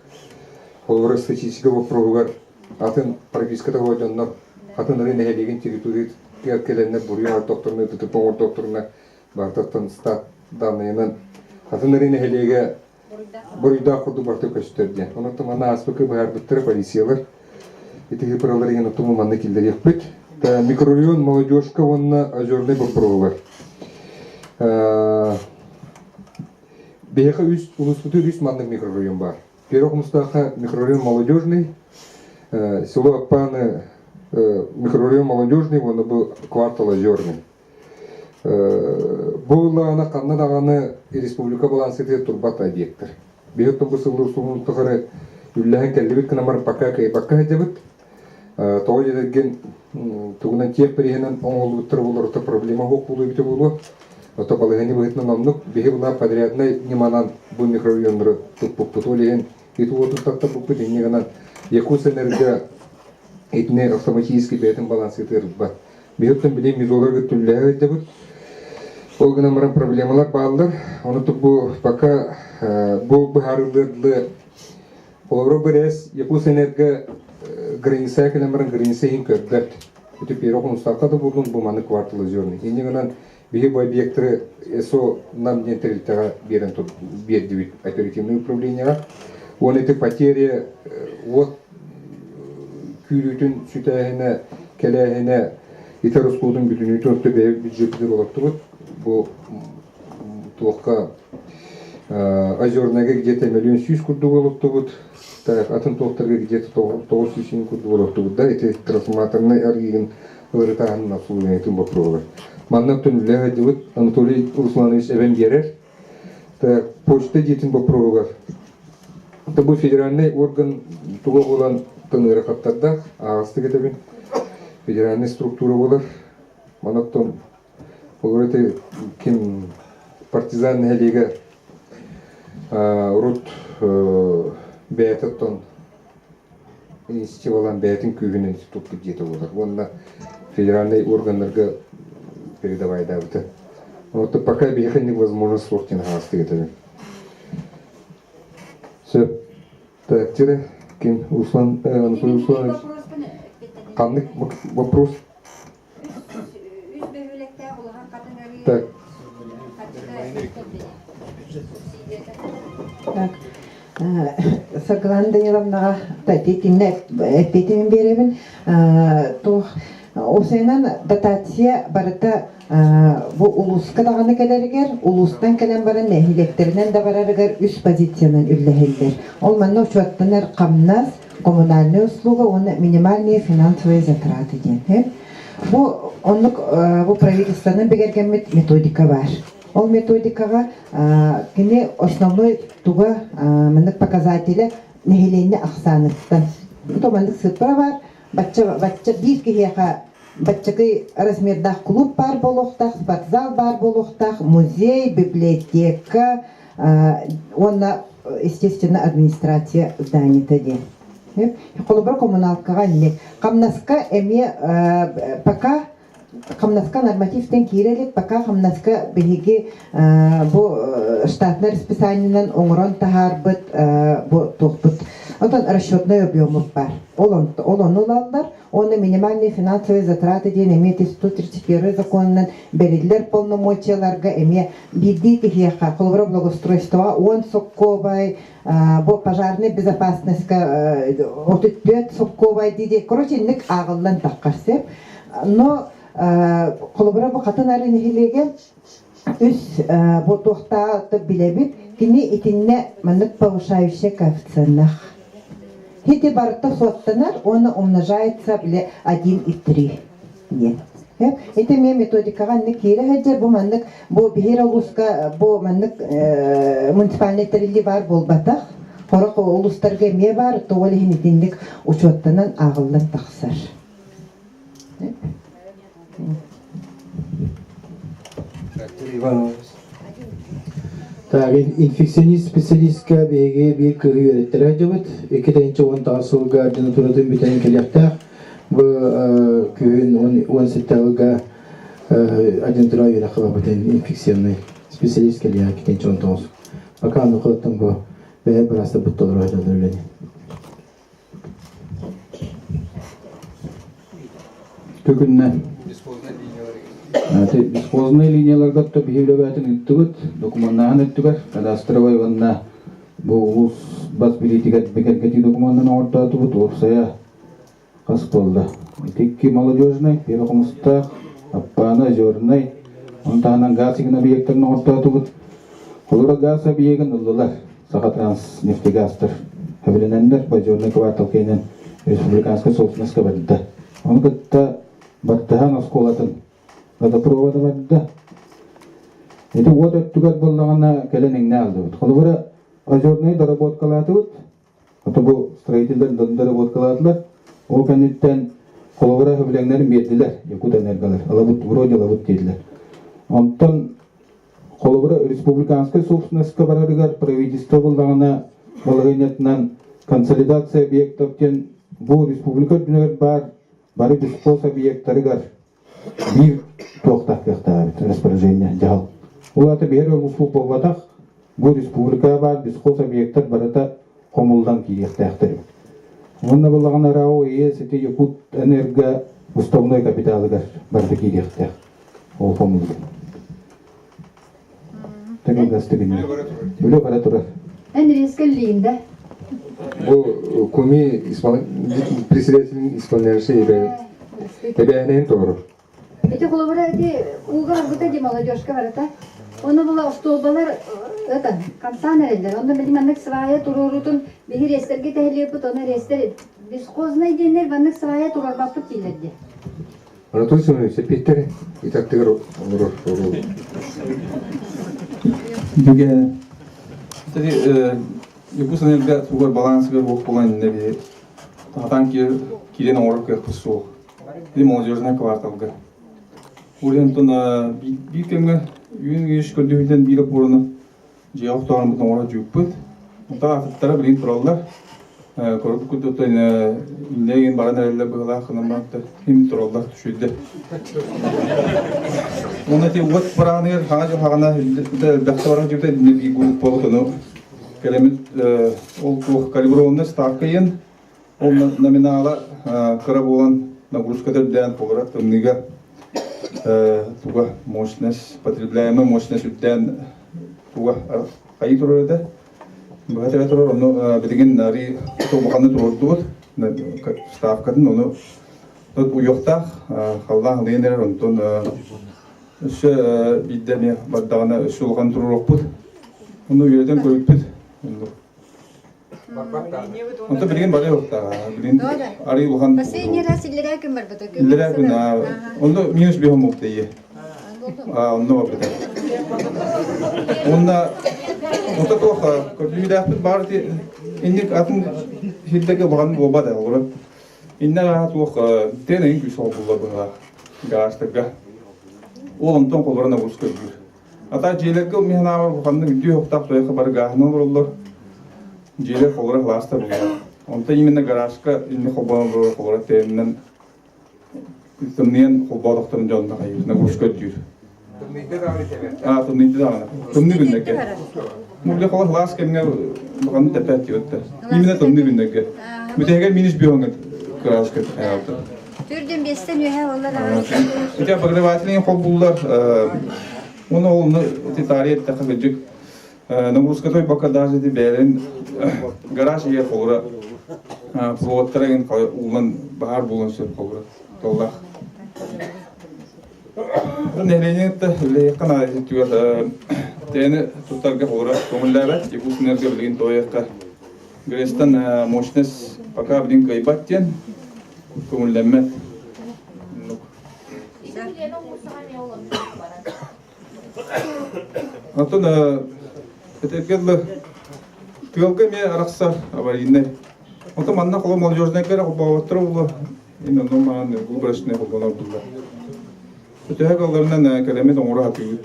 [SPEAKER 2] Олора статистика вопросугар атын пропискада ойдоннор атын рыны хелеген территория келенне бурьян докторына тытыпоңор докторына бартаттан стат данныйынан атын рыны хелеге бурьда курду барты көстөрдү. Онотто мана аспыкы бар биттер полициялар итиги проларыгын отуму манна килдер якпыт. Та микрорайон молодежка онна озерный попробовар. Беха үс улуспуту үс манны микрорайон бар. Первый мустаха микрорайон молодежный, село Аппаны микрорайон молодежный, он был квартал озерный. Была она канадаганы республика балансыты турбат объекттер. Бехтон bu сылдырсуун тохары үлләһен кәллебит кынамар пока дебит. Той дерген тугунан тех перенен оңолуттыр булырты проблема хок булу бите булу. Ото балыгыны бытны намнук бехибна подрядный неманан бу микрорайондры туппутулеген иту отуттакта буппу денегенан Якус энергия этне автоматически бетин балансыты ба. Бехтон биле мизолар түлләһе дебит. Ол гына маран проблемалар баалар. Онуту бу пока бу бахарлырлы Олроберес Якус энергия граница келемаран границаин көрдәт. Иту перохун стаката булдун бу маны кварталы зерны. Енегенан бихи бу объекты ЭСО нам дентеритага берен тут бердибит оперативное управление. Он эти потери от күрүтүн сүтәһенә келәһенә итәрүс кулдың бүтүнү төртте бюджетлер олактыбыт. Бу тоққа озернага где-то 1 600 000 курду олактыбыт. Так, атын тоқтарга где-то 900 000 курду олактыбыт. Да, эти трансформаторный аргиген ырытаһын обслуживание этим вопросом. Маннан түнләһә дибит Анатолий Русланович Эвенгерер. Так, почта детин вопросом. Это был федеральный орган, туго болан тыныры каттарда, ағысты кетебин. Федеральный структура болар. Манаттон, бұл өте кем партизан әлеге ұрут бәйтіттон институт болан бәйтін күйін институт кететі болар. Онда федеральный органларға передавайды абыты. Вот пока бейхенник возможность сортин ағысты кетебин. Все. Так, теперь кем Руслан Анатолий Русланович. Канный вопрос. Так.
[SPEAKER 9] Так.
[SPEAKER 8] Саргалан Даниловнаға тәтетіне әппетімен беремін. Осынан дотация барыта bu uluska dağını kelerger, ulustan kelen baran nehilekterinden de bararger üst pozisyonun ülleheller. Olmanı uçuattanlar kamnaz, коммунальные услуги, он минимальные финансовые затраты ден. Bu правительственный бегерген методика бар. Ол методикага кене основной туга мындык показатели нехиленне аксаныктан. То мындык сыпра бар. Бачча бир кихеха баччакы размердах клуб бар болохтах, спортзал бар болохтах, музей, библиотека, онна естественно администрация зданита ден. Холобра коммуналкага не. Камнаска эме пока Камнаска нормативтен кирелик, пока Камнаска беги бу штатный расписаниянан оңрон тахарбыт бу тохбыт. Отон расчетный объем бар. Олон улалдар, оны минимальные финансовые затраты ден эме 131 законынан берилер полномочияларга эме бидди кихеха холобра благоустройства он сокковай бу пожарная безопасность отыттет сокковай диде. Короче, ник агылдан таккарсеп. Но холобра бу катынары нехилеген үс бу тохта билебит кини итинне маннык повышающий коэффициентах. Хити барта соттанар, он умножается биле 1,3. Нет. Это мне методикага не кире хаджа бу маннык бу бихира улуска бу маннык муниципальный терили бар болбатах. Хорок улустарга ме бар, тоғали хинитинлик учеттанан агылдан тақсар.
[SPEAKER 1] Так, инфекционист специалистка беге bir kığı öğrettiler acabıt. İki tane on tasılga janaturatın biten kelekta. Bu köyün 17 yılga ajantura yönakıva biten infeksiyonlu spesialist kelek iki tane on tasıl. Bakan okulattan bu ve biraz da butlu olur ajanturlarını.
[SPEAKER 15] Tükünne. Бесхозные линияларда то бихевлебатын үттүгүт, документахан үттүгөр, кадастровый ванна бу улус бас билетигат бекергети документын ортатыбыт, орсая кас болду. Тикки молодежный, перекомустак, аппаны, жорнай, онтанан газ игин объекттерин ортатыбыт. Олора газ объектин ылдылар, Саха Транснефтегазтыр. Хабиленендер, бажорный квартал кейнен республиканская собственностька барды. Он кытта баттахан осколатын это провода бадда. Это вот оттугат боллагана келенеңне алды. Холбора ажорный доработкалаты бут. Это бу строительдер доработкалатылар. О каниттен холбора хабилеңнерин бердилер. Якут энергалар. Алабут вроде алабут дедилер. Онтон холбора республиканская собственностька барарыгар правительство боллагана балагынетнан консолидация объектовтен бу республика дүнөгөр бары диспоз объекттарыгар bir toxtaq yaxtağıbit, распоряжение жал. Улаты бері ұлысылып болбатақ, бұл республика бар, бісқос объекттар барыта қомылдан кей yaxtağıbit. Онда болаған РАО сеті Якут энерго уставной капиталыгар барды кей yaxtağ. Ол қомылды. Тәген гастығын. Біле бара тұрар.
[SPEAKER 13] Әнді ескілігінде.
[SPEAKER 2] Бұл көми председателінің исполняющий ебәнен тоғыры.
[SPEAKER 13] Эти холобра эти угар вот эти молодежка варата. Оны була столбалар это камсанерлер. Онда билим аннык свая турурутун бир рестерге тәһлепут, оны рестер бесхозный денер баннык свая турарбапты тилерде.
[SPEAKER 2] Анатолий Семенович, сепеттер итактыгар олорор.
[SPEAKER 16] Биге тәди юкусанелга тугар балансыгар бок болган неби татанки кирен орып кепсу. Ди молодежный кварталга. Улентона бикемге үйүн еш көдөйден бире порunu жеоктарын бутан ора жүппүт. Та афттара билин тураллар. Көрүп күтөтөн индеген баран эле была хынамакта хим тураллар түшүдө. Оны те вот паранер хажы хагана дактора жүтө неби групп болтону. Келемит ол калиброванный ставкаен ол номинала кыра болгон нагрузкада дан пограт тымныга туга мощность, потребляемая мощность үттен туга кайы турады. Бөгәтә торор оны билеген нари тобаканы тордуот. Ставкатын оны тот уйоктах халлах ленер онтон өшө биддене баддагына өшүлган туруруппут. Оны үйрөтөн көрүппүт. Онто билген бары йокта. Билген ари улган.
[SPEAKER 13] Последний раз иллера кем бар бата.
[SPEAKER 16] Иллера күн. Онто минус бихом муктайы. Онно бабыта. Онда онто тоха көрдүдәп бар ди. Инник атын хиддеге баган бобада олор. Иннага тух тенен күсөл булла гастырга. Ол онтон колорона бускөргүр. Ата желерге мехнабар буханның дүй октап тойга бар гахны болор. Желер колора класта булла. Онто именно гаражка инне хобан болор колора тенен тумнен хобадыктын жонна кайына бускөргүр. Тумнен да. Тумны бүннеке. Муле колор класс кемге баган тепет йотты. Именно тумны бүннеке. Бүтеге минус бионгат гаражка таялды.
[SPEAKER 13] Түрден бестен үйе олар.
[SPEAKER 16] Итя погревательный хоббуллар. Оны олны титариет тахыгыжык. Нагрузкатой пока даже дебелен гараж е холра. Проводтарен улан бар булан сөп холра. Толлах. Неленетте лекана тюр тени тутарга холра. Комуллабат икуснерге билген тоякка. Грестан мощность пока блин кайбаттен. Комуллемет. Антон это тылга ме аракса аварийный. Антон манна коло молодежная кера хобаватырулы. Инна номан губрашне хобалабдулла. Төһә галларынан калеме доңра хатыгы.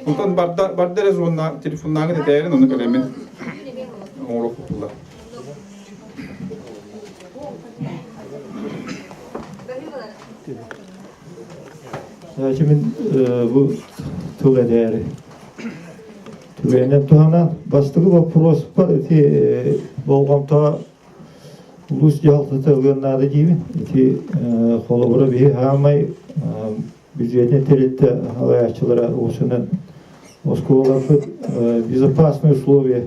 [SPEAKER 16] Антон барда резонна телефоннагы детайлы оны калеме доңра хобалла.
[SPEAKER 7] Şimdi bu tüge değeri. Tügenin tuhana bastığı bu prosper eti bolgamta ulus jaltı tılgınları gibi eti kolubura bir hamay бюджетне терите halaya осынын осколарфы безопасные условия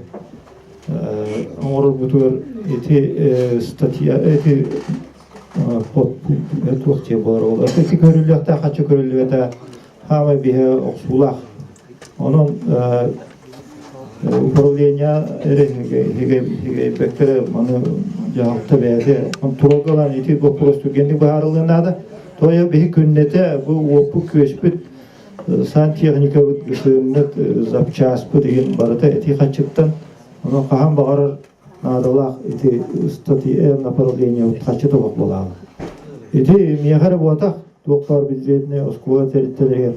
[SPEAKER 7] орбутур эти статья эти под это вахте было. Эти көрүлөктө качы көрүлөтө хама бие оксулах. Onun управление эреге бектере маны жаапта берди. Он тургаlan эти вопрос түгенди баарылынады. Тоя бии күннете бу опу көчпүт сантехника гышымнет запчаспы деген барыта эти качыктан. Onu кахам багарар надалах эти статья направления качыты болот. Эти мехара ботак доктор бюджетне оскола терителерге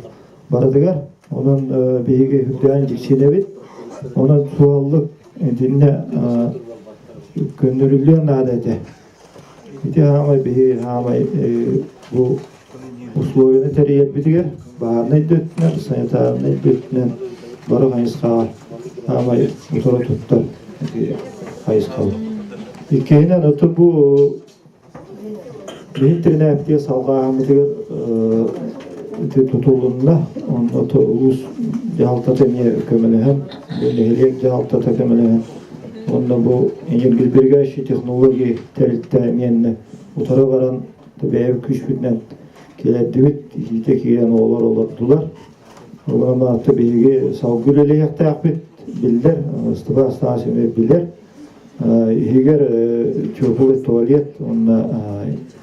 [SPEAKER 7] бардыгар. Onun биги хүдән жиксенебит. Onun суаллык динне көндүрүлгөн надете. Эти хамай биги хамай bu условияны терет битигер. Баарны дөтнөр санитарны дөтнөр бары кайыска хамай утура туттар. Кайыска. Икенен оту бу интернетте салган битигер tutulduğunda onda ulus jalta demiye kömelehem, lehilek jalta da kömelehem. Onda bu engel birgaşı teknoloji tertemiyenle utara varan tabi küç bitnen keledivit hitekiyen oldular. Ona tabi savgülele yaktakbit bildir, istifa stasını bildir. Higer çöpü tuvalet onda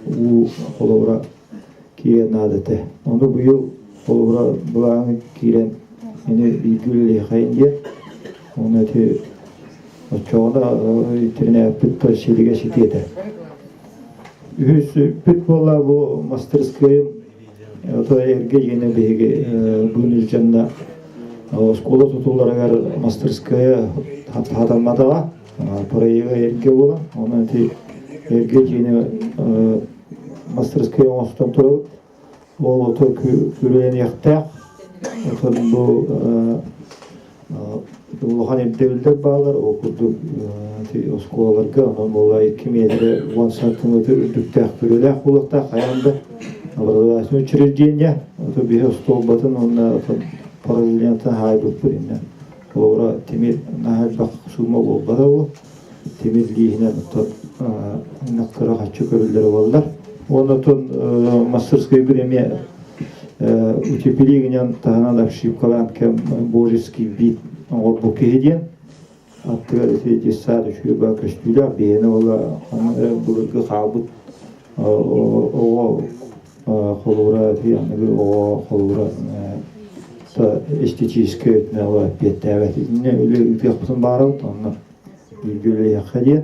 [SPEAKER 7] u olavra kiyen adete. Onu bu yıl olavra bulanı kiren yine bilgülele hayınca onu te çoğuna itirine pütta şeliğe şitiyete. Üç püt valla bu masterskayım o da erge yine bege bunun canına oskola tutulara gar masterskaya hatamada var. Parayı erge olan onu te erge yine masterskaya olsun tutuyor. O da küreğini yaktak. Oturun bu Улахан эбдевилдер баалар окурду осколаларга анан олай кимиедре 1 сантиметр үрдүктак бүрөлак булакта каянда образовательное учреждение то бие столбатын онна параллелента хайбыт бүринен. Олора темир нахалбақ сума болбада ол. Темир лихинен наққыра хачу көрілдері болдар. Онытын мастерской время утепелигінен тағынан ақшиып қалан кәм божеский вид ол бұл кейден. Аттыға эти сады шүйба көштүлі бейіні ола бұлырғы қалбыт қолуыра тияныгы қолуыра эстетический өтмәуі бетті әвәт етіне өлі үтіқпысын барауд, онны үлгілі яққа ден.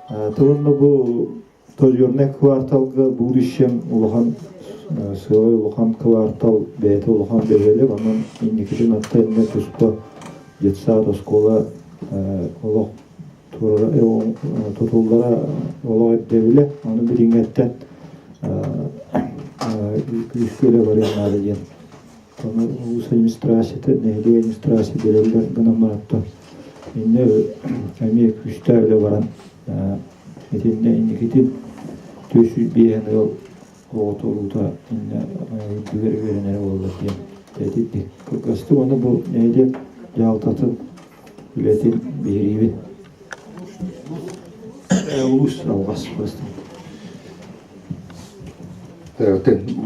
[SPEAKER 7] Тұғынны бұл тозернек кварталға будущем улахан сылы улахан квартал бәйті улахан бәйелік, онын инекетін аттайында күспі детсад оскола олық тұтылдара олық әттебілі, оны біліңеттен күшкелі барайын ден. Оны ұлыс администрацияты, нәйді администрация белелер бұнан баратты. Енді әме күшті әлі баран. Етінде инекетін төсі бейін оғыт олуыда үдігер өрінері болды ден. Әдетті. Күркасты оны бұл нәйді жалтатын үлетін бейрейбін. Ұлыс алғас бастым.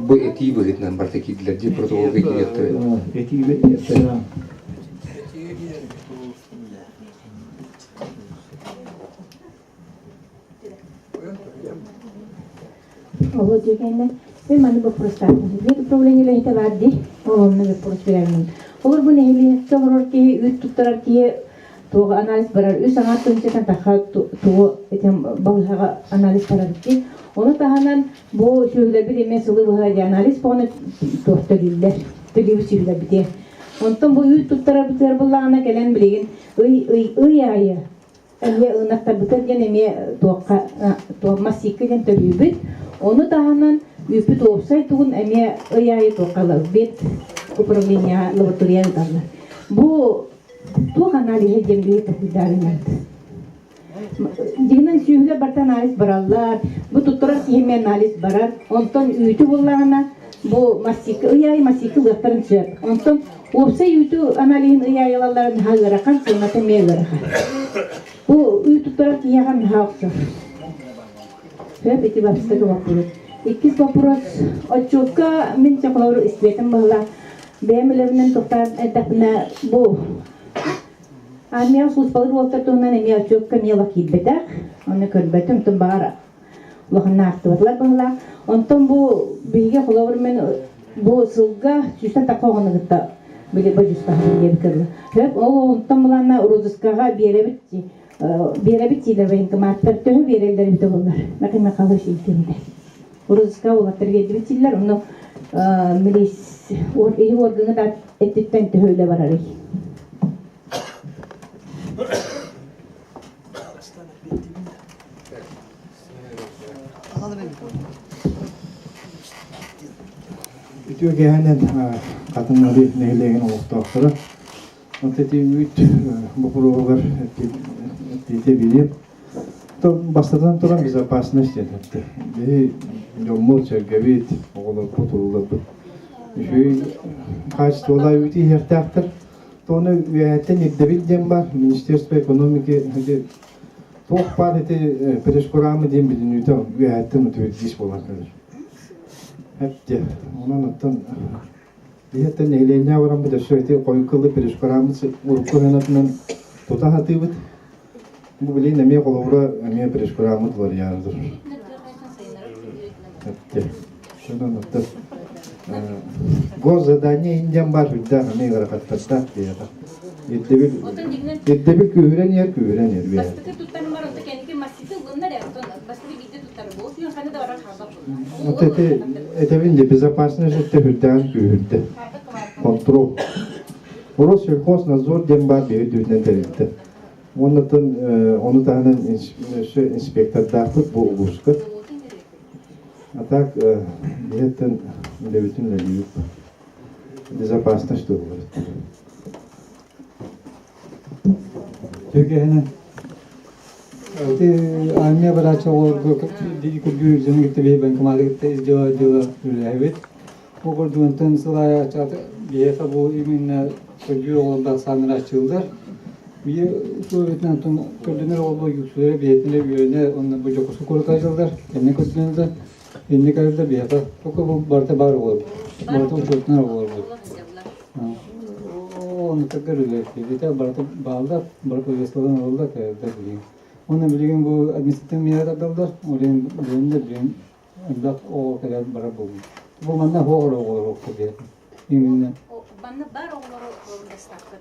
[SPEAKER 2] Bu etiği bölgetinden bartaki diledi protokol bekliyordu.
[SPEAKER 7] Etiği bekliyordu.
[SPEAKER 17] Olur diyeceğine ben bana bu prostat. Bir problemle hite vardı. Onunla bir prosperemin. Olur bu nehli sonra ki üst tutar ki tuğ analiz barar. Üst anlatım için takha tuğ etem bağışa analiz barar ki. Onu tahanan bu şöyle bir mesele bu hadi analiz bunu tohtaliller. Telivi şöyle bir de. Ondan bu üst tutar biter bullağına gelen bilgin. Ayı. Emiye ınakta biter gene emiye tuğ masikken telivi. Onu tahanan üpüt olsaydı emiye ayı tuğalar bit upravlения laboratoriyalarlar. Bu tuğ analiz edildiği tepkilerler. Дигнен сүйүлө барта анализ бараллар, бу туттура сихиме анализ барар, онтон үйтү буллагана бу массики ыяй массики лыктарын сөп. Онтон опса үйтү анализин ыяйлаларын хагыракан сыймата мегырахан. Бу үйтү туттура кияган хааксы. Сөп эти вопрос вопрос. Иккис вопрос отчетка мен чаклауру испетим бала. Бемелеринен токтар этапына бу Армия службалар волтартуынан эми отчетка мела кийбетер, оны көрбөтүм тун баара. Лохна актыбатлар бала. Онтон бу биге холовор мен бу сылга сүстен такогоны гытта. Биле бажуста бекер. Хеп онтон булана розыскага беребит тилебен кематтар төнү берелдер бите булар. Макина калыш илтенде. Розыска улаттырга дибитилер, оны милис органы да эттен төхөлө барар.
[SPEAKER 11] Ütüyor gehenen kadınları neyleyen oluktaktırı. Öteti üt bu programlar dite bileyim. Bastadan turan безопасность edildi. Bir yolmul çergevit oğlu kutuldu. Şu kayıtlılar üti hertaktır. Onu üyetten ekdebildiğim var. Ministerstvo ekonomiki hadi çok var hadi perişkuramı diyeyim biliniyor. Üyetten mütevekkiş olanlar. Hep de onun attan diyetten eğlence varan bir de şöyle koyuklu perişkuramı uruklu henatından tuta hatibit. Bu bile nemiye kolabora nemiye perişkuramı var yardır. Hep de şundan attan Госзадание индиан бар да хаме гаракаттарда дияда. Эддебил күйренер.
[SPEAKER 18] Бастыкы туттарым бар онда кеники массивы гыннар яктан бастыкы бидде туттары болуп, мен кандай да барар хабар.
[SPEAKER 11] Вот это безопасность это хүддан күйрдө. Контрол. Орос сельхознадзор дем бар бейдүнен берилди. Оны тагынан инспектор дартып бу улуска. А так, это удивительно любит. Безопасно, что говорит.
[SPEAKER 4] Türkiye'nin armiya baraça o dili kubu jeni gitti ben kemalı gitti izdiva evet o kurduğundan sonra çatı Бияка бу именно көдү олда санрачылдар. Бие советнан тон көдүнөр олбо юсуре биетине үйөнө онна бу жокусу колкайжылдар. Эне көдүнөрдө эне кайда бияка. Токо бу барта бар болот. Барта учутнар болот. Onu tekrar ürettik. Barata bağlı, barata restoran oldu da bileyim. Onu bileyim bu administratif miyarat aldılar. Oraya bileyim de o kadar bara buldu. Bu bana hoğur oldu diye. Yeminle.
[SPEAKER 18] Bana bar olur destekte.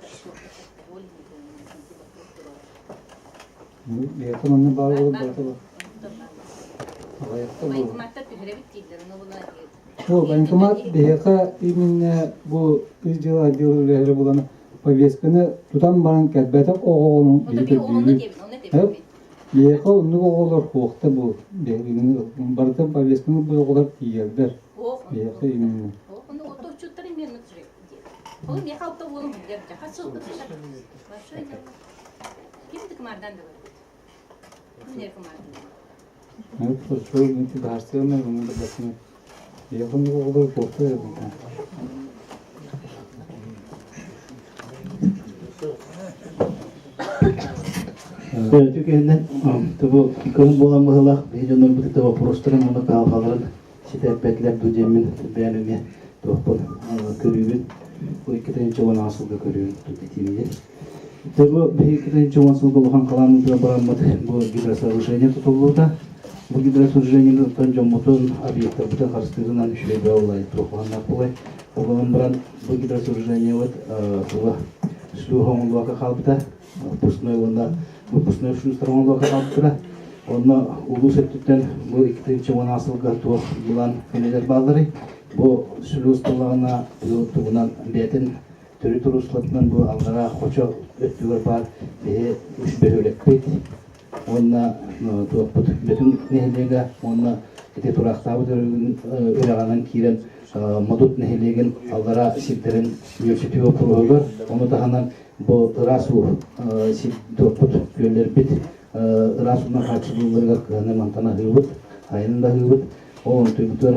[SPEAKER 4] Bir yakınında bağlı oldu barata.
[SPEAKER 18] Baykumatta tührebi tiller onu buna.
[SPEAKER 4] Bu bankomat biyaka yeminle bu icra diyorlar bulanı. Повестканы тутан баран кәтбәтә оғылының бейті бейі. Бейеқа ұнды оғылар қоқты бұл. Барда повестканы бұл оғылар тиердер. Бейеқа емені.
[SPEAKER 18] Onu otoçutları men götürüyor. Oğlum ya halkta oğlum der. Jaha sıldı dışarı. Başlayın. Kim tıkmardan da var. Ne kumardan.
[SPEAKER 4] Evet, şu günti derslerine bunu da bakın. Beyeka'nın oğulları korktu ya.
[SPEAKER 10] Türkiye'den tabu kırım bolan mıhla videonun bu tabu prostların onu kalfaların sitepetler ducemin beğenimine tohpun körüğün bu iki tane çoğun asılda körüğün tutitiğinde. Tabu bir iki tane çoğun asılda olan kalanın da bağımlı bu gidrosoorужение tutulduğunda bu gidrosoorужение'nin tutan mutun obyektler bütün karşısından şöyle olay tohpanlar kolay. Oğlanın buran bu gidrosoorужение var bu шлюхом лока халбта пустной онда bu пустной шлюстрон лока халбта онда улус эттен bu ikkinchi он асылга туох булан фенелер балдары bu шлюстологана тугунан бетин төрү туруслатынан bu алгара хочо өттүгөр бар бе үч бөлөкпет онда туопут бетин нехелеге онда эте турактабы өрөгөнөн кирен модут нехелеген алгара сиптерин университет программалар onu da hanan bu rasu siptoput göller bit rasuna kaçırılırlar kanı mantana hıvıt ayında hıvıt o tübütür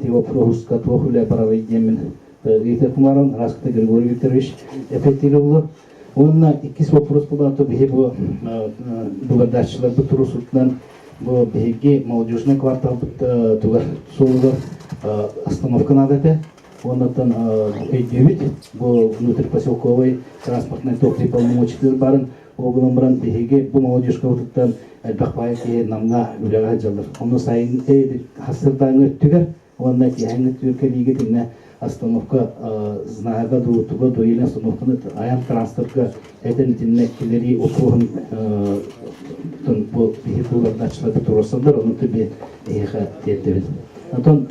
[SPEAKER 10] divo prohuska tohule paravayyemin Виктор Кумаров, Раската Григорий Викторович эффективлы. Онна икис вопрос була то бихи бу бугардашчылар бу турусуттан бу бихиги молодежный квартал тугар солугар остановка надате. Оннан өйдебит бу внутрипоселковый транспортный токли полномочиялар барын оглом баран бихиги бу молодежка уттан бакпайки намга үлага жалдар. Оны сайын хасырдан өттүгөр онна тиһәңге түркелиге тине остановка знага дуутуга дойлен остановканы аян транспортка этен тинне килери округун тон бу бихибулардачыларды турасандар оны тебе эха тетебит. Антон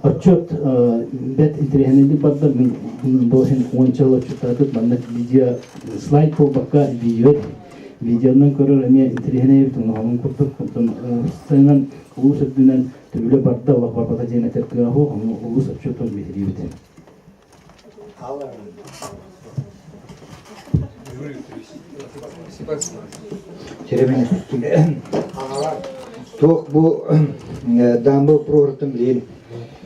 [SPEAKER 10] отчет бет интернетинде бадда мен бохин ончалы отчеттатып мана видео слайд по бака видеонун көрөр эме интернетинде тон курдук тон сайнан улусөдүнөн төбөлө бадда Аллах бабата женетер кыгаху улус отчетон бехирибит.
[SPEAKER 14] Черемени тох бу дамбы прортун билин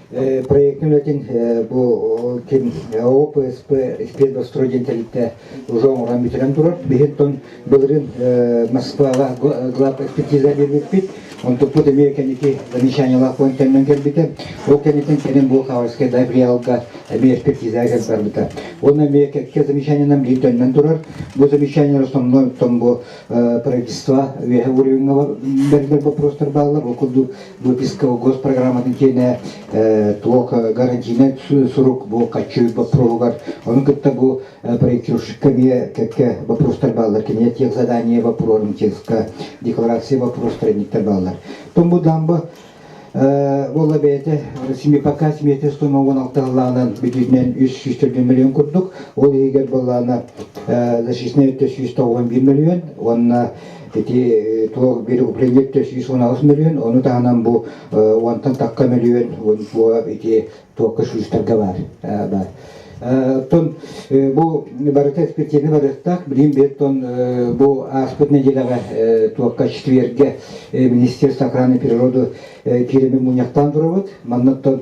[SPEAKER 14] проектин өтен бу ким ОПСП спецстроительте уже уран битерен турат бехеттон былырын Москвага глав экспертиза бербеппит он тут американики замечания контентен келбите ол кенетен кенен бу хаварске дайбриалга экспертиза барбыта он американский замечания нам литоннан турар бу замечания основной том бу правительства уровня бергер вопростар баллар окуду выписка госпрограмматын кене туок гарантийный срок бу качу прогар он кытта бу проектировщиками как вопростар баллар кене тех задания вопросом текста декларации вопростар никтер баллар том бу дамба Вола бете сими пока смете стома 16 ланан бюджетнен 300 миллион курдук. Ол егер болана защитный 191 миллион, он эти то берегупление 116 миллион, он утанам бу онтан такка миллион, он бу эти то кашустар гавар. Тон бу барыта экспертиза барыктак билим беттон бу аспыт неделяга туакка четверге Министерство охраны природы кирими муняктан турабыт. Маннаттан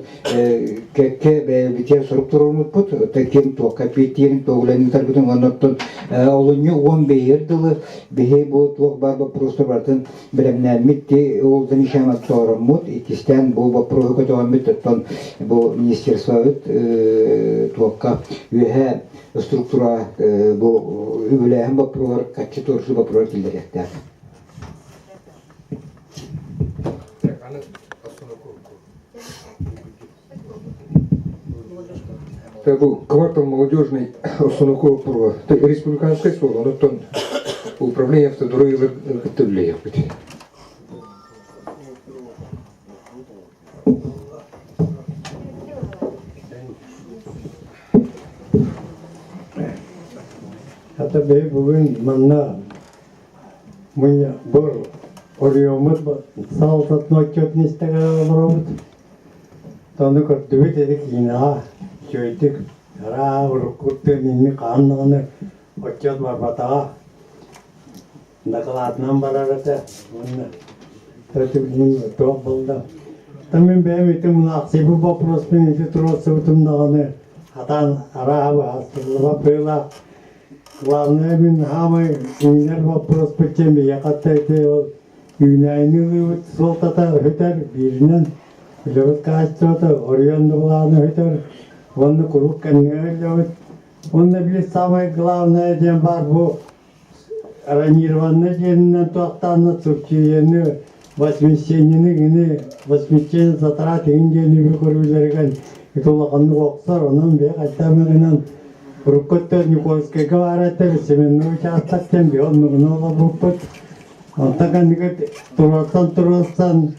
[SPEAKER 14] кекке битер соруп турумут бут. Текем туакка петтерин тогуленин тарбытын маннаттан олуню 10 бейердылы бихе бу туак барба просто бартын билемнәмитти ол замешамат торомут итистен бу вопросы котомит тон бу министерство туакка үһә структура бу үбеләһәм вопрослар качы торсы вопрослар килдерәктәр.
[SPEAKER 2] Бұл квартал молодежный основной про республиканское слово, но то управление автодороги готовлее.
[SPEAKER 12] Hata bey bugün manna munya bor oriyomut saltatno kötnistaga olurumut. Tanı kortubet edik yine Çöydük, yara vurukuttu nini kanını oçot var batağa. Nakalatnan bararata, onu tertibinin top buldu. Tamin benim itim naksibu baprospin iti trosutum dağını hatan ara hastırlığa böyle. Главное min hamay ünler baprospin yakata ite ol. Ünayını soltata öter birinin. Lewat kaçtota oryandı bulanı öter. Onu kuruk kanıyor. Onu bir samay главное diyem var bu ранированный дениnden туактанны Türkiye'ni возмещениeni gini возмещение затрат индени bir көрүлөргөн итолганды оксар онун бе кайтамынан рукоттер Никольскийге баратыр семенный участоктен бе онугуна рукот антаган дигет турастан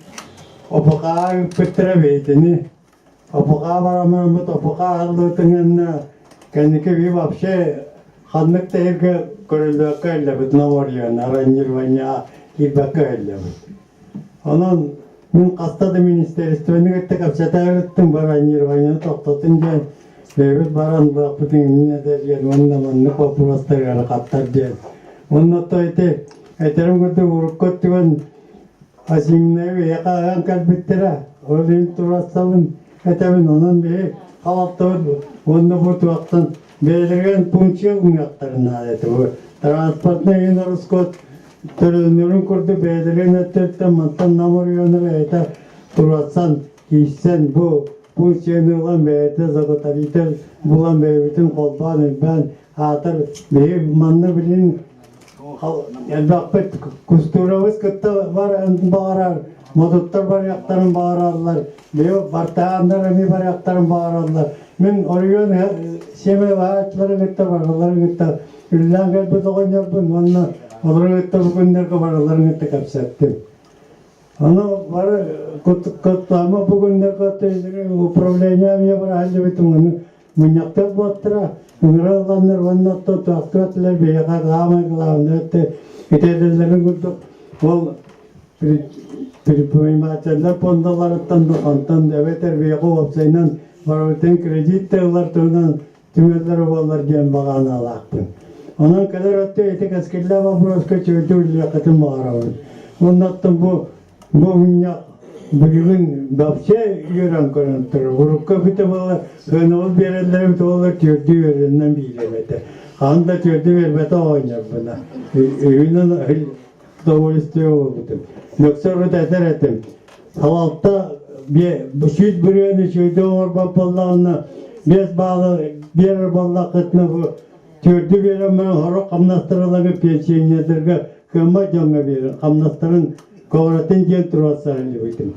[SPEAKER 12] опака петребетини опака барамын бут опака алытыңын кенеке би вообще ханнык тейге көрүлөккө элебит наварьян аранирование кирбекке элебит. Анан мен кастады министерствону кетти капчатагыттын баранирование токтотун ден бебит баран бакытын эмне деген онда вопростарга каттар ден. Онда тойте этерим көтү уруккот деген асимневи якаган калбиттере олин турасабын этебин онун бе калаптабыт онда бу туактан belirgen punçya umyaklarına eti bu. Transportna yunarıskot törünürün kurdu belirgen ettirten mantan namuruyonu ve ete turatsan kişisen bu punçyanı olan ve ete zagotariter bulan beybitin kolbanı ben hatır beyib manlı bilin elbakpet kusturavız kıtta var bağırar modutlar var yaktarın bağırarlar beyib bartağanlar emi var yaktarın bağırarlar men oryon seme vaatları gitti varlar gitti üllen geldi doğan yapın onunla olur gitti bugünler varlar gitti kapsattım onu var kutlama bugünler gitti upravleniya mı var halde bitim onu manyakta battıra ünralanlar onunla tutaklatlar bir yaka gama glavnette itedellerin gitti ol primatçılar pondalarından dokantan deveter bir yaka opsaynan Varveten kredi tevlar tuğdan tümeler ovalar gen bağana alaktın. Onun kadar öte etek askerler vaproska çöğütü üliyakatın bağıravın. Ondan bu minyak bugün babşe yören konuntır. Vurukka bite bağlar, könol berelleri bite bağlar türdü verinden bilemete. Anda türdü vermete oynar buna. Evinin davul istiyor oldum. Yoksa orada eder ettim. Halalta bu süt bürüğünü sütü olur babalarına bez bağlı bir balla kıtını bu türdü veren ben horo kamnastırıları pensiyonerlerge kıma canına verin kamnastırın kovratın gen turasarı bitim.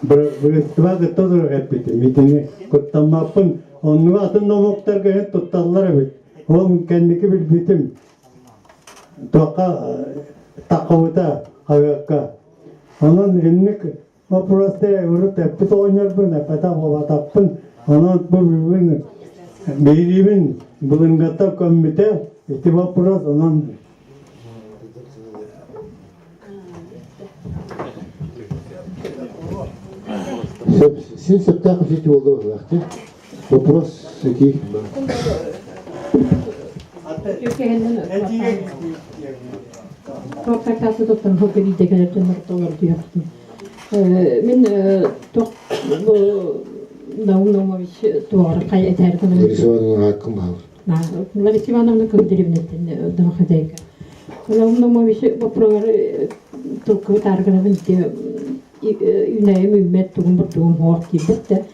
[SPEAKER 12] Bir istiva gıttadır hep bitim. Mitini kuttamapın onun atın nomuktarga hep tuttalları bit. Onun kendiki bir bitim. Toka takavıta havakka. Onun enlik Vaproste urut hep oynar bu ne peta baba tapın ana bu birbirine beylimin bulungatta komite itibak pros onun
[SPEAKER 19] Sin septak fiti oldu vakti.
[SPEAKER 6] Вопрос какие?
[SPEAKER 9] Проектасы тоттан хоккей дегенератын марталар дияқтым. Мен тоқ Наумович туары қай этәргін.
[SPEAKER 6] Лариса Ивановна кім бағыр?
[SPEAKER 9] Лариса Ивановна көндеревнеттен дымақадайка. Наумович бопролар тұлқы тарғынабын те үйнайым үймет тұғым бір тұғым хоқ дейбітті.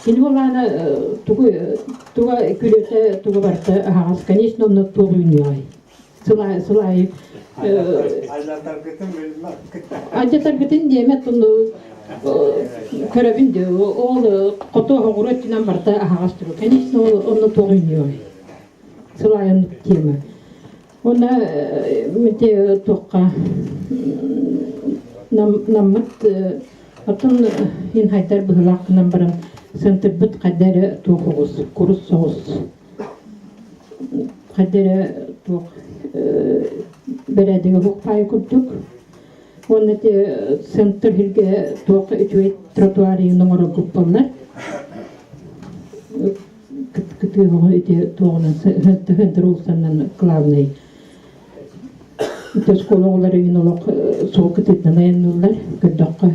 [SPEAKER 9] Şimdi olana tuğa külöte tuğa vardı ağız конечно onu tuğa ünüyor. Sılay Ayda targıtın diyemet onu körevinde o koto hağuretinden vardı ağız tuğa конечно onu tuğa ünüyor. Sılay onu diyeme. Ona mete tuğa namıt atın hin haytar bıhlak nambaran Сентебет кадере тухугус, курус соус. Кадере тух бередиге хукпай курдук. Оны те центр хилге тух үчүет тротуари номер гуппалар. Кытты хого ите тугунан центр улсаннан главный. Те школалар инолок соокытытан аяннулар кыддакка.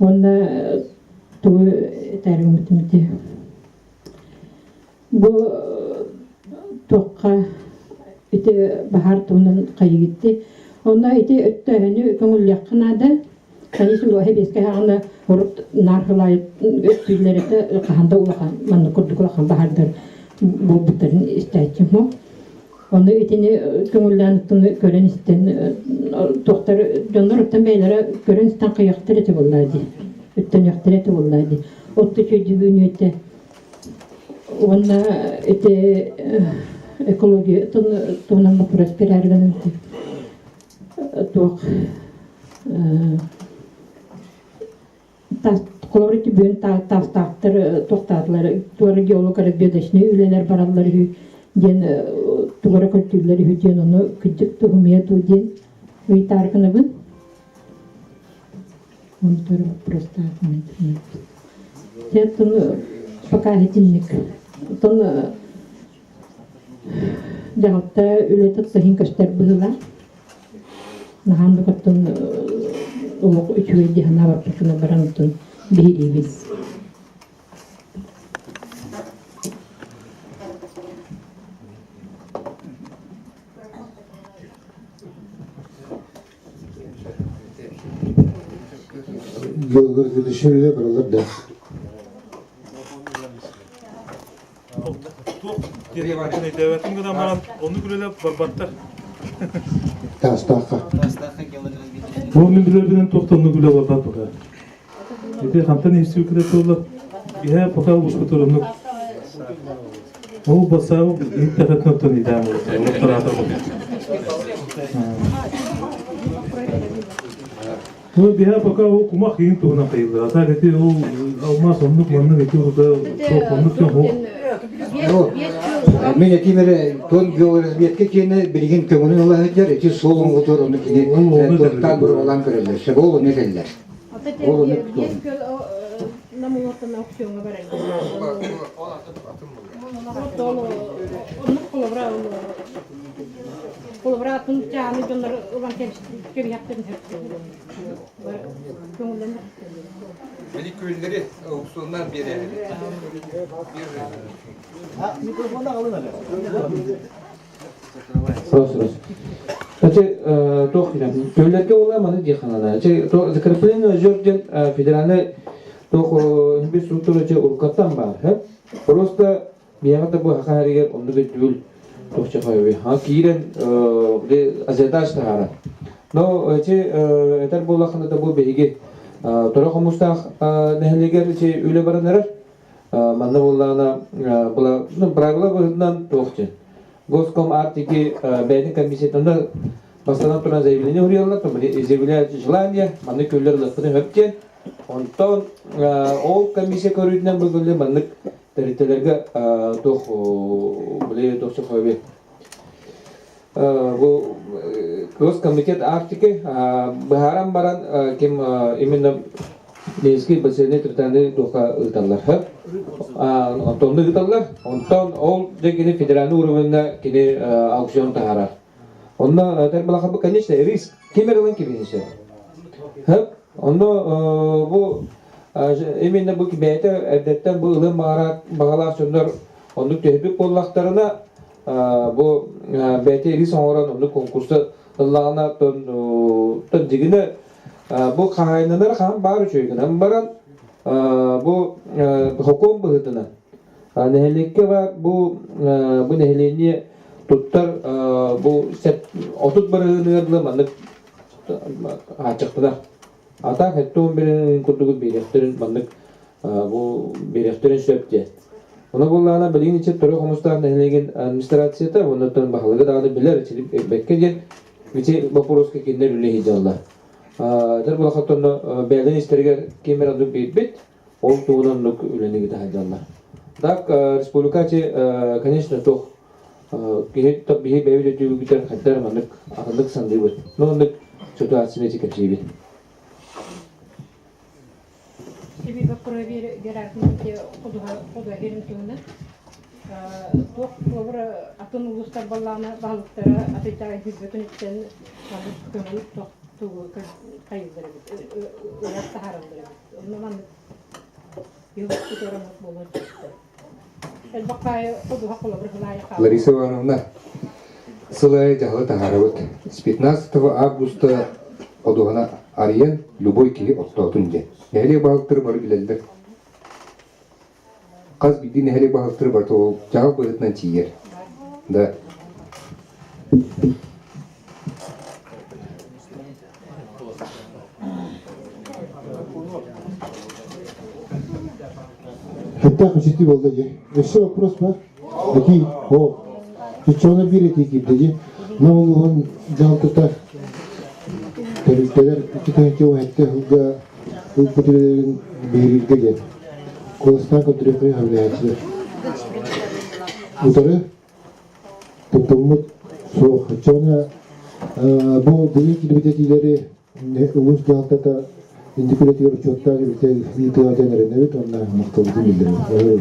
[SPEAKER 9] Оны tuğ tarihimizde bu toqqa ite bahar tuğunun qayı gitti. Onda ite öttüğünü köngül yakınada kanısı bu hebeske hağına horut narhılayıp öttüğleri de kahanda ulaqan manı kurduk ulaqan bahardır bu butların istayçım o. Onda itini köngüllanıttığını gören isten toqtar jonlarıptan beylere gören isten qıyaqtır ete bolladı. Ötten yaxtırete bolladı. Ottu çözdüğünü ete ona ete ekoloji tuğunan bakıras pererganın tuğ koloriti büyün tahtır tohtadılar tuğarı geologları biyodaşını üleler baralları den tuğara kültürleri hücen onu küçük tuğumaya tuğden üy tarıkını bun он тоже просто отметил. Это пока хитинник. Он жагатта үлетип сахин каштар булла. Наханды каттын улук үчүйди хана бапкына барантын бирибиз.
[SPEAKER 6] Yollar gidişiyle buralar da.
[SPEAKER 11] Devletin kadar bana onu güleyle barbattır.
[SPEAKER 6] Tastaqa.
[SPEAKER 11] Bu müdürlerden toktanını güle barbattır. Ete kantan hepsi ülkede toğlar. Ya pakal uçkuturunu. O basağı ilk tarafından tanıdığım oldu. O tarafta oldu. Bu biha baka o kuma khiin tuhna qayla ata leti o alma sonduk manna leti o da sonduk yok.
[SPEAKER 14] Men etimere ton georazbiyetke kene bilgin kömünün Allah eder eti solun otur onu kine tortan bir olan görürler. Sebol ne derler? O ne tutar?
[SPEAKER 9] Namulottan aksiyona baraydı. Kolabratın canı gönler olan gibi yaptığını
[SPEAKER 2] Beni köyleri auksyonlar bir yere.
[SPEAKER 5] Mikrofonu alın hele. Sos. Значит, тохина. Кöylerge olamады диханада. Закрепление жёрден федеральный тох bir структурача уркаттан бар. Просто биягата бу хакаригер ондуга дүл тохча хайбы. Ха кирен де азеташ тахара. Но этер болахында бу беги тора комустах нехлегер үле баранар. Манна боллана була правила тохча. Госком артики бәйдің комиссиятында бастан тұрған заявление ұриялар, заявляют желание, маны көйлер лықпыны өптен, онтон ол комиссия көрудінен бүгілі маны тәреттелерге тоқшы қойбе. Бұл Госкомитет артики бұхаран баран кем именно Ленинский бассейне тұртанды тоқа ұлталар. Онтонды гыталлар, онтон ол дегени федеральный уровеньна кини аукцион тахара. Онна тербалахабы, конечно, риск кемерилен кибинше. Онно бу именно бу кибете эдеттен бу ылым багалар сөндөр ондук төһбүк боллактарына бу бете риск оңорон ондук конкурсы ыллагына тон дигине бу кайнанар хам бар үчүгүнөн баран бу хоком быгытына нехелекке бар бу нехелени туттар бу сет отут барыгынырды мандык ачыктыда ата хеттон берен курдугу беректерин мандык бу беректерин сөптө Оны буллана билин иче төрө комустар нехелеген администрацияда онотон бахалыгы дагы билер чилип беккеген виче вопроска киндер үлеһи жалла. Дер булахаттон бәлен истергер кемер ду бит ол туунан нук үлениги да жалла. Так республикачы конечно тох кеһит та бихи бәвиле түгүтер хаттар мандык ахындык сандыбыт. Но ндык ситуацияны чекепчиби.
[SPEAKER 9] Тебе проверь гераклите куда геринтуна. Тох ловра атон улустар баллана балыктара атайтай хүбөтүн ичен көмөлүк тох тугу кайдыр. Уят тахарындыр. Оннан юк туторамат болот. Элбакай куда хакылы бирхлай ха.
[SPEAKER 2] Лариса Ивановна, сылай жағы тахарабыт. С 15 августа одугана Ариен любой киһи оттоотун же. Нехелек багыктыр бар билелдер. Каз биди нехелек багыктыр бар то жагы быгытынан чиер. Да.
[SPEAKER 1] Hatta kuşiti oldu je. Еще вопрос var. Peki o hiçona bir etki dedi. Ne oldu jaltıta Terlikler iki tane çoğu hatta hızla hızlıların birilge gel. Kolastan kontrolü hamleyatı. Utarı tutumut soğuk. Çoğuna bu büyük kilometreleri ulus jaltıta indikatör çoktan bir tek bir tane evet onlar muhtemelen bildirir.